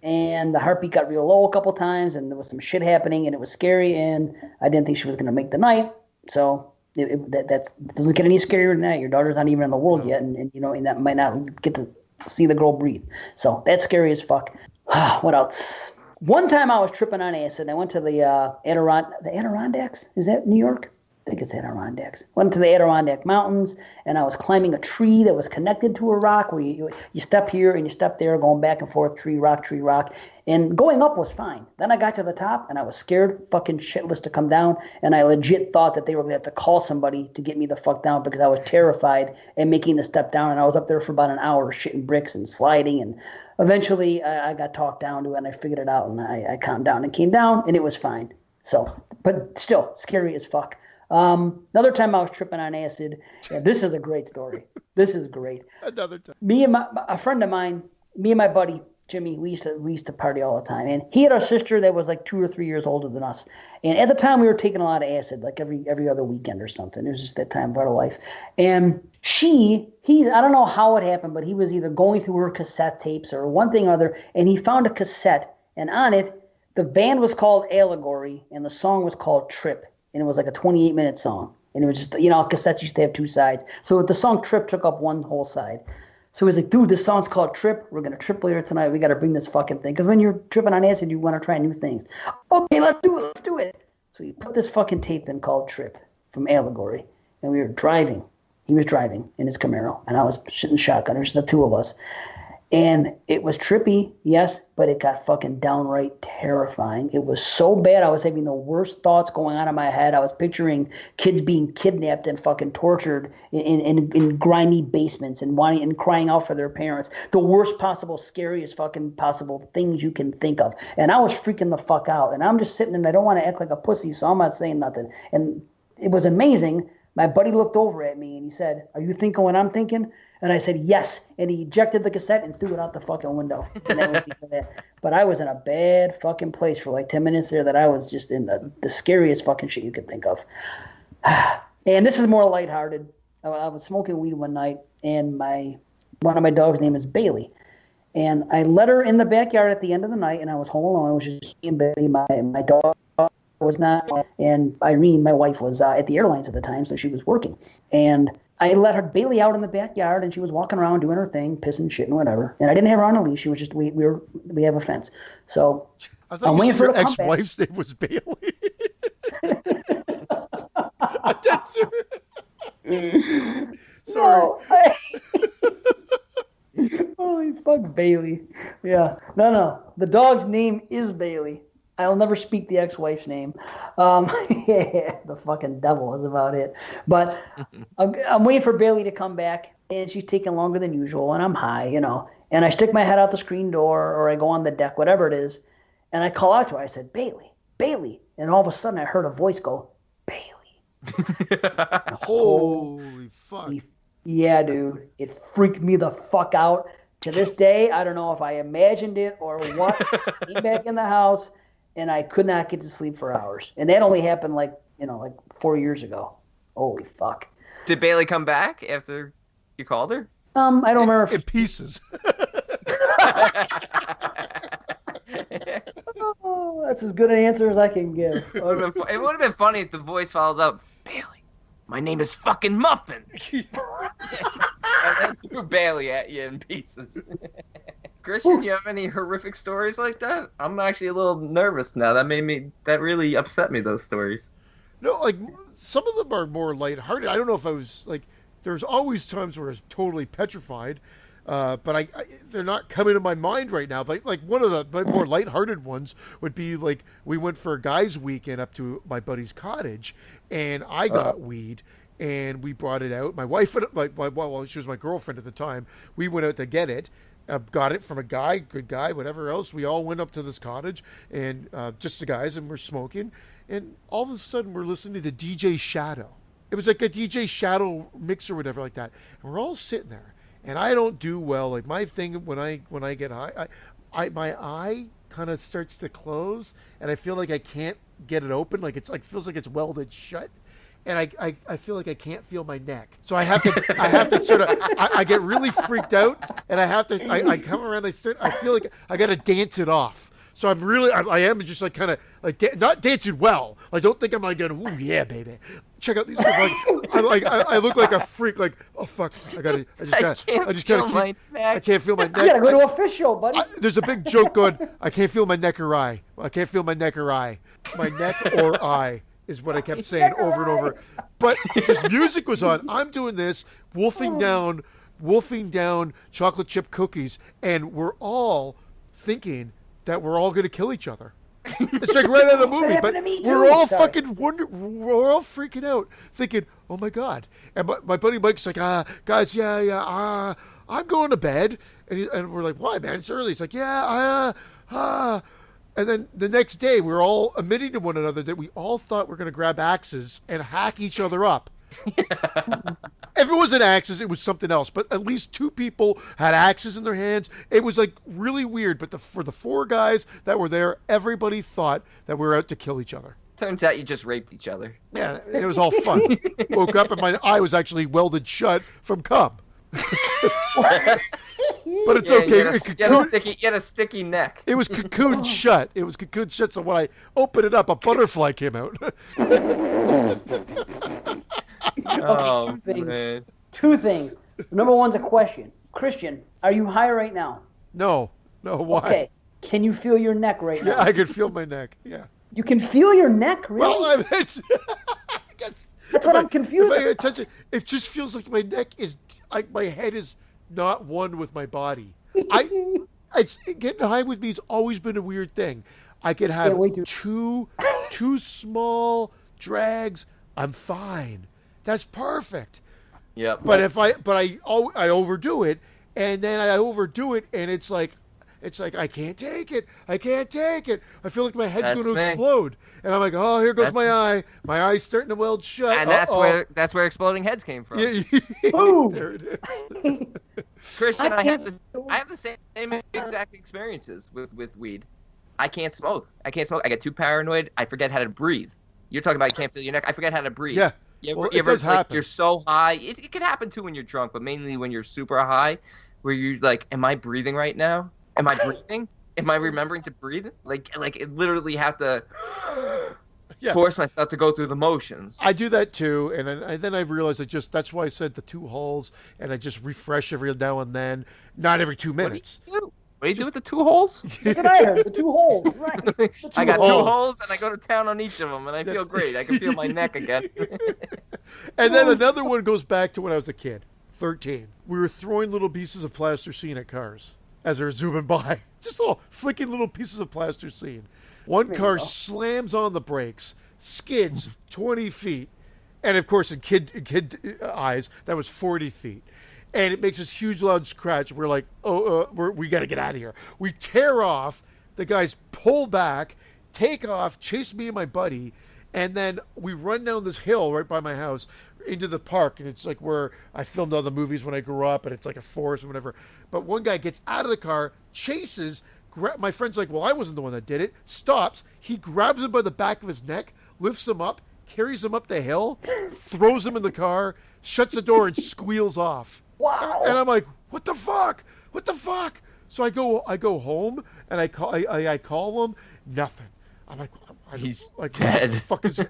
and the heartbeat got real low a couple times, and there was some shit happening, and it was scary, and I didn't think she was going to make the night. So that doesn't get any scarier than that. Your daughter's not even in the world yet, and that might not get to see the girl breathe. So that's scary as fuck. What else? One time I was tripping on acid. I went to the Adirondacks. Is that New York? I think it's Adirondacks. Went to the Adirondack Mountains, and I was climbing a tree that was connected to a rock where you step here and you step there, going back and forth, tree, rock. And going up was fine. Then I got to the top, and I was scared fucking shitless to come down, and I legit thought that they were going to have to call somebody to get me the fuck down because I was terrified and making the step down, and I was up there for about an hour shitting bricks and sliding, and eventually I got talked down to it, and I figured it out, and I calmed down and came down, and it was fine. So, but still, scary as fuck. Another time I was tripping on acid. Yeah, this is a great story. This is great. Another time. Me and a friend of mine, me and my buddy Jimmy, we used to party all the time. And he had a sister that was like 2 or 3 years older than us. And at the time we were taking a lot of acid, like every other weekend or something. It was just that time of our life. And I don't know how it happened, but he was either going through her cassette tapes or one thing or other, and he found a cassette, and on it, the band was called Allegory, and the song was called Trip. And it was like a 28-minute song. And it was just, cassettes used to have 2 sides. So the song Trip took up one whole side. So he was like, dude, this song's called Trip. We're going to trip later tonight. We got to bring this fucking thing. Because when you're tripping on acid, you want to try new things. Okay, let's do it. So he put this fucking tape in called Trip from Allegory. And we were driving. He was driving in his Camaro. And I was sitting shotgun. There's the 2 of us. And it was trippy, yes, but it got fucking downright terrifying. It was so bad. I was having the worst thoughts going on in my head. I was picturing kids being kidnapped and fucking tortured in grimy basements and wanting and crying out for their parents. The worst possible, scariest fucking possible things you can think of. And I was freaking the fuck out. And I'm just sitting there and I don't want to act like a pussy, so I'm not saying nothing. And it was amazing. My buddy looked over at me and he said, "Are you thinking what I'm thinking?" And I said, "Yes." And he ejected the cassette and threw it out the fucking window. And that was for that. But I was in a bad fucking place for like 10 minutes there that I was just in the scariest fucking shit you could think of. And this is more lighthearted. I was smoking weed one night, and one of my dogs' name is Bailey. And I let her in the backyard at the end of the night, and I was home alone. I was just me and Bailey. My dog was not, and Irene, my wife, was at the airlines at the time, so she was working. And I let her Bailey out in the backyard, and she was walking around doing her thing, pissing, shit, and whatever. And I didn't have her on a leash. She was just we have a fence. So I thought your ex-wife's name was Bailey. Sorry. Holy fuck, Bailey. Yeah. No. The dog's name is Bailey. I'll never speak the ex-wife's name. Yeah, the fucking devil is about it. But I'm waiting for Bailey to come back, and she's taking longer than usual, and I'm high, And I stick my head out the screen door, or I go on the deck, whatever it is, and I call out to her. I said, "Bailey, Bailey." And all of a sudden I heard a voice go, "Bailey." Holy fuck. Yeah, dude. It freaked me the fuck out. To this day, I don't know if I imagined it or what. Came back in the house, and I could not get to sleep for hours. And that only happened like 4 years ago. Holy fuck. Did Bailey come back after you called her? I don't remember. In pieces. Oh, that's as good an answer as I can give. It would have been funny if the voice followed up, "Bailey, my name is fucking Muffin." And then threw Bailey at you in pieces. Christian, you have any horrific stories like that? I'm actually a little nervous now. That really upset me, those stories. No, like, some of them are more lighthearted. I don't know if I was, like, there's always times where I was totally petrified, but they're not coming to my mind right now. But, like, one of the more lighthearted ones would be, like, we went for a guy's weekend up to my buddy's cottage, and I got weed, and we brought it out. My wife, well, she was my girlfriend at the time. We went out to get it. Got it from a guy, good guy, whatever else. We all went up to this cottage, and just the guys, and we're smoking. And all of a sudden, we're listening to DJ Shadow. It was like a DJ Shadow mix or whatever like that. And we're all sitting there. And I don't do well. Like, my thing when I get high, my eye kind of starts to close, and I feel like I can't get it open. Like, it's like feels like it's welded shut. And I feel like I can't feel my neck. So I have to sort of, I get really freaked out, and I come around, I feel like I got to dance it off. So I am just like kind of like not dancing well. Like, don't think I'm like going, "Ooh, yeah, baby. Check out these people." I look like a freak. Like, oh fuck, I can't feel my neck. You gotta go to a fish show, buddy. There's a big joke going, "I can't feel my neck or eye. I can't feel my neck or eye. My neck or eye." Is what I kept saying over and over. But this music was on. I'm doing this, wolfing down chocolate chip cookies, and we're all thinking that we're all going to kill each other. It's like right out of the movie, but we're all we're all freaking out, thinking, "Oh my god!" And my buddy Mike's like, "Guys, I'm going to bed," and we're like, "Why, man? It's early." It's like, "Yeah, And then the next day, we were all admitting to one another that we all thought we were going to grab axes and hack each other up. If it wasn't axes, it was something else. But at least two people had axes in their hands. It was like really weird. But for the four guys that were there, everybody thought that we were out to kill each other. Turns out you just raped each other. Yeah, it was all fun. Woke up and my eye was actually welded shut from cum. But it's okay. You had a sticky neck. It was cocooned shut. So when I opened it up, a butterfly came out. Two things. Number one's a question. Christian, are you high right now? No, why? Okay. Can you feel your neck right now? Yeah, I can feel my neck. Yeah. You can feel your neck, really? Well, I guess that's what I'm confused. If I touch it, it just feels like my neck is, like my head is not one with my body. It's getting high with me has always been a weird thing. I could have two small drags. I'm fine. That's perfect. Yep. But I overdo it, and then I overdo it, and it's like I can't take it. I can't take it. I feel like my head's going to explode, and I'm like, oh, here goes my eye. My eye's starting to weld shut. And that's where exploding heads came from. Boom. There it is. Christian, I have the same exact experiences with weed. I can't smoke. I get too paranoid. I forget how to breathe. You're talking about you can't feel your neck. I forget how to breathe. Yeah. It does happen. You're so high. It can happen too when you're drunk, but mainly when you're super high, where you're like, am I breathing right now? Am I breathing? Am I remembering to breathe? Like it literally have to force myself to go through the motions. I do that too, and then I realized that's why I said the 2 holes, and I just refresh every now and then, not every 2 minutes. What do you do with the 2 holes? That's what I heard. The 2 holes, right? I got 2 holes, and I go to town on each of them, and I feel great. I can feel my neck again. And then another one goes back to when I was a kid, 13. We were throwing little pieces of plasticine at cars as they're zooming by. Just flicking little pieces of plasticine. One car slams on the brakes, skids 20 feet, and of course in kid eyes, that was 40 feet. And it makes this huge loud scratch. We're like, we got to get out of here. We tear off. The guys pull back, take off, chase me and my buddy, and then we run down this hill right by my house into the park. And it's like where I filmed all the movies when I grew up, and it's like a forest or whatever. But one guy gets out of the car, chases. My friend's like, well, I wasn't the one that did it. Stops. He grabs him by the back of his neck, lifts him up, carries him up the hill, throws him in the car, shuts the door, and squeals off. Wow. And I'm like, what the fuck? What the fuck? So I go home and I call him. Nothing. I'm like, he's What dead. the fuck is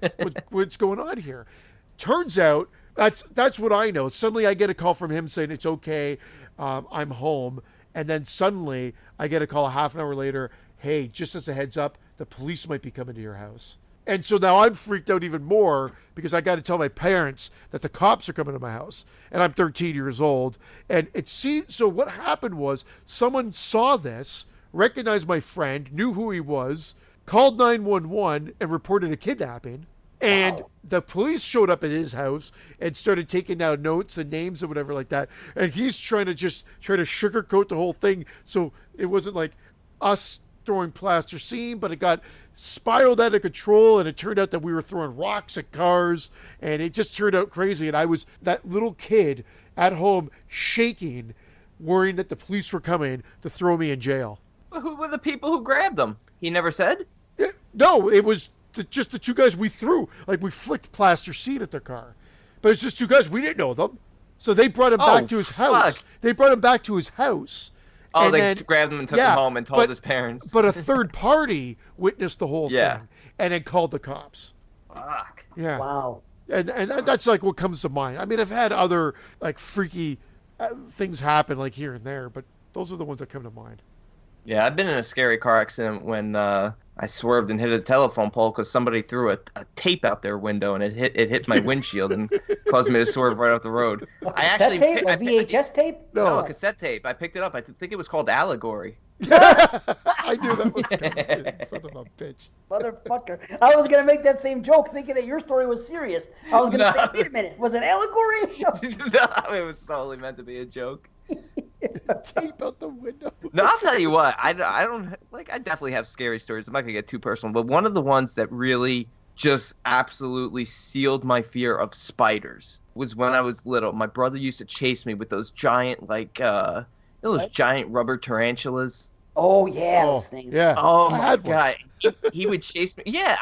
what's going on here? Turns out that's what I know. Suddenly I get a call from him saying it's okay, I'm home, and then suddenly I get a call a half an hour later. Hey, just as a heads up, the police might be coming to your house. And so now I'm freaked out even more because I got to tell my parents that the cops are coming to my house, and I'm 13 years old. And so what happened was someone saw this, recognized my friend, knew who he was, called 911 and reported a kidnapping. And the police showed up at his house and started taking down notes and names and whatever like that. And he's trying to sugarcoat the whole thing. So it wasn't like us throwing plasticine, but it got spiraled out of control, and it turned out that we were throwing rocks at cars, and it just turned out crazy. And I was that little kid at home shaking, worrying that the police were coming to throw me in jail. Well, who were the people who grabbed him? He never said? No, it was just the 2 guys we threw. Like, we flicked plasticine at their car. But it's just 2 guys. We didn't know them. So they brought him back to his house. They brought him back to his house. Oh, and they grabbed him and took him home and told his parents. But a third party witnessed the whole thing and then called the cops. Fuck. Yeah. Wow. And that's like what comes to mind. I mean, I've had other like freaky things happen like here and there, but those are the ones that come to mind. Yeah, I've been in a scary car accident when I swerved and hit a telephone pole because somebody threw a tape out their window and it hit my windshield and caused me to swerve right off the road. VHS tape? No, a cassette tape. I picked it up. I think it was called Allegory. I knew that was coming. Son of a bitch. Motherfucker. I was going to make that same joke thinking that your story was serious. I was going to say, wait a minute, was it Allegory? No, it was totally meant to be a joke. Tape out the window. No, I'll tell you what. I don't like. I definitely have scary stories. I'm not gonna get too personal, but one of the ones that really just absolutely sealed my fear of spiders was when I was little. My brother used to chase me with those giant, those giant rubber tarantulas. Oh yeah, those things. Yeah. Oh my God. He would chase me. Yeah,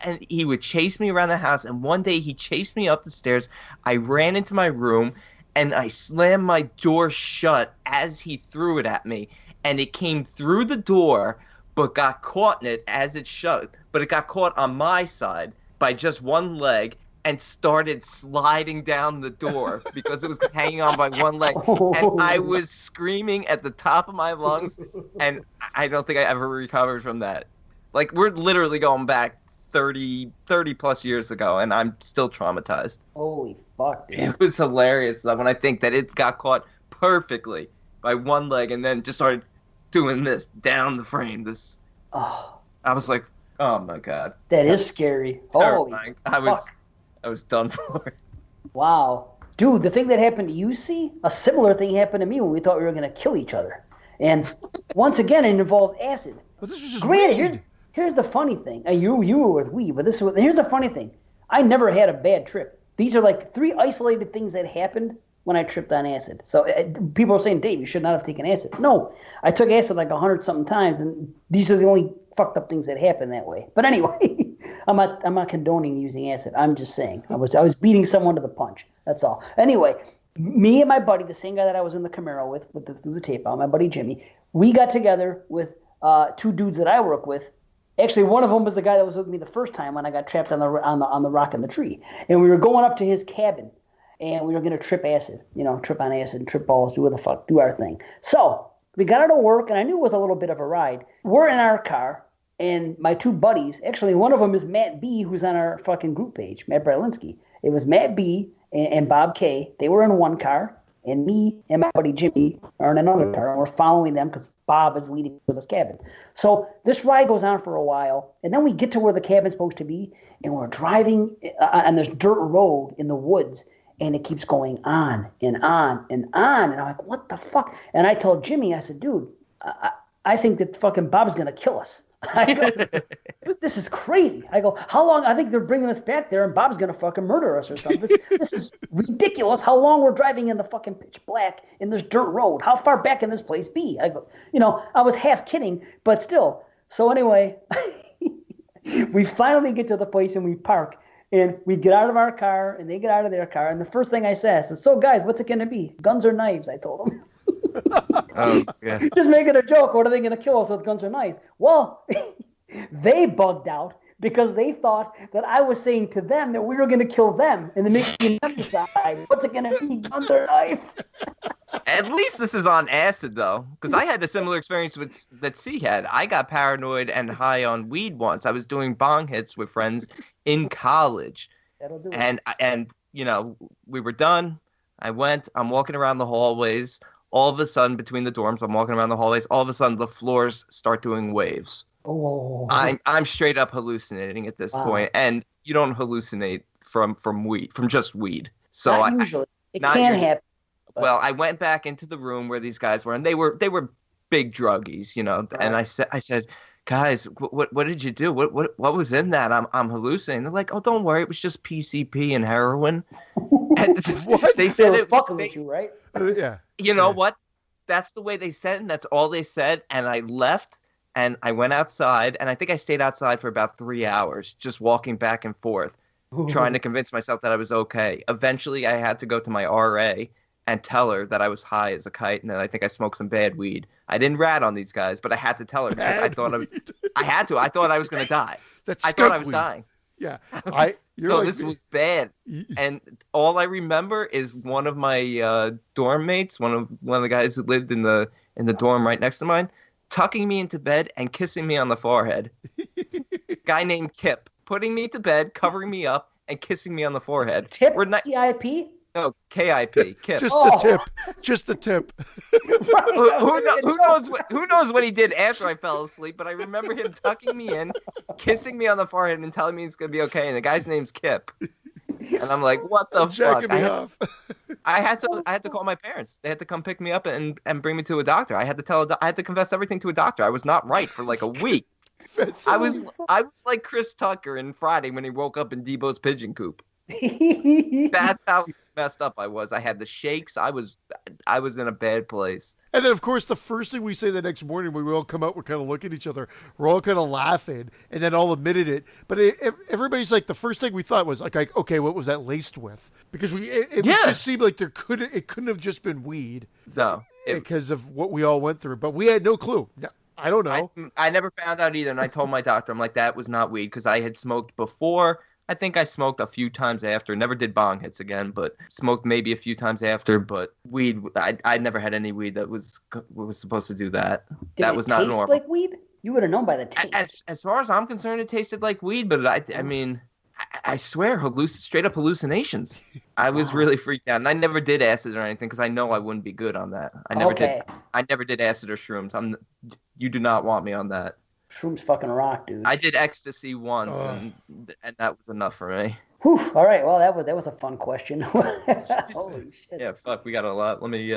and he would chase me around the house. And one day he chased me up the stairs. I ran into my room. And I slammed my door shut as he threw it at me. And it came through the door, but got caught in it as it shut. But it got caught on my side by just one leg and started sliding down the door because it was hanging on by one leg. And I was screaming at the top of my lungs. And I don't think I ever recovered from that. Like, we're literally going back 30 plus years ago, and I'm still traumatized. Holy fuck, dude. It was hilarious when I think that it got caught perfectly my one leg and then just started doing this down the frame. Oh, I was like, oh my God. that is scary. Holy Terrifying. fuck. I was done for. Wow. Dude, the thing that happened to you, see, a similar thing happened to me when we thought we were going to kill each other. And once again, it involved acid. But this was just Granted, weed. here's the funny thing. You were with weed, but here's the funny thing. I never had a bad trip. These are like 3 isolated things that happened when I tripped on acid. So people are saying, Dave, you should not have taken acid. No, I took acid like 100-something times, and these are the only fucked up things that happen that way. But anyway, I'm not condoning using acid. I'm just saying I was beating someone to the punch. That's all. Anyway, me and my buddy, the same guy that I was in the Camaro with through the tape out, my buddy Jimmy, we got together with 2 dudes that I work with. Actually, one of them was the guy that was with me the first time when I got trapped on the rock in the tree, and we were going up to his cabin, and we were gonna trip acid, trip on acid, trip balls, do our thing. So we got out of work, and I knew it was a little bit of a ride. We're in our car, and my 2 buddies, actually one of them is Matt B, who's on our fucking group page, Matt Bralinsky. It was Matt B and Bob K. They were in one car, and me and my buddy Jimmy are in another car, and we're following them because Bob is leading to this cabin. So this ride goes on for a while, and then we get to where the cabin's supposed to be, and we're driving on this dirt road in the woods, and it keeps going on and on and on, and I'm like, what the fuck? And I told Jimmy, I said, dude, I think that fucking Bob's going to kill us. I go, this is crazy. I go, how long? I think they're bringing us back there, and Bob's gonna fucking murder us or something. This is ridiculous. How long we're driving in the fucking pitch black in this dirt road? How far back can this place be? I go, I was half kidding, but still. So anyway, we finally get to the place and we park, and we get out of our car, and they get out of their car, and the first thing I said, so guys, what's it gonna be? Guns or knives? I told them. Oh, yeah. Just making a joke. What are they going to kill us with, guns or knives? Well, they bugged out because they thought that I was saying to them that we were going to kill them, and then making them decide what's it going to be, guns or knives. At least this is on acid, though, because I had a similar experience that C had. I got paranoid and high on weed once. I was doing bong hits with friends in college, That'll do it. and we were done. I'm walking around the hallways. All of a sudden, between the dorms, I'm walking around the hallways. All of a sudden, the floors start doing waves. Oh. I'm straight up hallucinating at this point, and you don't hallucinate from weed, from just weed. So Not usually. It can happen. But... Well, I went back into the room where these guys were, and they were big druggies, Right. And I said, guys, what did you do? What was in that? I'm hallucinating. They're like, oh, don't worry, it was just PCP and heroin. And what? They said it fucking with you, right? Yeah. You know what? That's the way they said it, and that's all they said. And I left, and I went outside, and I think I stayed outside for about 3 hours, just walking back and forth, trying to convince myself that I was okay. Eventually, I had to go to my RA and tell her that I was high as a kite, and that I think I smoked some bad weed. I didn't rat on these guys, but I had to tell her because I thought I had to. I thought I was going to die. That's I thought I was dying. Yeah, this was bad, and all I remember is one of my dorm mates, one of the guys who lived in the dorm right next to mine, tucking me into bed and kissing me on the forehead. Guy named Kip, putting me to bed, covering me up, and kissing me on the forehead. Tip? T-I-P? No, K-I-P. Kip. Just the tip. Who knows what he did after I fell asleep, but I remember him tucking me in, kissing me on the forehead, and telling me it's going to be okay. And the guy's name's Kip. And I'm like, what the fuck? I had to call my parents. They had to come pick me up and bring me to a doctor. I had to confess everything to a doctor. I was not right for like a week. I was like Chris Tucker in Friday when he woke up in Debo's pigeon coop. That's how messed up I was. I had the shakes. I was in a bad place. And then, of course, the first thing we say the next morning when we all come out, we're kind of looking at each other. We're all kind of laughing, and then all admitted it. But everybody's like, the first thing we thought was like, okay, what was that laced with? Because it just seemed like it couldn't have just been weed. No, because of what we all went through. But we had no clue. I don't know. I never found out either, and I told my doctor, I'm like, that was not weed because I had smoked before. I think I smoked a few times after. Never did bong hits again, but smoked maybe a few times after. But weed, I never had any weed that was supposed to do that. That was not normal. Did it taste like weed? You would have known by the taste. As far as I'm concerned, it tasted like weed. But I mean, I swear, straight up hallucinations. I was really freaked out, and I never did acid or anything because I know I wouldn't be good on that. I never did acid or shrooms. You do not want me on that. Shrooms fucking rock, dude. I did ecstasy once, and that was enough for me. Whew. All right. Well, that was a fun question. Holy shit. Yeah, fuck. We got a lot. Let me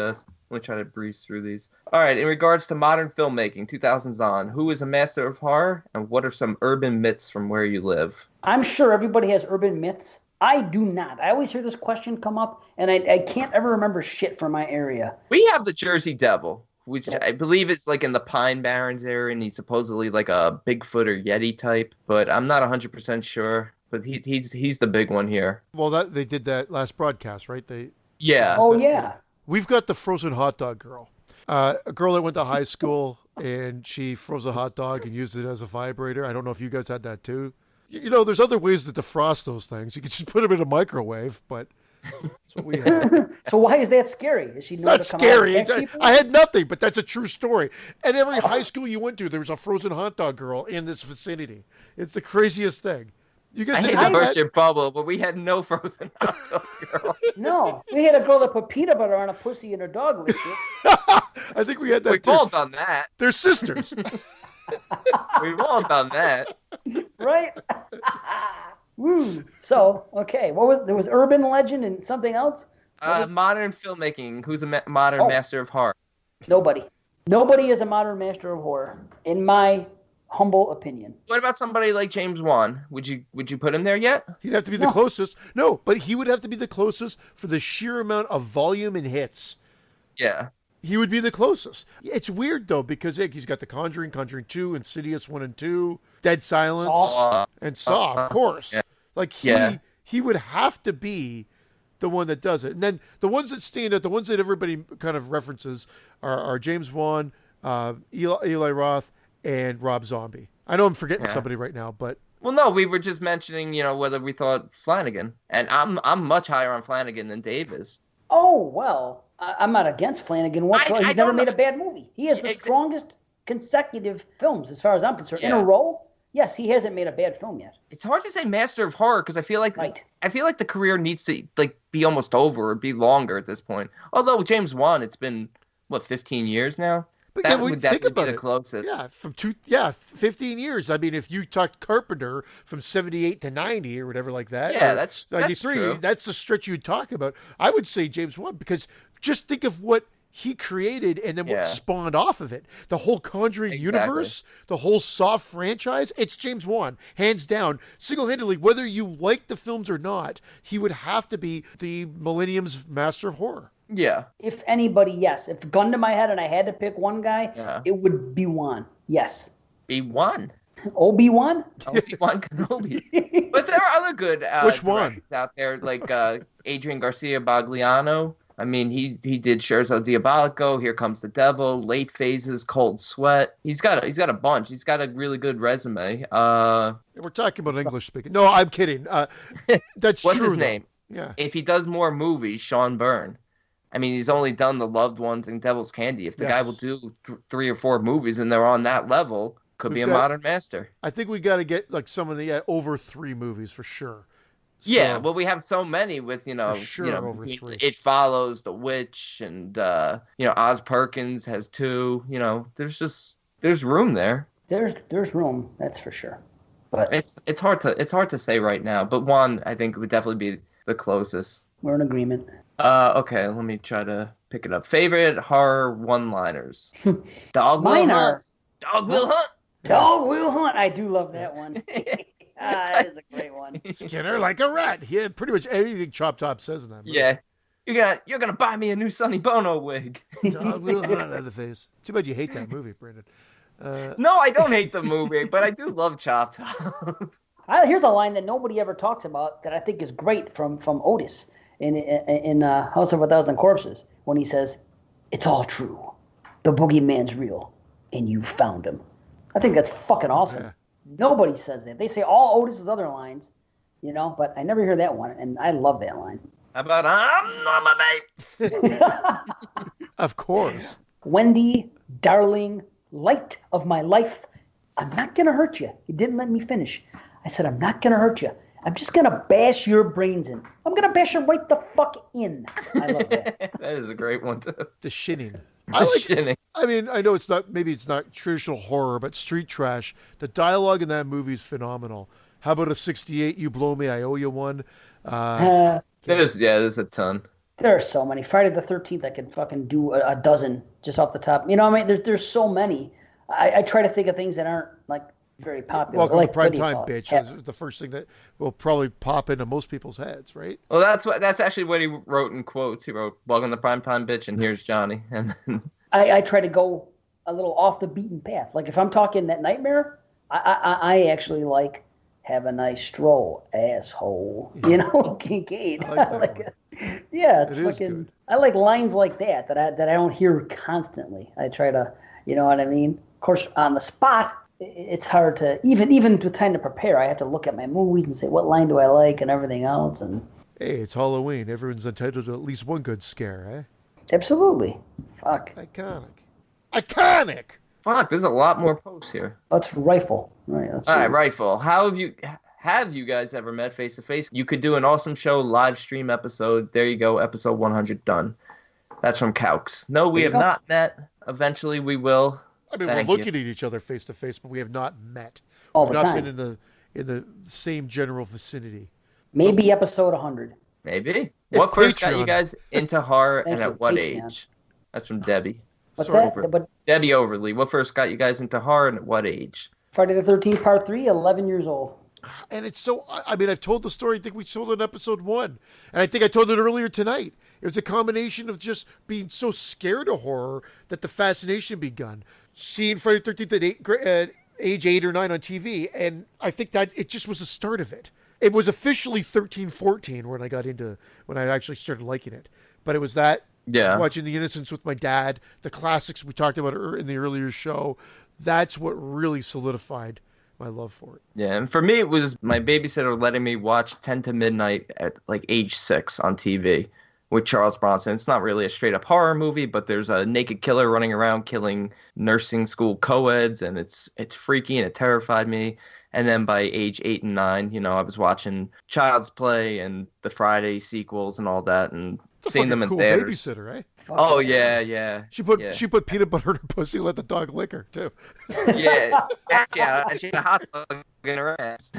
try to breeze through these. All right. In regards to modern filmmaking, 2000s on, who is a master of horror, and what are some urban myths from where you live? I'm sure everybody has urban myths. I do not. I always hear this question come up, and I can't ever remember shit from my area. We have the Jersey Devil, which I believe is like in the Pine Barrens area, and he's supposedly like a Bigfoot or Yeti type, but I'm not 100% sure. But he's the big one here. Well, they did that last broadcast, right? Yeah. Oh, yeah. We've got the frozen hot dog girl. A girl that went to high school, and she froze a hot dog and used it as a vibrator. I don't know if you guys had that too. You know, there's other ways to defrost those things. You could just put them in a microwave, but that's what we had. So why is that scary? Is she It's not scary. I had nothing, but that's a true story. At every high school you went to, there was a frozen hot dog girl in this vicinity. It's the craziest thing. You guys I hate to burst your bubble, but we had no frozen hot dog girl. No, we had a girl that put peanut butter on a pussy and her dog licked it. I think we had that We've too. all done that. They're sisters. We've all done that. Right? Woo. So, okay. There was urban legend and something else? Modern filmmaking. Who's a modern master of horror? Nobody. Nobody is a modern master of horror, in my humble opinion. What about somebody like James Wan? Would you put him there yet? He'd have to be the closest. No, but he would have to be the closest for the sheer amount of volume and hits. Yeah. He would be the closest. It's weird, though, because he's got The Conjuring, Conjuring 2, Insidious 1 and 2, Dead Silence, and Saw, of course. Yeah. Like, he would have to be the one that does it. And then the ones that stand out, the ones that everybody kind of references are James Wan, Eli Roth, and Rob Zombie. I know I'm forgetting somebody right now, but... Well, no, we were just mentioning, whether we thought Flanagan. And I'm much higher on Flanagan than Dave is. Oh, well, I'm not against Flanagan whatsoever. He's never made a bad movie. He has the strongest consecutive films, as far as I'm concerned. In a row, yes, he hasn't made a bad film yet. It's hard to say master of horror, because I feel like the career needs to be almost over or be longer at this point. Although James Wan, it's been, 15 years now? But that would definitely be the closest. Yeah, 15 years. I mean, if you talk Carpenter from 78 to 90 or whatever like that. Yeah, that's 93. True. That's the stretch you'd talk about. I would say James Wan, because just think of what he created and then what spawned off of it. The whole Conjuring universe, the whole Saw franchise, it's James Wan, hands down. Single-handedly, whether you like the films or not, he would have to be the millennium's master of horror. Yeah. If anybody, yes. If gun to my head and I had to pick one guy, it would be Wan. Yes. Be Wan. Obi-Wan? Obi-Wan Kenobi. But there are other good Which one? Out there, like Adrian Garcia Bagliano. I mean, he did Scherzo Diabolico, Here Comes the Devil, Late Phases, Cold Sweat. He's got a bunch. He's got a really good resume. We're talking about English speaking. No, I'm kidding. That's What's true. His name? Yeah. If he does more movies, Sean Byrne. I mean, he's only done The Loved Ones and Devil's Candy. If the guy will do 3 or 4 movies and they're on that level, could be a modern master. I think we got to get some of the over 3 movies for sure. So, yeah, well, we have so many with over 3. It Follows, The Witch, and Oz Perkins has 2. There's room there. There's room, that's for sure. But it's hard to say right now. But Wan, I think, would definitely be the closest. We're in agreement. Okay, let me try to pick it up. Favorite horror one-liners. Dog Mine will are hunt. Dog will hunt. Dog will hunt. I do love that one. That is a great one. Skinner like a rat. Yeah, pretty much anything Chop Top says in that movie. Yeah. You're gonna buy me a new Sonny Bono wig. Dog will hunt on the face. Too bad you hate that movie, Brandon. No, I don't hate the movie, but I do love Chop Top. Here's a line that nobody ever talks about that I think is great from Otis in House of a Thousand Corpses, when he says, "It's all true. The boogeyman's real, and you found him." I think that's fucking awesome. Yeah. Nobody says that. They say all Otis's other lines, but I never hear that one, and I love that line. How about I'm a mate? Of course. Wendy, darling, light of my life, I'm not going to hurt you. He didn't let me finish. I said, I'm not going to hurt you. I'm just gonna bash your brains in. I'm gonna bash them right the fuck in. I love that. That is a great one too. The shinning. The shinning. I mean, I know it's not traditional horror, but street trash. The dialogue in that movie is phenomenal. How about a 68? You blow me, I owe you one. There's a ton. There are so many. Friday the 13th, I could fucking do a dozen just off the top. You know, I mean, there's so many. I try to think of things that aren't like very popular. Welcome like to Prime Time, bitch. Is the first thing that will probably pop into most people's heads, right? Well, that's actually what he wrote in quotes. He wrote, "Welcome to Prime Time, bitch," and here's Johnny. And I try to go a little off the beaten path. Like if I'm talking that Nightmare, I actually like Have a Nice Stroll, Asshole. You know, Kincaid. I like that one. Yeah, it's It is fucking. good. I like lines like that I don't hear constantly. I try to, you know what I mean. Of course, on the spot, it's hard to even with time to prepare. I have to look at my movies and say what line do I like and everything else. And Hey, it's Halloween. Everyone's entitled to at least one good scare, eh? absolutely, fuck. Iconic. fuck, there's a lot more posts here. Let's rifle. All right, let's see. All right, Rifle. How have you guys ever met face to face? You could do an awesome show live stream episode. There you go, episode 100 done. That's from Caux. No, we have not met. Eventually, we will. I mean, Thank we're you. looking at each other face to face, but we have not met. All We've the not time. been in the same general vicinity. Maybe episode 100. Maybe. If What first got Patreon- you guys into horror Thank and you, at what Patreon. age? That's from Debbie. What's Sorry, that? But Debbie Overly. What first got you guys into horror and at what age? Friday the 13th, Part 3, 11 years old. And it's so, I mean, I've told the story. I think we told it in episode 1. And I think I told it earlier tonight. It was a combination of just being so scared of horror that the fascination begun. Seeing Friday the 13th at age 8 or 9 on TV. And I think that it just was the start of it. It was officially 13, 14 when I actually started liking it. But it was that, Yeah. watching The Innocents with my dad, the classics we talked about in the earlier show. That's what really solidified my love for it. Yeah, and for me, it was my babysitter letting me watch 10 to Midnight at like age 6 on TV with Charles Bronson. It's not really a straight up horror movie, but there's a naked killer running around killing nursing school co-eds, and it's freaky and it terrified me. And then by age 8 and 9, you know, I was watching Child's Play and the Friday sequels and all that, and It's a seeing them fucking in cool theaters. babysitter, eh? Fuck Oh yeah. yeah. She put peanut butter in her pussy, let the dog lick her too. Yeah. She had a hot dog in her ass.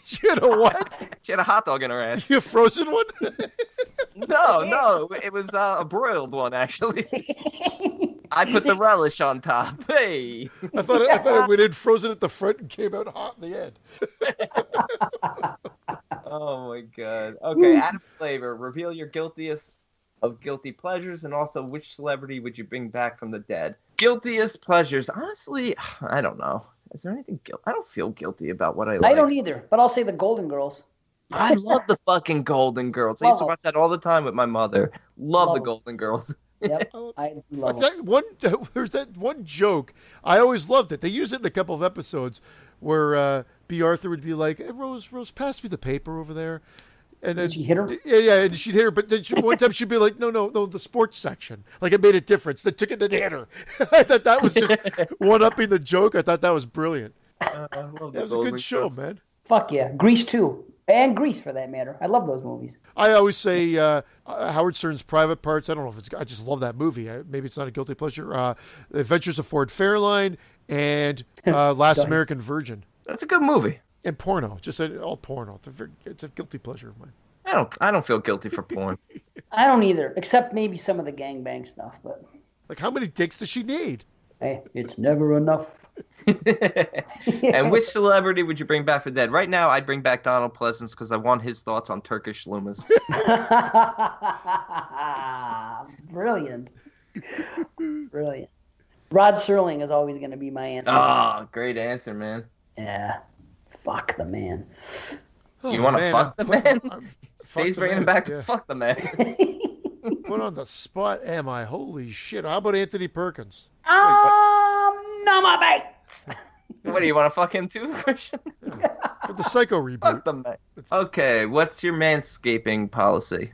She had a what? She had a hot dog in her ass. You frozen one? No, it was a broiled one actually. I put the relish on top. Hey. I thought it went in frozen at the front and came out hot in the end. Oh my god. Okay, Adam Flavor, reveal your guiltiest of guilty pleasures, and also which celebrity would you bring back from the dead? Guiltiest pleasures. Honestly, I don't know. Is there anything I don't feel guilty about what I like. I don't either, but I'll say the Golden Girls. I love the fucking Golden Girls. I used to watch that all the time with my mother. Love the Golden Girls. Yep, I love But them. there's that one joke. I always loved it. They use it in a couple of episodes where B. Arthur would be like, hey, Rose, pass me the paper over there. And then Did she hit her? Yeah, and she'd hit her. But then one time she'd be like, no, the sports section. Like it made a difference. The ticket didn't hit her. I thought that was just one-upping the joke. I thought that was brilliant. I love That was a good show, man. Fuck yeah. Grease 2. And Grease, for that matter. I love those movies. I always say Howard Stern's Private Parts. I don't know if I just love that movie. Maybe it's not a guilty pleasure. The Adventures of Ford Fairlane and Last Nice. American Virgin. That's a good movie. And porno. Just all porno. It's a guilty pleasure of mine. I don't feel guilty for porn. I don't either, except maybe some of the gangbang stuff. But Like, how many dicks does she need? hey, it's never enough. And which celebrity would you bring back for dead? Right now, I'd bring back Donald Pleasance because I want his thoughts on Turkish Loomis. Brilliant. Brilliant. Rod Serling is always going to be my answer. Oh, great answer, man. Yeah. Fuck the man. You want to fuck the man? He's bringing him back yeah. to fuck the man. Put on the spot, am I? Holy shit. How about Anthony Perkins? No, my mates. What do you want to fuck him too, Christian? For the Psycho reboot. Fuck the man. Okay, what's your manscaping policy?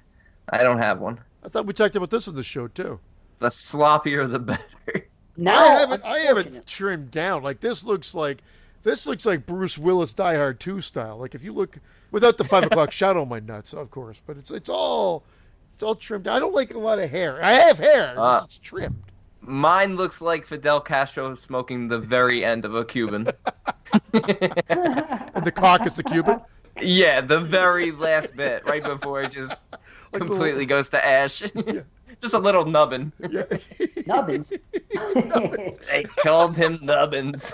I don't have one. I thought we talked about this on the show, too. The sloppier, the better. Now, I haven't trimmed down. Like, this looks like This looks like Bruce Willis Die Hard 2 style. Like if you look without the 5 o'clock shadow on my nuts, of course, but it's all trimmed. I don't like a lot of hair. I have hair, it's trimmed. Mine looks like Fidel Castro smoking the very end of a Cuban. And the cock is the Cuban? Yeah, the very last bit, right before it just like completely goes to ash. Yeah. Just a little nubbin. Yeah. Nubbins. They called him Nubbins.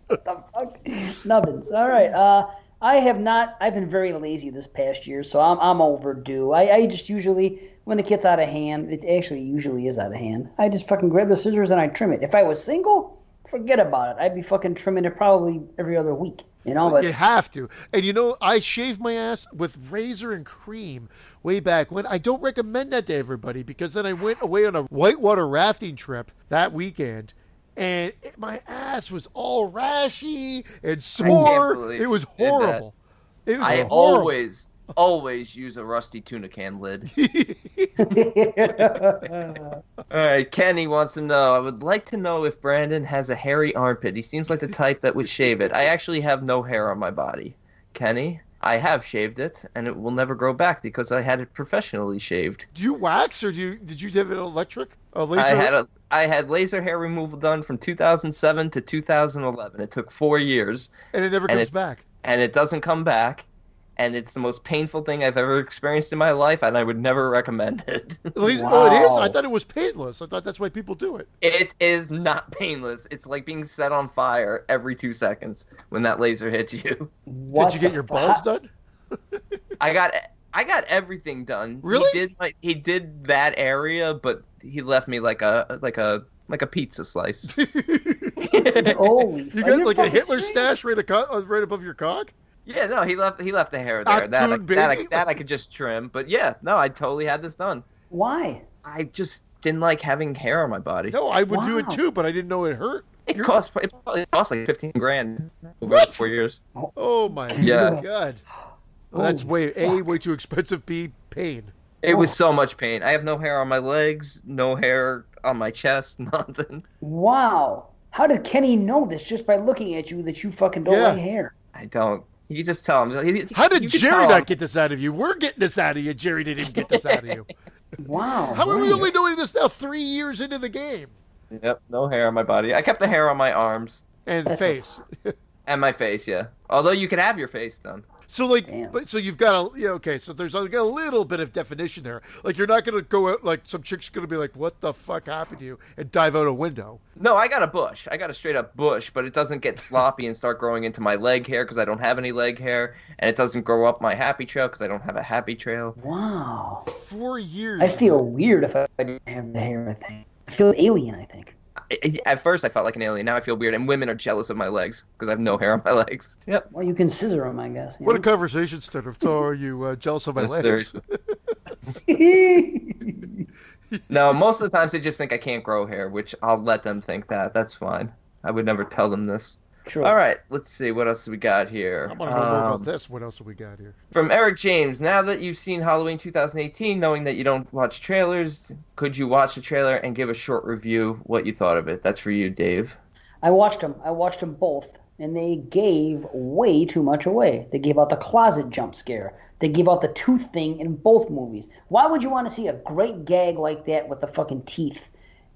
What the fuck? Nubbins. All right. I've been very lazy this past year, so I'm overdue. I just usually, when it gets out of hand, it actually usually is out of hand, I just fucking grab the scissors and I trim it. If I was single, forget about it. I'd be fucking trimming it probably every other week. But you have to. And I shaved my ass with razor and cream way back when. I don't recommend that to everybody because then I went away on a whitewater rafting trip that weekend and my ass was all rashy and sore. It was horrible. I always use a rusty tuna can lid. All right, Kenny wants to know, I would like to know if Brandon has a hairy armpit. He seems like the type that would shave it. I actually have no hair on my body. Kenny, I have shaved it, and it will never grow back because I had it professionally shaved. Do you wax, or did you have it electric? A laser? I had laser hair removal done from 2007 to 2011. It took 4 years. And it never comes back. And it doesn't come back. And it's the most painful thing I've ever experienced in my life, and I would never recommend it. Wow. Oh, it is? I thought it was painless. I thought that's why people do it. It is not painless. It's like being set on fire every 2 seconds when that laser hits you. Did you get your balls done? I got everything done. Really? He did that area, but he left me like a pizza slice. Holy! You got like a Hitler stash right above your cock? Yeah, no, he left the hair there. That I could just trim. But yeah, no, I totally had this done. Why? I just didn't like having hair on my body. No, I would do it too, but I didn't know it hurt. It probably cost like $15,000 over 4 years. Oh my God. Well, that's way too expensive. B, pain. It was so much pain. I have no hair on my legs, no hair on my chest, nothing. Wow. How did Kenny know this just by looking at you that you fucking don't like hair? I don't. You just tell him. How did Jerry not get this out of you? We're getting this out of you. Jerry didn't even get this out of you. Wow. How are we only doing this now 3 years into the game? Yep, no hair on my body. I kept the hair on my arms. And the face. And my face, yeah. Although you could have your face done. So so you've got so there's like a little bit of definition there. Like you're not gonna go out like some chick's gonna be like, what the fuck happened to you, and dive out a window. No, I got a bush. I got a straight up bush, but it doesn't get sloppy and start growing into my leg hair because I don't have any leg hair, and it doesn't grow up my happy trail because I don't have a happy trail. Wow. 4 years. I feel weird if I didn't have the hair. I feel alien. I think. At first, I felt like an alien. Now I feel weird, and women are jealous of my legs because I have no hair on my legs. Yep. Well, you can scissor them, I guess. What a conversation starter. So are you jealous of my legs? No, most of the times they just think I can't grow hair, which I'll let them think that. That's fine. I would never tell them this. True. All right, let's see. What else do we got here? I want to know more about this. What else do we got here? From Eric James, now that you've seen Halloween 2018, knowing that you don't watch trailers, could you watch the trailer and give a short review what you thought of it? That's for you, Dave. I watched them. I watched them both, and they gave way too much away. They gave out the closet jump scare. They gave out the tooth thing in both movies. Why would you want to see a great gag like that with the fucking teeth,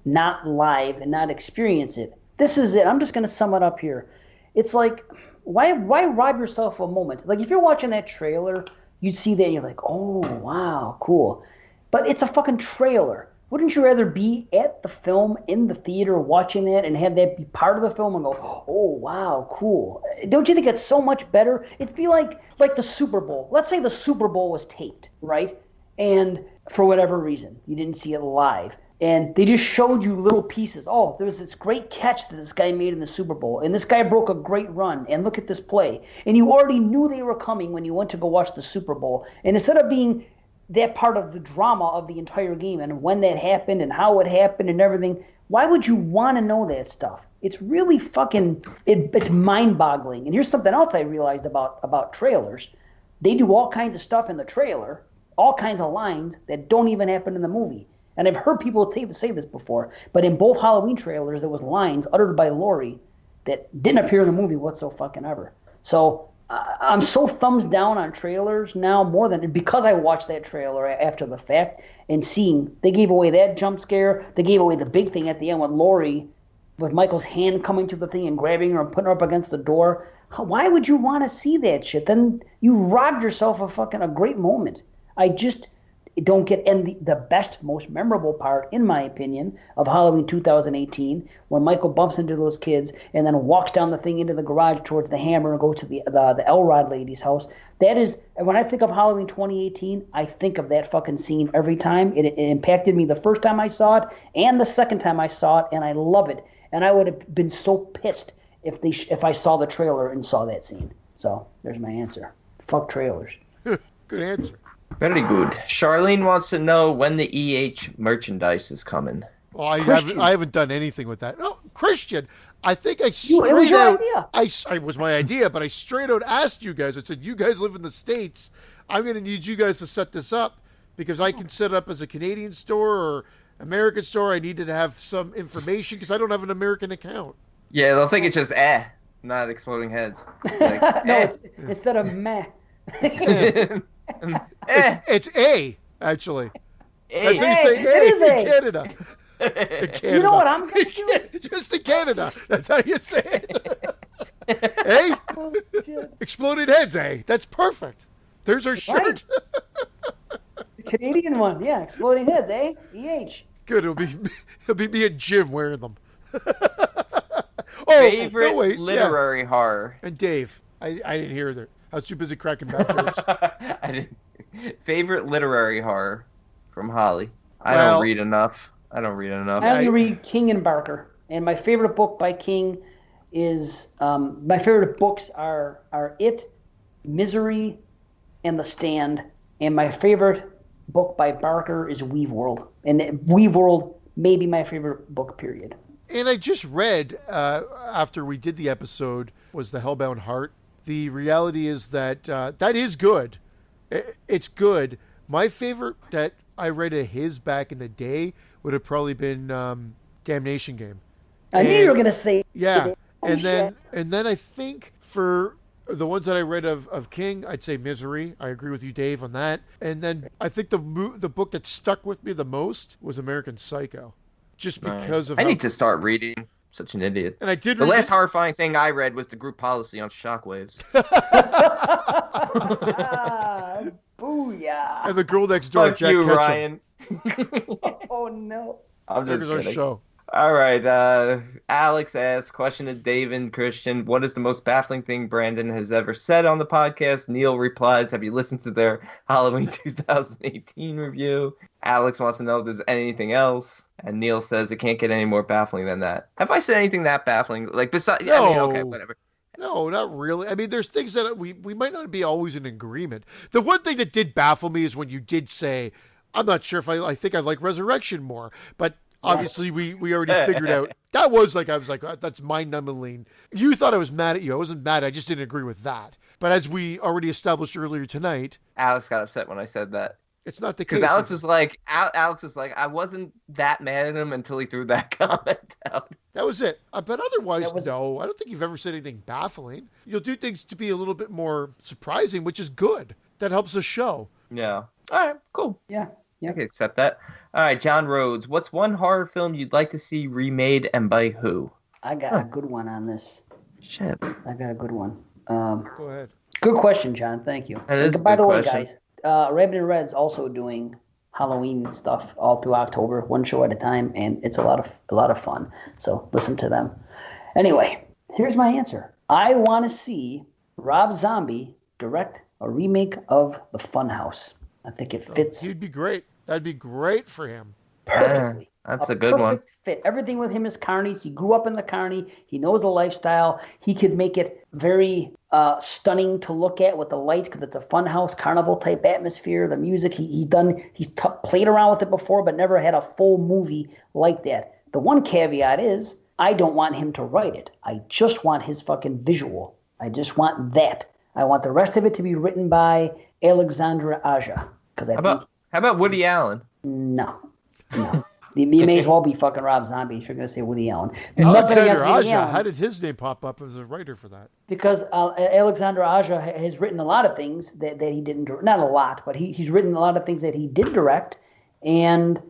not live and not experience it? This is it. I'm just going to sum it up here. It's like, why rob yourself a moment? Like, if you're watching that trailer, you'd see that and you're like, oh, wow, cool. But it's a fucking trailer. Wouldn't you rather be at the film in the theater watching that and have that be part of the film and go, oh, wow, cool? Don't you think it's so much better? It'd be like the Super Bowl. Let's say the Super Bowl was taped, right? And for whatever reason, you didn't see it live. And they just showed you little pieces. Oh, there was this great catch that this guy made in the Super Bowl. And this guy broke a great run. And look at this play. And you already knew they were coming when you went to go watch the Super Bowl. And instead of being that part of the drama of the entire game and when that happened and how it happened and everything, why would you want to know that stuff? It's really fucking it's mind-boggling. And here's something else I realized about trailers. They do all kinds of stuff in the trailer, all kinds of lines that don't even happen in the movie. And I've heard people say this before, but in both Halloween trailers, there was lines uttered by Laurie that didn't appear in the movie whatsoever. So I'm so thumbs down on trailers now more than because I watched that trailer after the fact and seeing they gave away that jump scare. They gave away the big thing at the end with Laurie, with Michael's hand coming through the thing and grabbing her and putting her up against the door. Why would you want to see that shit? Then you robbed yourself of a great moment. I just don't get. And the best, most memorable part, in my opinion, of Halloween 2018, when Michael bumps into those kids and then walks down the thing into the garage towards the hammer and goes to the Elrod lady's house. That is, when I think of Halloween 2018, I think of that fucking scene every time. It impacted me the first time I saw it and the second time I saw it, and I love it. And I would have been so pissed if I saw the trailer and saw that scene. So there's my answer. Fuck trailers. Good answer. Very good. Charlene wants to know when the EH merchandise is coming. Well, I haven't done anything with that. No, Christian, I think I straight it was your out. idea. It was my idea, but I straight out asked you guys. I said, "You guys live in the States. I'm going to need you guys to set this up because I can set it up as a Canadian store or American store. I needed to have some information because I don't have an American account." Yeah, they'll think it's just not exploding heads. Like, No, it's instead of meh. It's A, actually. A. That's how you say It A is in A. Canada. In Canada. You know what I'm going to do? Just in Canada. That's how you say it. A? Oh, shit. Exploded heads, A. That's perfect. There's our shirt. The Canadian one, yeah, exploding heads, eh? EH. Good. It'll be me and Jim wearing them. Favorite literary horror. And Dave. I didn't hear that. I was too busy cracking back jokes. I didn't. Favorite literary horror from Holly. I don't read enough. I only read King and Barker, and my favorite book by King is my favorite books are It, Misery, and The Stand, and my favorite book by Barker is Weave World, and Weave World may be my favorite book. Period. And I just read after we did the episode was The Hellbound Heart. The reality is that that is good. It's good. My favorite that I read of his back in the day would have probably been Damnation Game. I knew you were gonna say. Yeah, Oh, and shit. then I think for the ones that I read of King, I'd say Misery. I agree with you, Dave, on that. And then I think the book that stuck with me the most was American Psycho, just because of. I need to start reading. Such an idiot. And I did. The last horrifying thing I read was the group policy on shockwaves. Booyah! And The Girl Next Door. Fuck Jack you, Ketchum. Ryan. Oh no! I'm just There's our kidding. show. All right. Alex asks, question to Dave and Christian, what is the most baffling thing Brandon has ever said on the podcast? Neil replies, have you listened to their Halloween 2018 review? Alex wants to know if there's anything else. And Neil says, it can't get any more baffling than that. Have I said anything that baffling? Like, besides, No. I mean, okay, whatever. No, not really. I mean, there's things that we might not be always in agreement. The one thing that did baffle me is when you did say, I'm not sure if I think I like Resurrection more, but obviously we already figured out. That was like, I was like, that's mind-numbing. You thought I was mad at you. I wasn't mad. I just didn't agree with that. But as we already established earlier tonight. Other got upset when I said that. It's not the case. Because Alex was like, I wasn't that mad at him until he threw that comment out. That was it. But otherwise, was- no. I don't think you've ever said anything baffling. You'll do things to be a little bit more surprising, which is good. That helps the show. Yeah. All right, cool. Yeah. I can accept that. All right, John Rhodes, what's one horror film you'd like to see remade and by who? I got a good one on this. Shit. I got a good one. Go ahead. Good question, John. Thank you. That is a By good the way, question. guys, Rabbit and Red's also doing Halloween stuff all through October, one show at a time, and it's a lot of fun. So listen to them. Anyway, here's my answer. I want to see Rob Zombie direct a remake of The Funhouse. I think it fits He'd be great. That'd be great for him. perfectly. That's a good one. Perfect fit. Everything with him is carnies. He grew up in the carny. He knows the lifestyle. He could make it very stunning to look at with the lights because it's a funhouse carnival type atmosphere. The music he's played around with it before, but never had a full movie like that. The one caveat is I don't want him to write it. I just want his fucking visual. I just want that. I want the rest of it to be written by Alexandra Aja. How about Woody Allen? No. You may as well be fucking Rob Zombie if you're going to say Woody Allen. Nothing Alexander against Woody Aja, Allen, how did his name pop up as a writer for that? because Alexander Aja has written a lot of things that he didn't direct. Not a lot, but he's written a lot of things that he did direct, and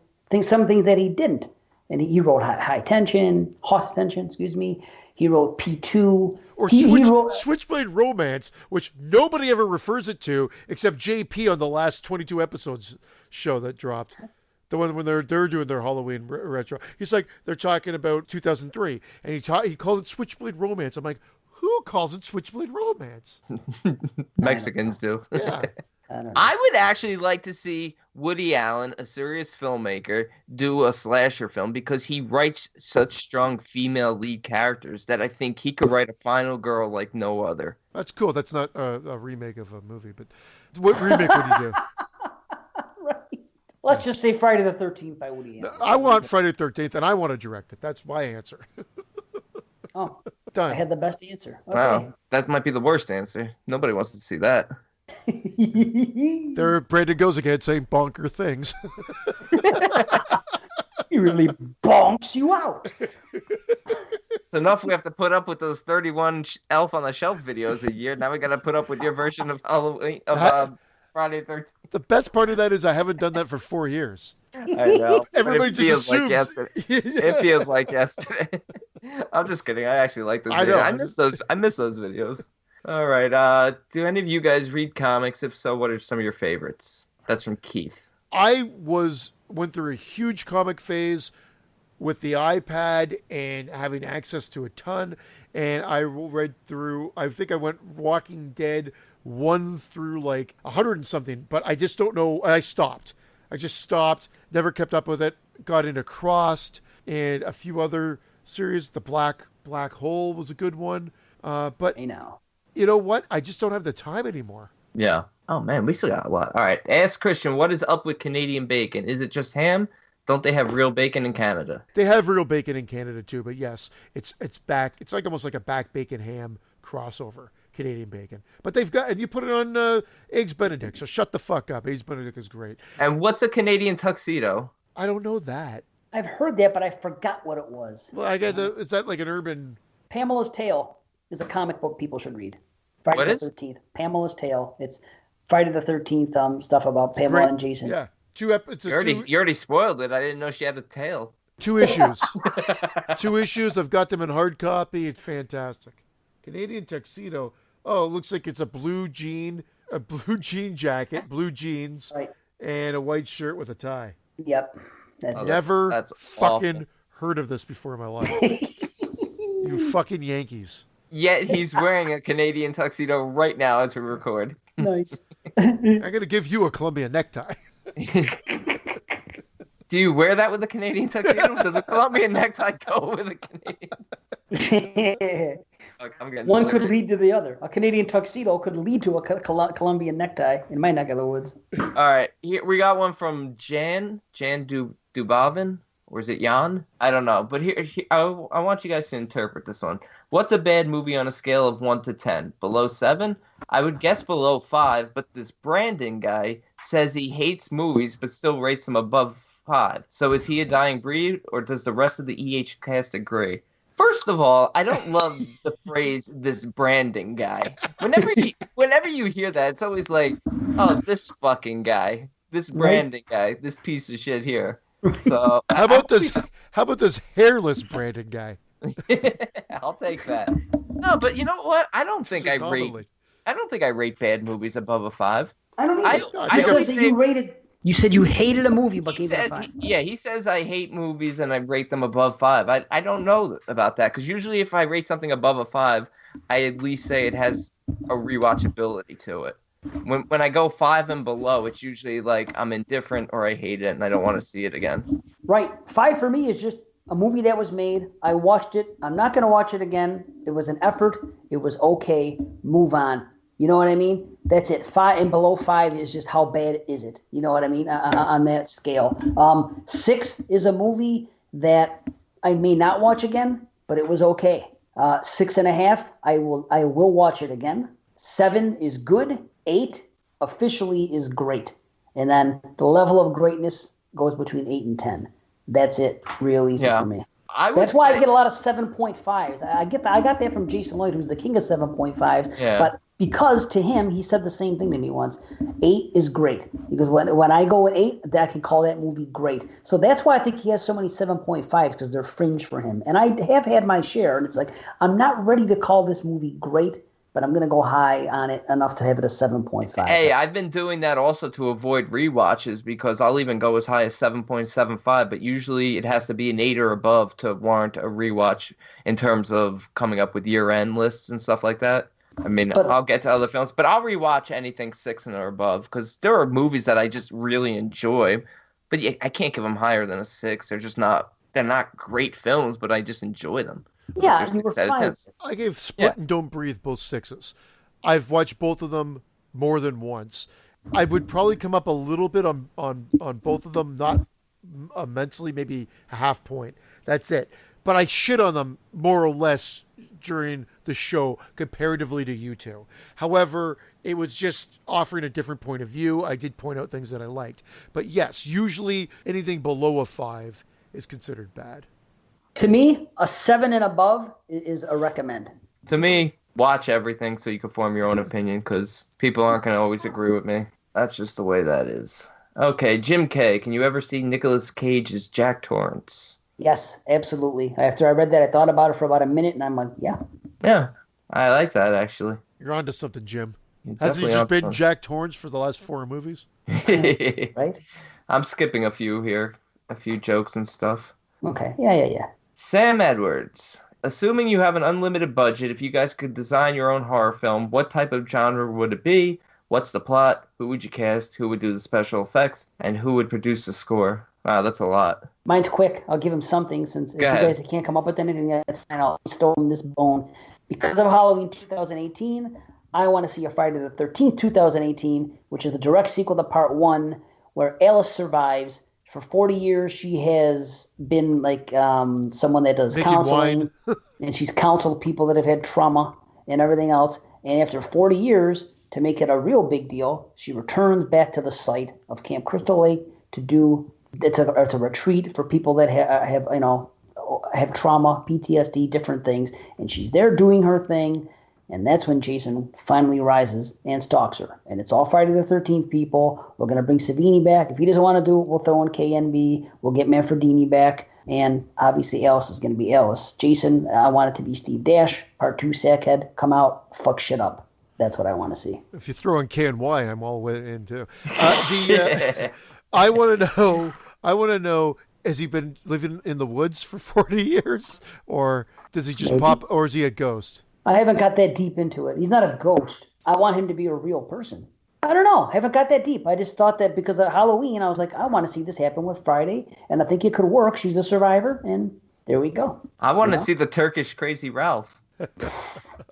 some things that he didn't. And he wrote High Tension, excuse me. He wrote P2. Or He wrote Switchblade Romance, which nobody ever refers it to except JP on the last 22 episodes show that dropped. The one when they're doing their Halloween retro. He's like, they're talking about 2003, and he called it Switchblade Romance. I'm like, who calls it Switchblade Romance? Mexicans do. Yeah. I don't know. I would actually like to see Woody Allen, a serious filmmaker, do a slasher film because he writes such strong female lead characters that I think he could write a final girl like no other. That's cool. That's not a remake of a movie, but what remake would you do? Right. Let's just say Friday the 13th by Woody Allen. I want Friday the 13th, and I want to direct it. That's my answer. Oh, Done. I had the best answer. Okay. Wow, that might be the worst answer. Nobody wants to see that. There, Brandon goes again saying bonker things. He really bonks you out. Enough we have to put up with those 31 Elf on the Shelf videos a year. Now we got to put up with your version of Halloween of Friday the 13th. The best part of that is I haven't done that for 4 years. I know. Everybody It just feels like assumes. yesterday. It feels like yesterday. I'm just kidding. I actually like those I videos. know. I miss those videos. All right. Do any of you guys read comics? If so, what are some of your favorites? That's from Keith. I went through a huge comic phase with the iPad and having access to a ton, and I read through. I think I went Walking Dead 1 through like 100 and something, but I just don't know. I stopped. I just stopped. Never kept up with it. Got into Crossed and a few other series. The Black Hole was a good one, but I know. you know what? I just don't have the time anymore. Yeah. Oh man, we still got a lot. All right. Ask Christian, what is up with Canadian bacon? Is it just ham? Don't they have real bacon in Canada? They have real bacon in Canada too, but yes, it's back. It's like almost like a back bacon ham crossover, Canadian bacon. But they've got, and you put it on Eggs Benedict. So shut the fuck up. Eggs Benedict is great. And what's a Canadian tuxedo? I don't know that. I've heard that, but I forgot what it was. Well, I get is that like an urban? Pamela's Tale is a comic book people should read. Friday What the is? 13th. Pamela's Tale. It's Friday the 13th stuff about Pamela Great. and Jason. Yeah, it's You already spoiled it. I didn't know she had a tail. 2 issues. 2 issues. I've got them in hard copy. It's fantastic. Canadian tuxedo. Oh, it looks like it's a blue jean jacket, blue jeans, Right. and a white shirt with a tie. Yep. That's it. Never that's fucking awful. heard of this before in my life. You fucking Yankees. Yet he's wearing a Canadian tuxedo right now as we record. Nice. I'm gonna give you a Columbia necktie. Do you wear that with a Canadian tuxedo? Does a Colombian necktie go with a Canadian? Okay, I'm getting One could lead to the other. A Canadian tuxedo could lead to a Colombian necktie in my neck of the woods. All right, here we got one from Jan Dubavin, or is it Jan? I don't know, but here I want you guys to interpret this one. What's a bad movie on a scale of 1 to 10? Below 7? I would guess below 5, but this Brandon guy says he hates movies but still rates them above 5. So is he a dying breed, or does the rest of the EH cast agree? First of all, I don't love the phrase "this Brandon guy." Whenever you hear that, it's always like, "Oh, this fucking guy, this Brandon guy, this piece of shit here." So How about this hairless Brandon guy? I'll take that. No, but you know what? I don't think I Anomaly. rate bad movies above a 5. I don't either. I You think said that you rated. You said you hated a movie, but He gave it a said, 5. he says I hate movies and I rate them above 5. I don't know about that because usually if I rate something above a 5, I at least say it has a rewatchability to it. When I go 5 and below, it's usually like I'm indifferent or I hate it and I don't want to see it again. Right. 5 for me is just a movie that was made. I watched it. I'm not going to watch it again. It was an effort. It was okay. Move on. You know what I mean? That's it. 5 and below 5 is just how bad is it? You know what I mean? On that scale. 6 is a movie that I may not watch again, but it was okay. 6.5, I will watch it again. 7 is good. 8 officially is great. And then the level of greatness goes between 8 and 10. That's it. Real easy for me. That's why I get a lot of 7.5s. I got that from Jason Lloyd, who's the king of 7.5s. Yeah. But because to him, he said the same thing to me once. 8 is great. Because when I go with 8, I can call that movie great. So that's why I think he has so many 7.5s, because they're fringe for him. And I have had my share, and it's like, I'm not ready to call this movie great, but I'm going to go high on it enough to have it a 7.5. Hey, I've been doing that also to avoid rewatches, because I'll even go as high as 7.75, but usually it has to be an 8 or above to warrant a rewatch in terms of coming up with year-end lists and stuff like that. I mean, I'll get to other films, but I'll rewatch anything 6 and or above, because there are movies that I just really enjoy, but I can't give them higher than a 6. They're not great films, but I just enjoy them. Yeah, you were fine. I gave Split and Don't Breathe both 6s. I've watched both of them more than once. I would probably come up a little bit on both of them, not immensely, maybe a half point. That's it. But I shit on them more or less during the show comparatively to you two. However, it was just offering a different point of view. I did point out things that I liked. But yes, usually anything below a 5 is considered bad. To me, a 7 and above is a recommend. To me, watch everything so you can form your own opinion, because people aren't going to always agree with me. That's just the way that is. Okay, Jim K., can you ever see Nicolas Cage as Jack Torrance? Yes, absolutely. After I read that, I thought about it for about a minute, and I'm like, yeah. Yeah, I like that, actually. You're onto something, Jim. Hasn't he just been Jack Torrance for the last 4 movies? Right? I'm skipping a few here, a few jokes and stuff. Okay, yeah. Sam Edwards, assuming you have an unlimited budget, if you guys could design your own horror film, what type of genre would it be? What's the plot? Who would you cast? Who would do the special effects? And who would produce the score? Wow, that's a lot. Mine's quick. I'll give him something, since if you guys can't come up with anything, that's fine. I'll store him this bone. Because of Halloween 2018, I want to see a Friday the 13th 2018, which is the direct sequel to Part 1, where Alice survives. For 40 years, she has been like someone that does counseling, and she's counseled people that have had trauma and everything else. And after 40 years, to make it a real big deal, she returns back to the site of Camp Crystal Lake to do it's a retreat for people that have trauma, PTSD, different things. And she's there doing her thing. And that's when Jason finally rises and stalks her. And it's all Friday the 13th, people. We're going to bring Savini back. If he doesn't want to do it, we'll throw in KNB. We'll get Manfredini back. And obviously Alice is going to be Alice. Jason, I want it to be Steve Dash. Part 2, Sackhead. Come out, fuck shit up. That's what I want to see. If you throw in KNY, I'm all in too. I want to know, has he been living in the woods for 40 years? Or does he just pop, or is he a ghost? I haven't got that deep into it. He's not a ghost. I want him to be a real person. I don't know. I haven't got that deep. I just thought that because of Halloween, I was like, I want to see this happen with Friday. And I think it could work. She's a survivor. And there we go. I want to see the Turkish Crazy Ralph.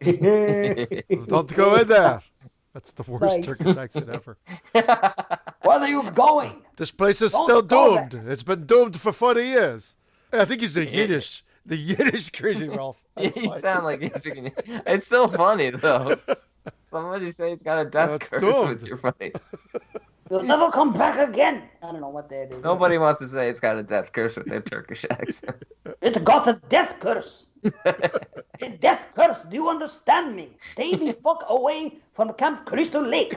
Don't go in there. That's the worst Turkish accent ever. Where are you going? This place is still doomed. It's been doomed for 40 years. I think he's the Yiddish Crazy Ralph. You sound like he's speaking. It's still funny, though. Somebody say it's got a death curse, but you're funny. You'll never come back again. I don't know what that is. Nobody wants to say it's got a death curse with their Turkish accent. It got a death curse. A death curse. Do you understand me? Stay the fuck away from Camp Crystal Lake.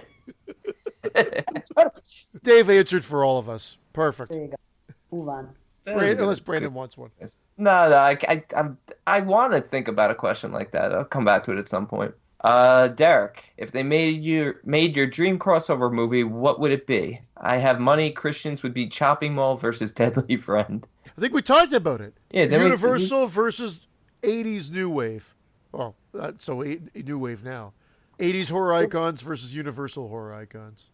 Dave answered for all of us. Perfect. There you go. Move on. Unless Brandon wants one. No, I want to think about a question like that. I'll come back to it at some point. Derek, if they made your dream crossover movie, what would it be? I have money. Christians would be Chopping Mall versus Deadly Friend. I think we talked about it. Yeah, Universal versus 80s New Wave. Oh, so New Wave now. 80s horror icons versus Universal horror icons.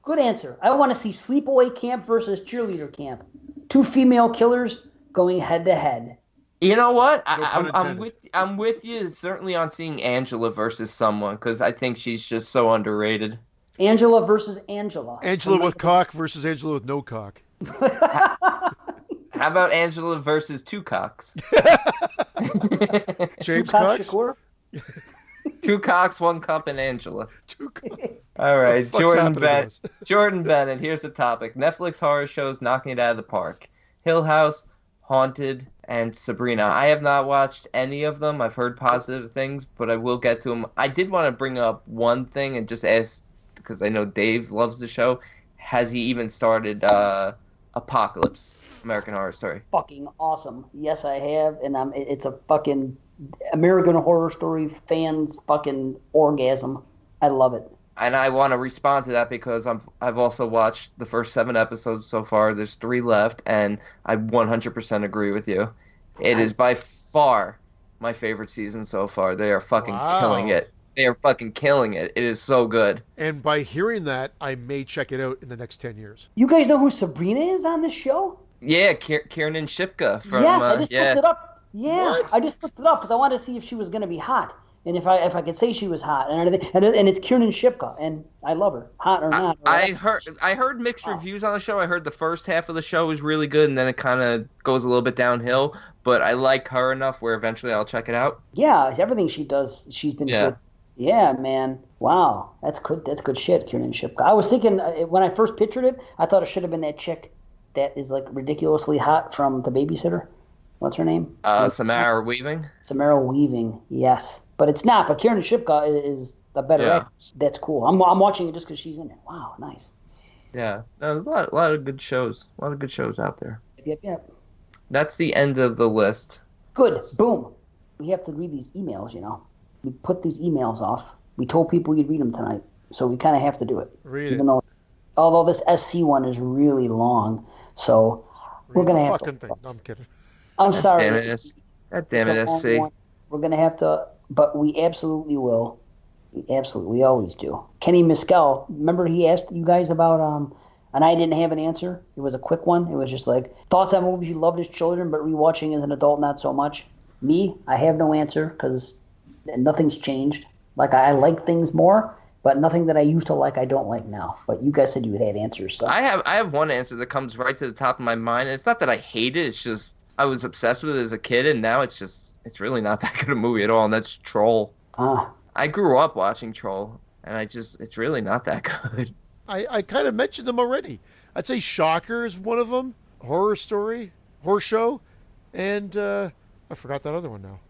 Good answer. I want to see Sleepaway Camp versus Cheerleader Camp. 2 female killers going head to head. You know what? I'm with you certainly on seeing Angela versus someone, because I think she's just so underrated. Angela versus Angela. Angela with cock versus Angela with no cock. How about Angela versus 2 cocks? James Cox? 2 cocks, 1 cup, and Angela. 2 cocks. All right, Jordan Bennett. Here's the topic. Netflix horror shows knocking it out of the park. Hill House, Haunted, and Sabrina. I have not watched any of them. I've heard positive things, but I will get to them. I did want to bring up one thing and just ask, because I know Dave loves the show. Has he even started Apocalypse, American Horror Story? Fucking awesome. Yes, I have, and it's a fucking American Horror Story fans fucking orgasm. I love it. And I want to respond to that because I've also watched the first 7 episodes so far. There's 3 left, and I 100% agree with you. It is by far my favorite season so far. They are fucking killing it. They are fucking killing it. It is so good. And by hearing that, I may check it out in the next 10 years. You guys know who Sabrina is on this show? Yeah, Kiernan Shipka. From, yes, I just looked it up. Yeah, What? I just looked it up because I wanted to see if she was going to be hot. And if I could say she was hot, and it's Kiernan Shipka, and I love her, hot or not. I heard mixed reviews on the show. I heard the first half of the show was really good, and then it kind of goes a little bit downhill. But I like her enough where eventually I'll check it out. Yeah, everything she does, she's been good. Yeah, man. Wow, that's good. That's good shit, Kiernan Shipka. I was thinking when I first pictured it, I thought it should have been that chick that is like ridiculously hot from The Babysitter. What's her name? Samara Weaving. Samara Weaving. Yes. But it's not. But Kiernan Shipka is a better actress. That's cool. I'm watching it just because she's in it. Wow, nice. Yeah, a lot of good shows. A lot of good shows out there. Yep. That's the end of the list. Good. Boom. We have to read these emails, We put these emails off. We told people you'd read them tonight, so we kind of have to do it. Although this SC one is really long, so we're going to have to. Thing. No, I'm kidding. I'm sorry. God damn it, SC. We're going to have to, but we absolutely will. We always do. Kenny Mescal, remember he asked you guys about, and I didn't have an answer. It was a quick one. It was just like, thoughts on movies you loved as children, but rewatching as an adult, not so much. Me, I have no answer because nothing's changed. Like, I like things more, but nothing that I used to like I don't like now. But you guys said you had answers. So. I have one answer that comes right to the top of my mind. It's not that I hate it. It's just I was obsessed with it as a kid, and now it's really not that good a movie at all, and that's Troll. I grew up watching Troll, and it's really not that good. I kind of mentioned them already. I'd say Shocker is one of them, Horror Show, and I forgot that other one now.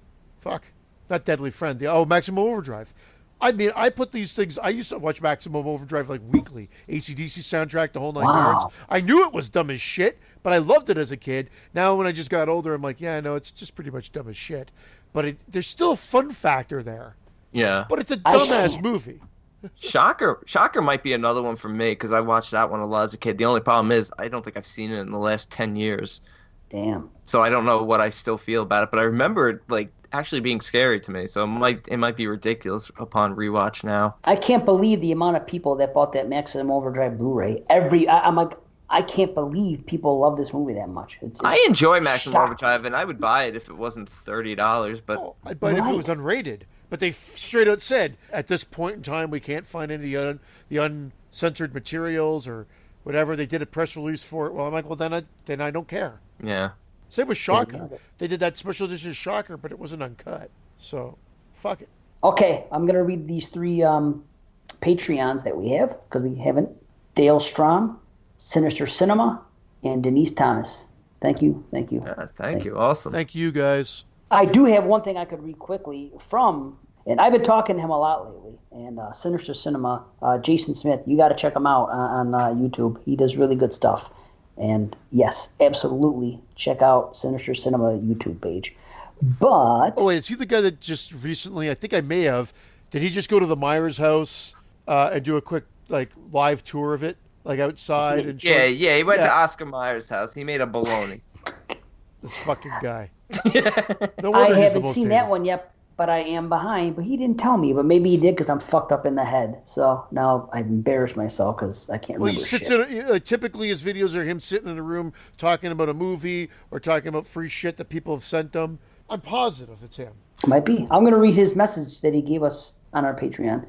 Fuck. Not Deadly Friend. Maximum Overdrive. I mean, I put these things, I used to watch Maximum Overdrive like weekly. AC/DC soundtrack, the whole 9 yards. I knew it was dumb as shit, but I loved it as a kid. Now when I just got older, I'm like, yeah, no, it's just pretty much dumb as shit. But there's still a fun factor there. Yeah. But it's a dumbass movie. Shocker might be another one for me because I watched that one a lot as a kid. The only problem is I don't think I've seen it in the last 10 years. Damn. So I don't know what I still feel about it, but I remember it like actually being scary to me. So it might be ridiculous upon rewatch now. I can't believe the amount of people that bought that Maximum Overdrive Blu-ray. I'm like, I can't believe people love this movie that much. I enjoy Maximum Overdrive, and I would buy it if it wasn't $30. But I'd buy it if it was unrated. But they straight out said, at this point in time, we can't find any of the uncensored materials or whatever. They did a press release for it. Well, I'm like, well, then I don't care. Yeah. Same with Shocker. They did that special edition Shocker, but it wasn't uncut. So, fuck it. Okay, I'm going to read these 3 Patreons that we have, because we haven't. Dale Strom, Sinister Cinema, and Denise Thomas. Thank you. Yeah, thank you. Awesome. Thank you, guys. I do have one thing I could read quickly from, and I've been talking to him a lot lately, and Sinister Cinema, Jason Smith, you got to check him out on YouTube. He does really good stuff. And yes, absolutely, check out Sinister Cinema YouTube page. But wait, is he the guy that just recently? I think I may have. Did he just go to the Myers house and do a quick live tour of it, outside and? Yeah. He went to Oscar Myers' house. He made a bologna. This fucking guy. No I haven't seen that one yet, but I am behind. But he didn't tell me. But maybe he did because I'm fucked up in the head. So now I've embarrassed myself because I can't remember shit. Typically, his videos are him sitting in a room talking about a movie or talking about free shit that people have sent him. I'm positive it's him. Might be. I'm going to read his message that he gave us on our Patreon.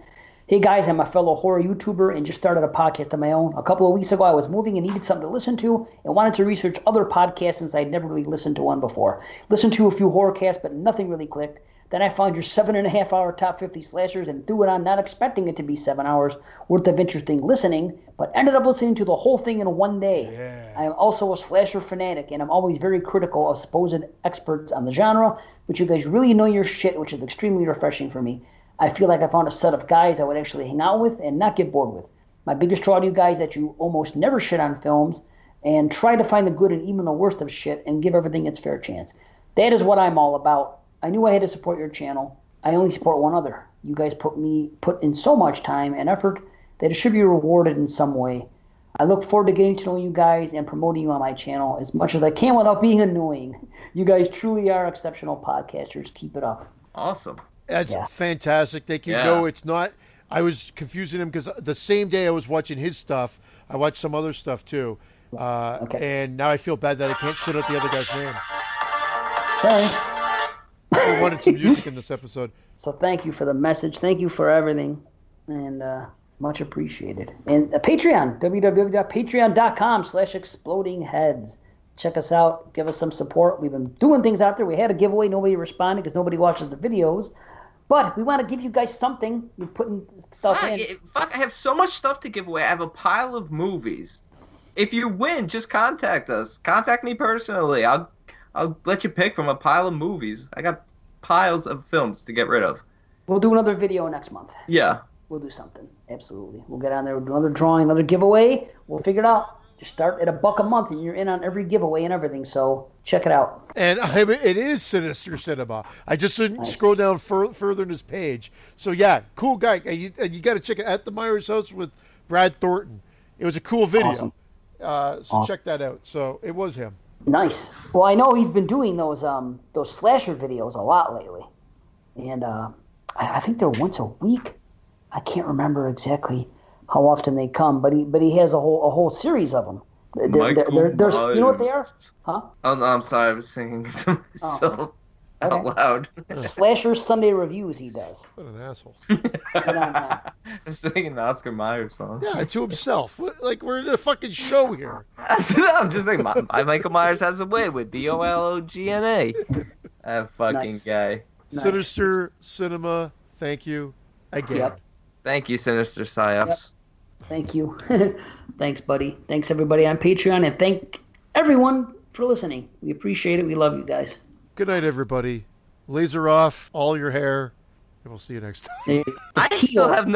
Hey guys, I'm a fellow horror YouTuber and just started a podcast of my own. A couple of weeks ago, I was moving and needed something to listen to and wanted to research other podcasts since I'd never really listened to one before. Listened to a few horror casts, but nothing really clicked. Then I found your 7.5-hour top 50 slashers and threw it on, not expecting it to be 7 hours worth of interesting listening, but ended up listening to the whole thing in one day. Yeah. I am also a slasher fanatic, and I'm always very critical of supposed experts on the genre, but you guys really know your shit, which is extremely refreshing for me. I feel like I found a set of guys I would actually hang out with and not get bored with. My biggest draw to you guys is that you almost never shit on films and try to find the good in even the worst of shit and give everything its fair chance. That is what I'm all about. I knew I had to support your channel. I only support one other. You guys put in so much time and effort that it should be rewarded in some way. I look forward to getting to know you guys and promoting you on my channel as much as I can without being annoying. You guys truly are exceptional podcasters. Keep it up. Awesome. That's fantastic. Thank you. Yeah. No, it's not. I was confusing him because the same day I was watching his stuff, I watched some other stuff too. And now I feel bad that I can't shit out the other guy's name. Sorry. We wanted some music in this episode. So thank you for the message. Thank you for everything. And much appreciated. And Patreon, www.patreon.com/explodingheads. Check us out. Give us some support. We've been doing things out there. We had a giveaway. Nobody responded because nobody watches the videos. But we want to give you guys something. We're putting stuff in. I have so much stuff to give away. I have a pile of movies. If you win, just contact us. Contact me personally. I'll let you pick from a pile of movies. I got piles of films to get rid of. We'll do another video next month. Yeah. We'll do something. Absolutely. We'll get on there. We'll do another drawing, another giveaway. We'll figure it out. Just start at $1 a month, and you're in on every giveaway and everything. So check it out. And it is Sinister Cinema. I just didn't scroll down further in his page. So yeah, cool guy. And you got to check it At the Myers House with Brad Thornton. It was a cool video. Awesome. Check that out. So it was him. Nice. Well, I know he's been doing those slasher videos a lot lately, and I think they're once a week. I can't remember exactly how often they come, but he has a whole series of them. They're you know what they are? Huh? Oh, no, I'm sorry. I was singing to myself out loud. Slasher Sunday reviews he does. What an asshole. I'm singing the Oscar Mayer song. Yeah, to himself. Like, we're in a fucking show here. I'm just saying, Michael Myers has a way with BOLOGNA. That fucking guy. Nice. Sinister Cinema, thank you again. Yep. Thanks you, Sinister Psyops. Yep. Thank you. Thanks, buddy. Thanks, everybody on Patreon, and thank everyone for listening. We appreciate it. We love you guys. Good night, everybody. Laser off all your hair, and we'll see you next time. I still have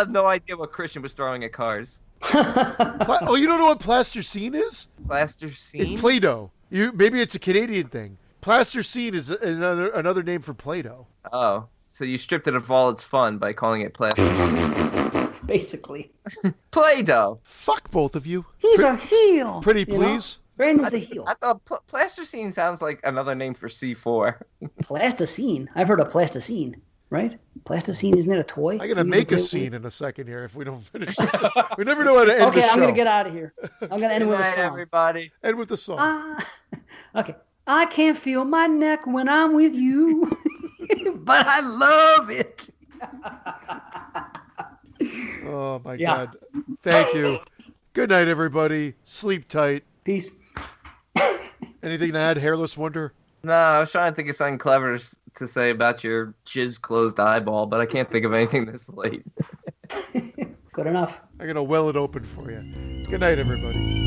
no idea what Christian was throwing at cars. Oh, you don't know what plasticine is? Plasticine? It's Play-Doh. Maybe it's a Canadian thing. Plasticine is another name for Play-Doh. Oh, so you stripped it of all its fun by calling it plasticine. Basically. Play-Doh. Fuck both of you. He's a heel. Pretty please. Brandon's a heel. I thought plasticine sounds like another name for C4. Plasticine? I've heard of plasticine, right? Plasticine, isn't it a toy? I'm going to make a scene in a second here if we don't finish this. We never know how to end the show. Okay, I'm going to get out of here. I'm going to end with a song. Everybody. End with a song. Okay. I can't feel my neck when I'm with you, but I love it. Oh, my God. Thank you. Good night, everybody. Sleep tight. Peace. Anything to add, Hairless Wonder? No, I was trying to think of something clever to say about your jizz-closed eyeball, but I can't think of anything this late. Good enough. I'm going to well it open for you. Good night, everybody.